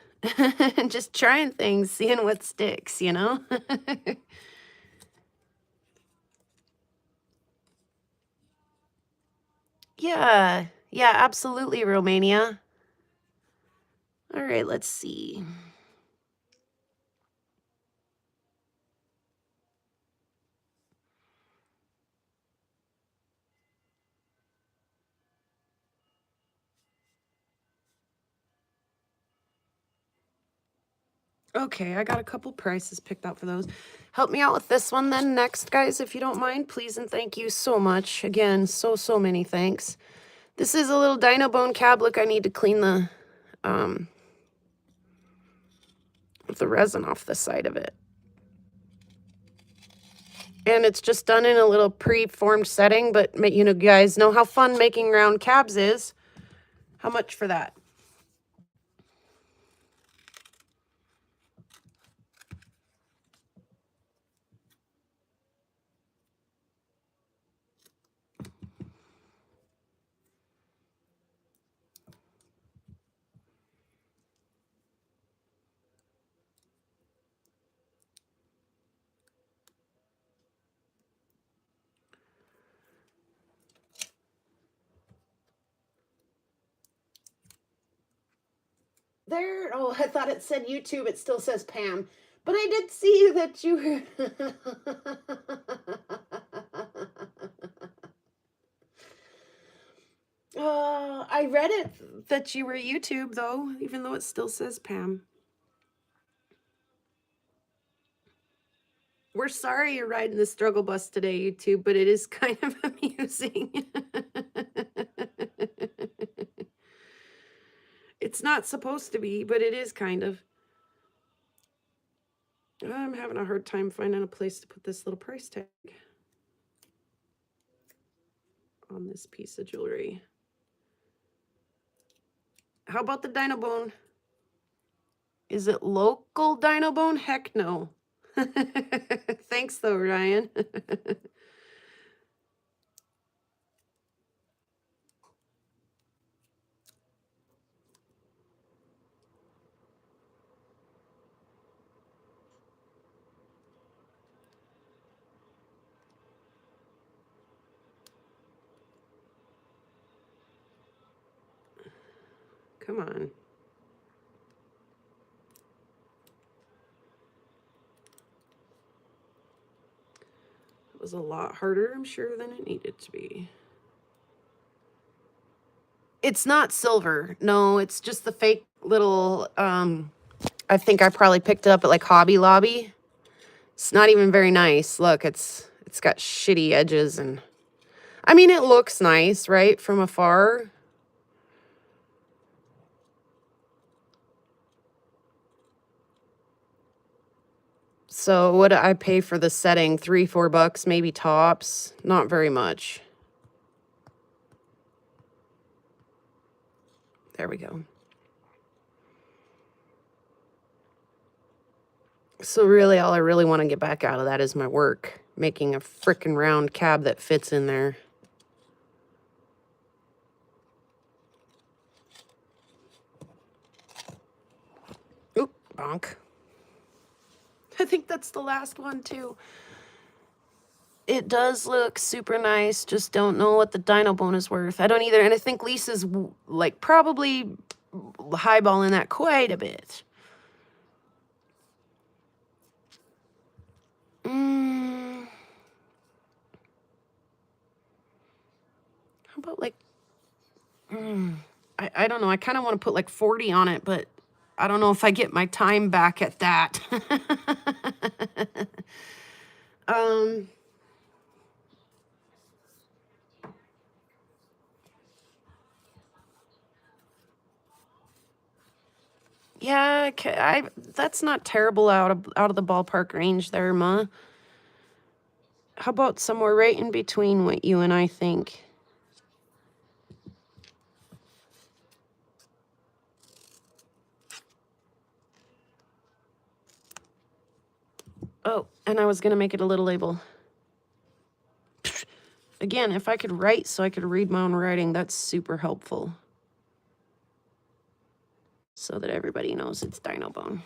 Just trying things, seeing what sticks, you know? Yeah, absolutely, Romania. All right, let's see. Okay, I got a couple prices picked out for those. Help me out with this one then next, guys, if you don't mind, please, and thank you so much. Again, so many thanks. This is a little dino bone cab. Look, I need to clean the resin off the side of it. And it's just done in a little pre-formed setting, but you know, guys know how fun making round cabs is. How much for that? There, oh, I thought it said YouTube. It still says Pam. But I did see that you I read it that you were YouTube, though, even though it still says Pam. We're sorry you're riding the struggle bus today, YouTube, but it is kind of amusing. It's not supposed to be, but it is kind of. I'm having a hard time finding a place to put this little price tag on this piece of jewelry. How about the Dinobone? Is it local Dinobone? Heck no. Thanks though, Ryan. Come on. It was a lot harder, I'm sure, than it needed to be. It's not silver. No, it's just the fake little, I think I probably picked it up at like Hobby Lobby. It's not even very nice. Look, it's got shitty edges and, I mean, it looks nice, right, from afar. So what do I pay for the setting? $3, $4, maybe tops. Not very much. There we go. So really, all I really want to get back out of that is my work. Making a frickin' round cab that fits in there. Oop, bonk. I think that's the last one, too. It does look super nice. Just don't know what the Dinobone is worth. I don't either. And I think Lisa's, like, probably highballing that quite a bit. How about, like... I don't know. I kind of want to put, like, 40 on it, but I don't know if I get my time back at that. Yeah, that's not terrible out of the ballpark range there, Ma. How about somewhere right in between what you and I think? Oh, and I was going to make it a little label. Again, if I could write so I could read my own writing, that's super helpful. So that everybody knows it's Dinobone.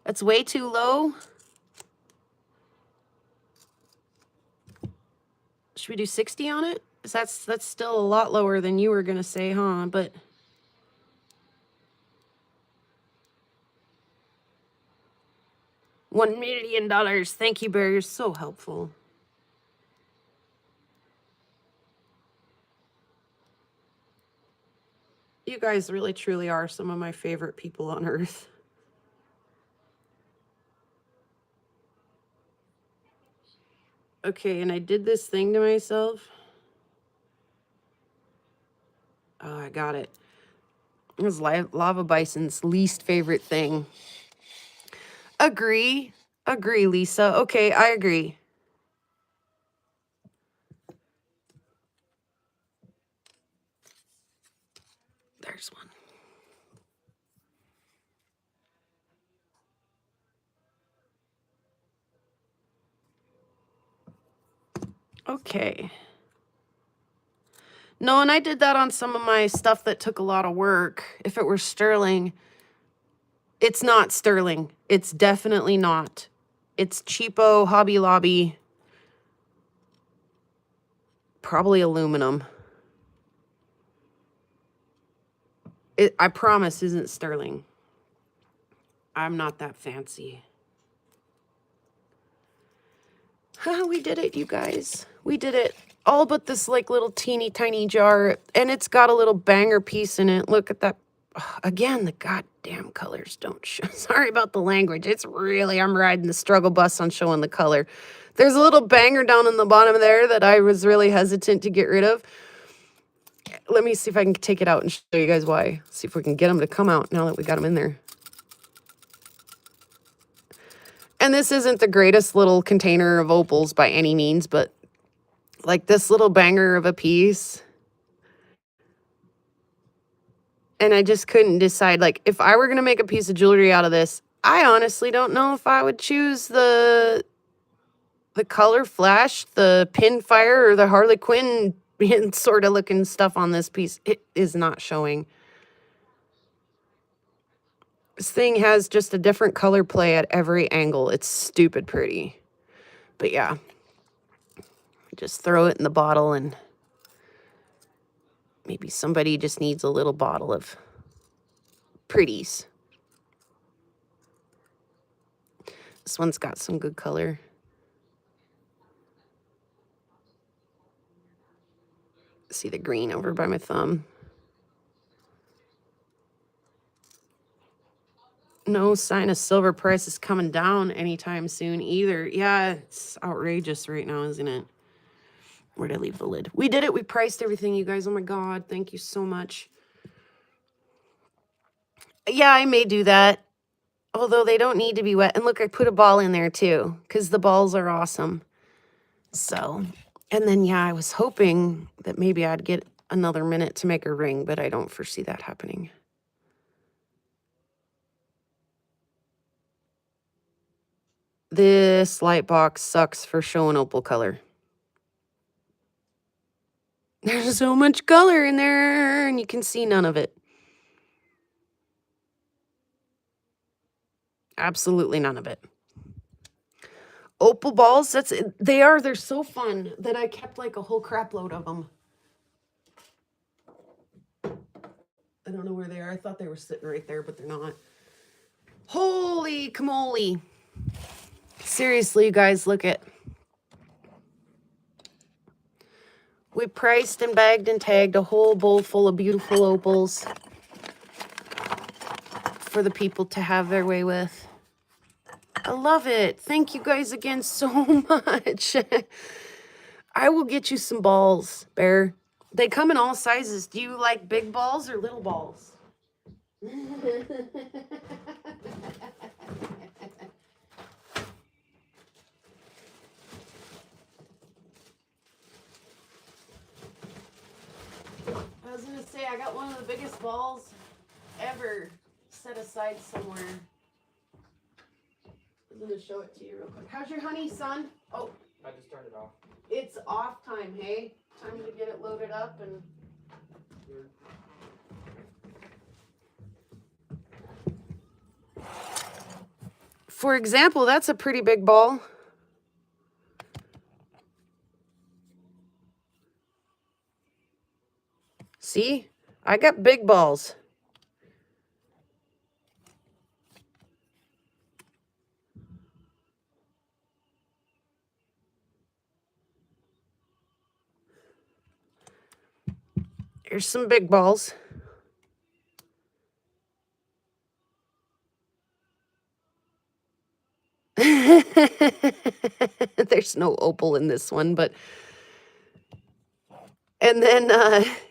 That's way too low. Should we do 60 on it? That's still a lot lower than you were going to say, huh? But $1 million. Thank you, Bear. You're so helpful. You guys really, truly are some of my favorite people on earth. Okay, and I did this thing to myself. Oh, I got it. It was Lava Bison's least favorite thing. Agree. Agree, Lisa. Okay, I agree. there's one. Okay. No, and I did that on some of my stuff that took a lot of work. If it were sterling, it's not sterling. It's definitely not. It's cheapo, Hobby Lobby, probably aluminum. It, I promise, isn't sterling. I'm not that fancy. We did it, you guys. We did it. All but this like little teeny tiny jar, and it's got a little banger piece in it. Look at that. Again, the goddamn colors don't show. Sorry about the language. It's really, I'm riding the struggle bus on showing the color. There's a little banger down in the bottom there that I was really hesitant to get rid of. Let me see if I can take it out and show you guys why. See if we can get them to come out now that we got them in there. And this isn't the greatest little container of opals by any means, but like this little banger of a piece. And I just couldn't decide, like, if I were going to make a piece of jewelry out of this, I honestly don't know if I would choose the color flash, the Pinfire, or the Harley Quinn sort of looking stuff on this piece. It is not showing. This thing has just a different color play at every angle. It's stupid pretty. But yeah, just throw it in the bottle, and maybe somebody just needs a little bottle of pretties. This one's got some good color. See the green over by my thumb. No sign of silver prices coming down anytime soon either. Yeah, it's outrageous right now, isn't it? Where'd I leave the lid? We did it. We priced everything, you guys. Oh my God. Thank you so much. Yeah, I may do that. Although they don't need to be wet. And look, I put a ball in there too, because the balls are awesome. So, and then, yeah, I was hoping that maybe I'd get another minute to make a ring, but I don't foresee that happening. This light box sucks for showing opal color. There's so much color in there, and you can see none of it. Absolutely none of it. Opal balls, they're so fun that I kept like a whole crap load of them. I don't know where they are. I thought they were sitting right there, but they're not. Holy camole. Seriously, you guys, look at. We priced and bagged and tagged a whole bowl full of beautiful opals for the people to have their way with. I love it. Thank you guys again so much. I will get you some balls, Bear. They come in all sizes. Do you like big balls or little balls? I was going to say, I got one of the biggest balls ever set aside somewhere. I'm going to show it to you real quick. How's your honey, son? Oh. I just turned it off. It's off time, hey? Time to get it loaded up and... For example, that's a pretty big ball. See? I got big balls. Here's some big balls. There's no opal in this one, but... And then,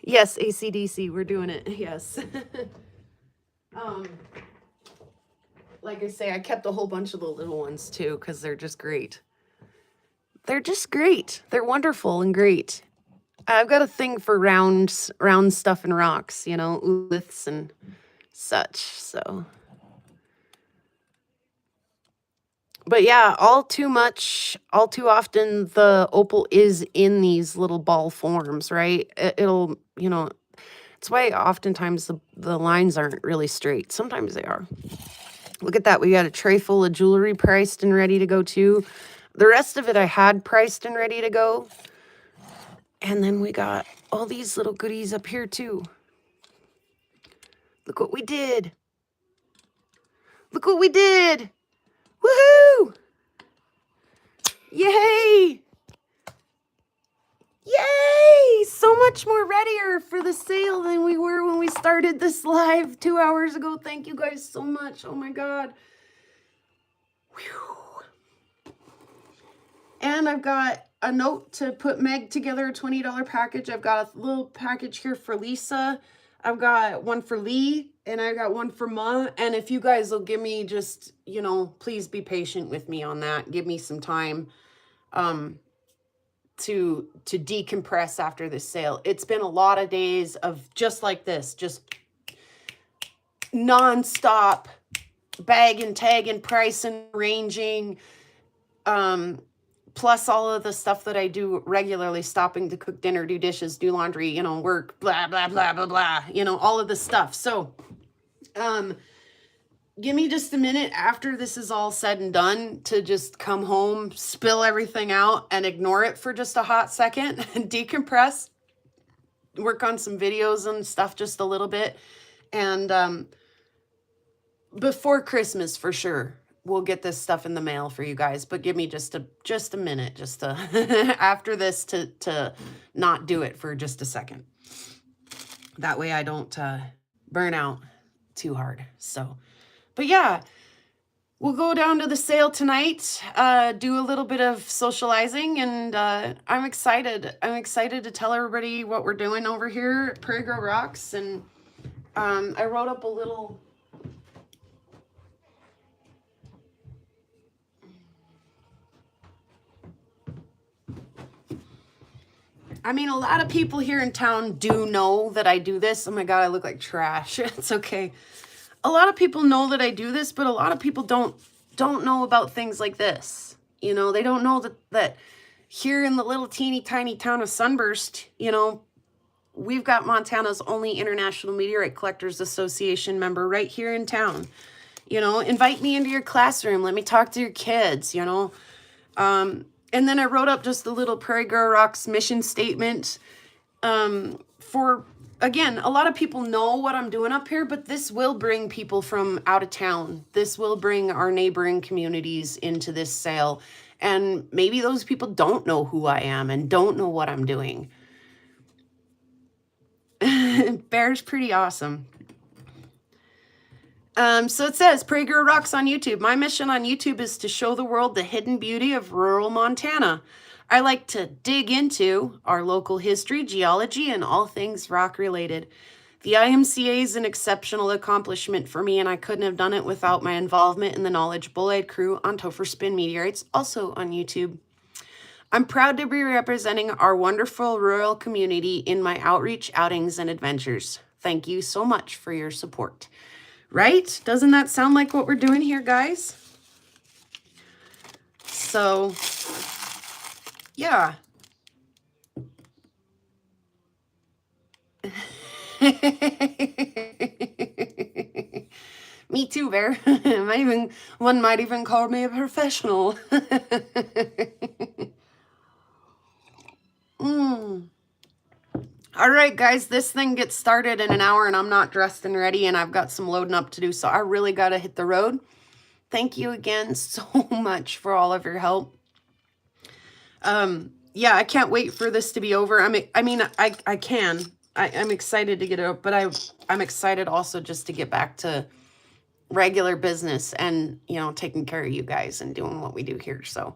yes, AC/DC, we're doing it, yes. Like I say, I kept a whole bunch of the little ones, too, because they're just great. They're just great. They're wonderful and great. I've got a thing for round stuff and rocks, you know, ooliths and such. So, but yeah, all too often, the opal is in these little ball forms, right? It'll, you know, it's why oftentimes the lines aren't really straight. Sometimes they are. Look at that. We got a tray full of jewelry priced and ready to go too. The rest of it I had priced and ready to go. And then we got all these little goodies up here too. Look what we did. Look what we did. Woohoo! Yay! Yay! So much more readier for the sale than we were when we started this live 2 hours ago. Thank you guys so much. Oh my God. Whew. And I've got a note to put Meg together, a $20 package. I've got a little package here for Lisa. I've got one for Lee, and I got one for Ma. And if you guys will give me just, you know, please be patient with me on that. Give me some time to decompress after this sale. It's been a lot of days of just like this, just non-stop bagging, tagging, pricing, ranging, plus all of the stuff that I do regularly, stopping to cook dinner, do dishes, do laundry, you know, work, blah, blah, blah, blah, blah, you know, all of this stuff. So, give me just a minute after this is all said and done to just come home, spill everything out, and ignore it for just a hot second, and decompress, work on some videos and stuff just a little bit. And before Christmas, for sure, we'll get this stuff in the mail for you guys. But give me just a minute, just to after this to not do it for just a second. That way I don't burn out too hard. So. But yeah, we'll go down to the sale tonight, do a little bit of socializing, and I'm excited. I'm excited to tell everybody what we're doing over here at Prairie Grove Rocks. And I wrote up a little... I mean, a lot of people here in town do know that I do this. Oh my God, I look like trash. It's okay. A lot of people know that I do this, but a lot of people don't know about things like this. You know, they don't know that here in the little teeny tiny town of Sunburst, you know, we've got Montana's only International Meteorite Collectors Association member right here in town. You know, invite me into your classroom. Let me talk to your kids, you know. And then I wrote up just a little Prairie Grove Rocks mission statement for... Again, a lot of people know what I'm doing up here, but this will bring people from out of town. This will bring our neighboring communities into this sale. And maybe those people don't know who I am and don't know what I'm doing. Bear's pretty awesome. So it says, Prairie Grove Rocks on YouTube. My mission on YouTube is to show the world the hidden beauty of rural Montana. I like to dig into our local history, geology, and all things rock related. The IMCA is an exceptional accomplishment for me, and I couldn't have done it without my involvement in the Knowledge Bullhead crew on Topher Spin Meteorites, also on YouTube. I'm proud to be representing our wonderful rural community in my outreach, outings, and adventures. Thank you so much for your support. Right? Doesn't that sound like what we're doing here, guys? So... yeah. Me too, Bear. One might even call me a professional. All right, guys, this thing gets started in an hour, and I'm not dressed and ready, and I've got some loading up to do, so I really got to hit the road. Thank you again so much for all of your help. Yeah, I can't wait for this to be over. I'm excited to get it up, but I'm excited also just to get back to regular business and, you know, taking care of you guys and doing what we do here. So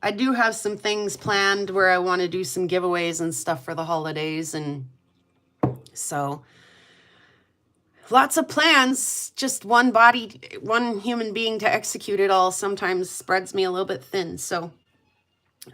I do have some things planned where I want to do some giveaways and stuff for the holidays. And so lots of plans, just one human being to execute it all sometimes spreads me a little bit thin. So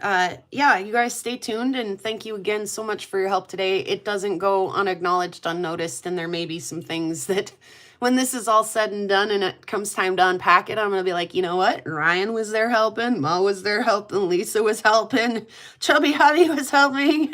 yeah, you guys stay tuned, and thank you again so much for your help today. It doesn't go unacknowledged, unnoticed, and there may be some things that when this is all said and done and it comes time to unpack it, I'm going to be like, you know what? Ryan was there helping, Ma was there helping, Lisa was helping, Chubby Hubby was helping,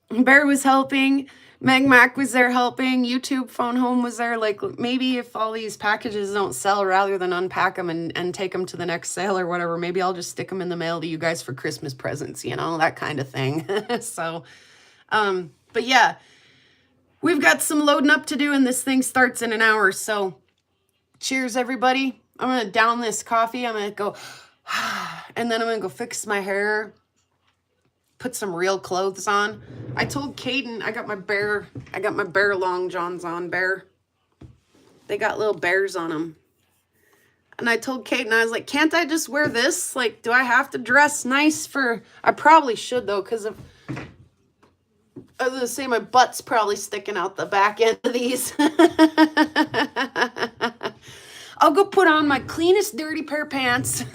Bear was helping, Meg Mac was there helping, YouTube Phone Home was there. Like, maybe if all these packages don't sell, rather than unpack them and take them to the next sale or whatever, maybe I'll just stick them in the mail to you guys for Christmas presents, you know, that kind of thing. So, but yeah, we've got some loading up to do, and this thing starts in an hour. So cheers, everybody. I'm going to down this coffee. I'm going to go, and then I'm going to go fix my hair, put some real clothes on. I told Caden I got my bear long johns on, Bear. They got little bears on them. And I told Caden, I was like, can't I just wear this? Like, do I have to dress nice for... I probably should, though, because of... I was going to say my butt's probably sticking out the back end of these. I'll go put on my cleanest dirty pair of pants.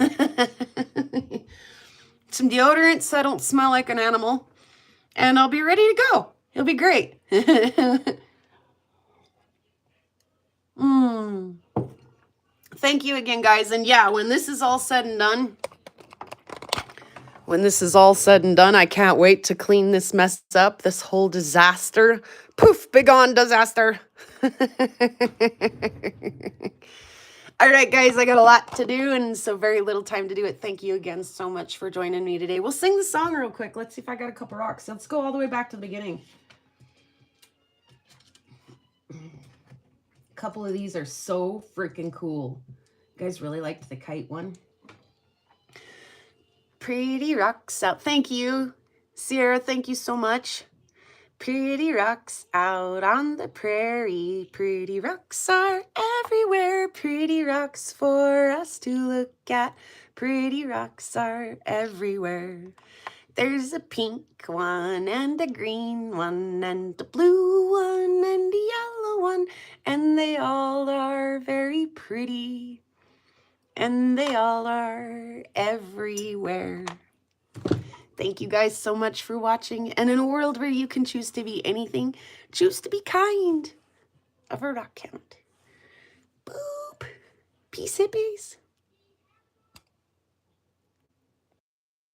Some deodorant so I don't smell like an animal. And I'll be ready to go. It'll be great. Thank you again, guys. And yeah, when this is all said and done, I can't wait to clean this mess up, this whole disaster. Poof, big on disaster. All right, guys, I got a lot to do and so very little time to do it. Thank you again so much for joining me today. We'll sing the song real quick. Let's see if I got a couple rocks. Let's go all the way back to the beginning. A couple of these are so freaking cool. You guys really liked the kite one? Pretty rocks out. Thank you, Sierra. Thank you so much. Pretty rocks out on the prairie. Pretty rocks are everywhere. Pretty rocks for us to look at. Pretty rocks are everywhere. There's a pink one and a green one and a blue one and a yellow one. And they all are very pretty. And they all are everywhere. Thank you guys so much for watching. And in a world where you can choose to be anything, choose to be kind. Of a rock count. Boop. Peace hippies.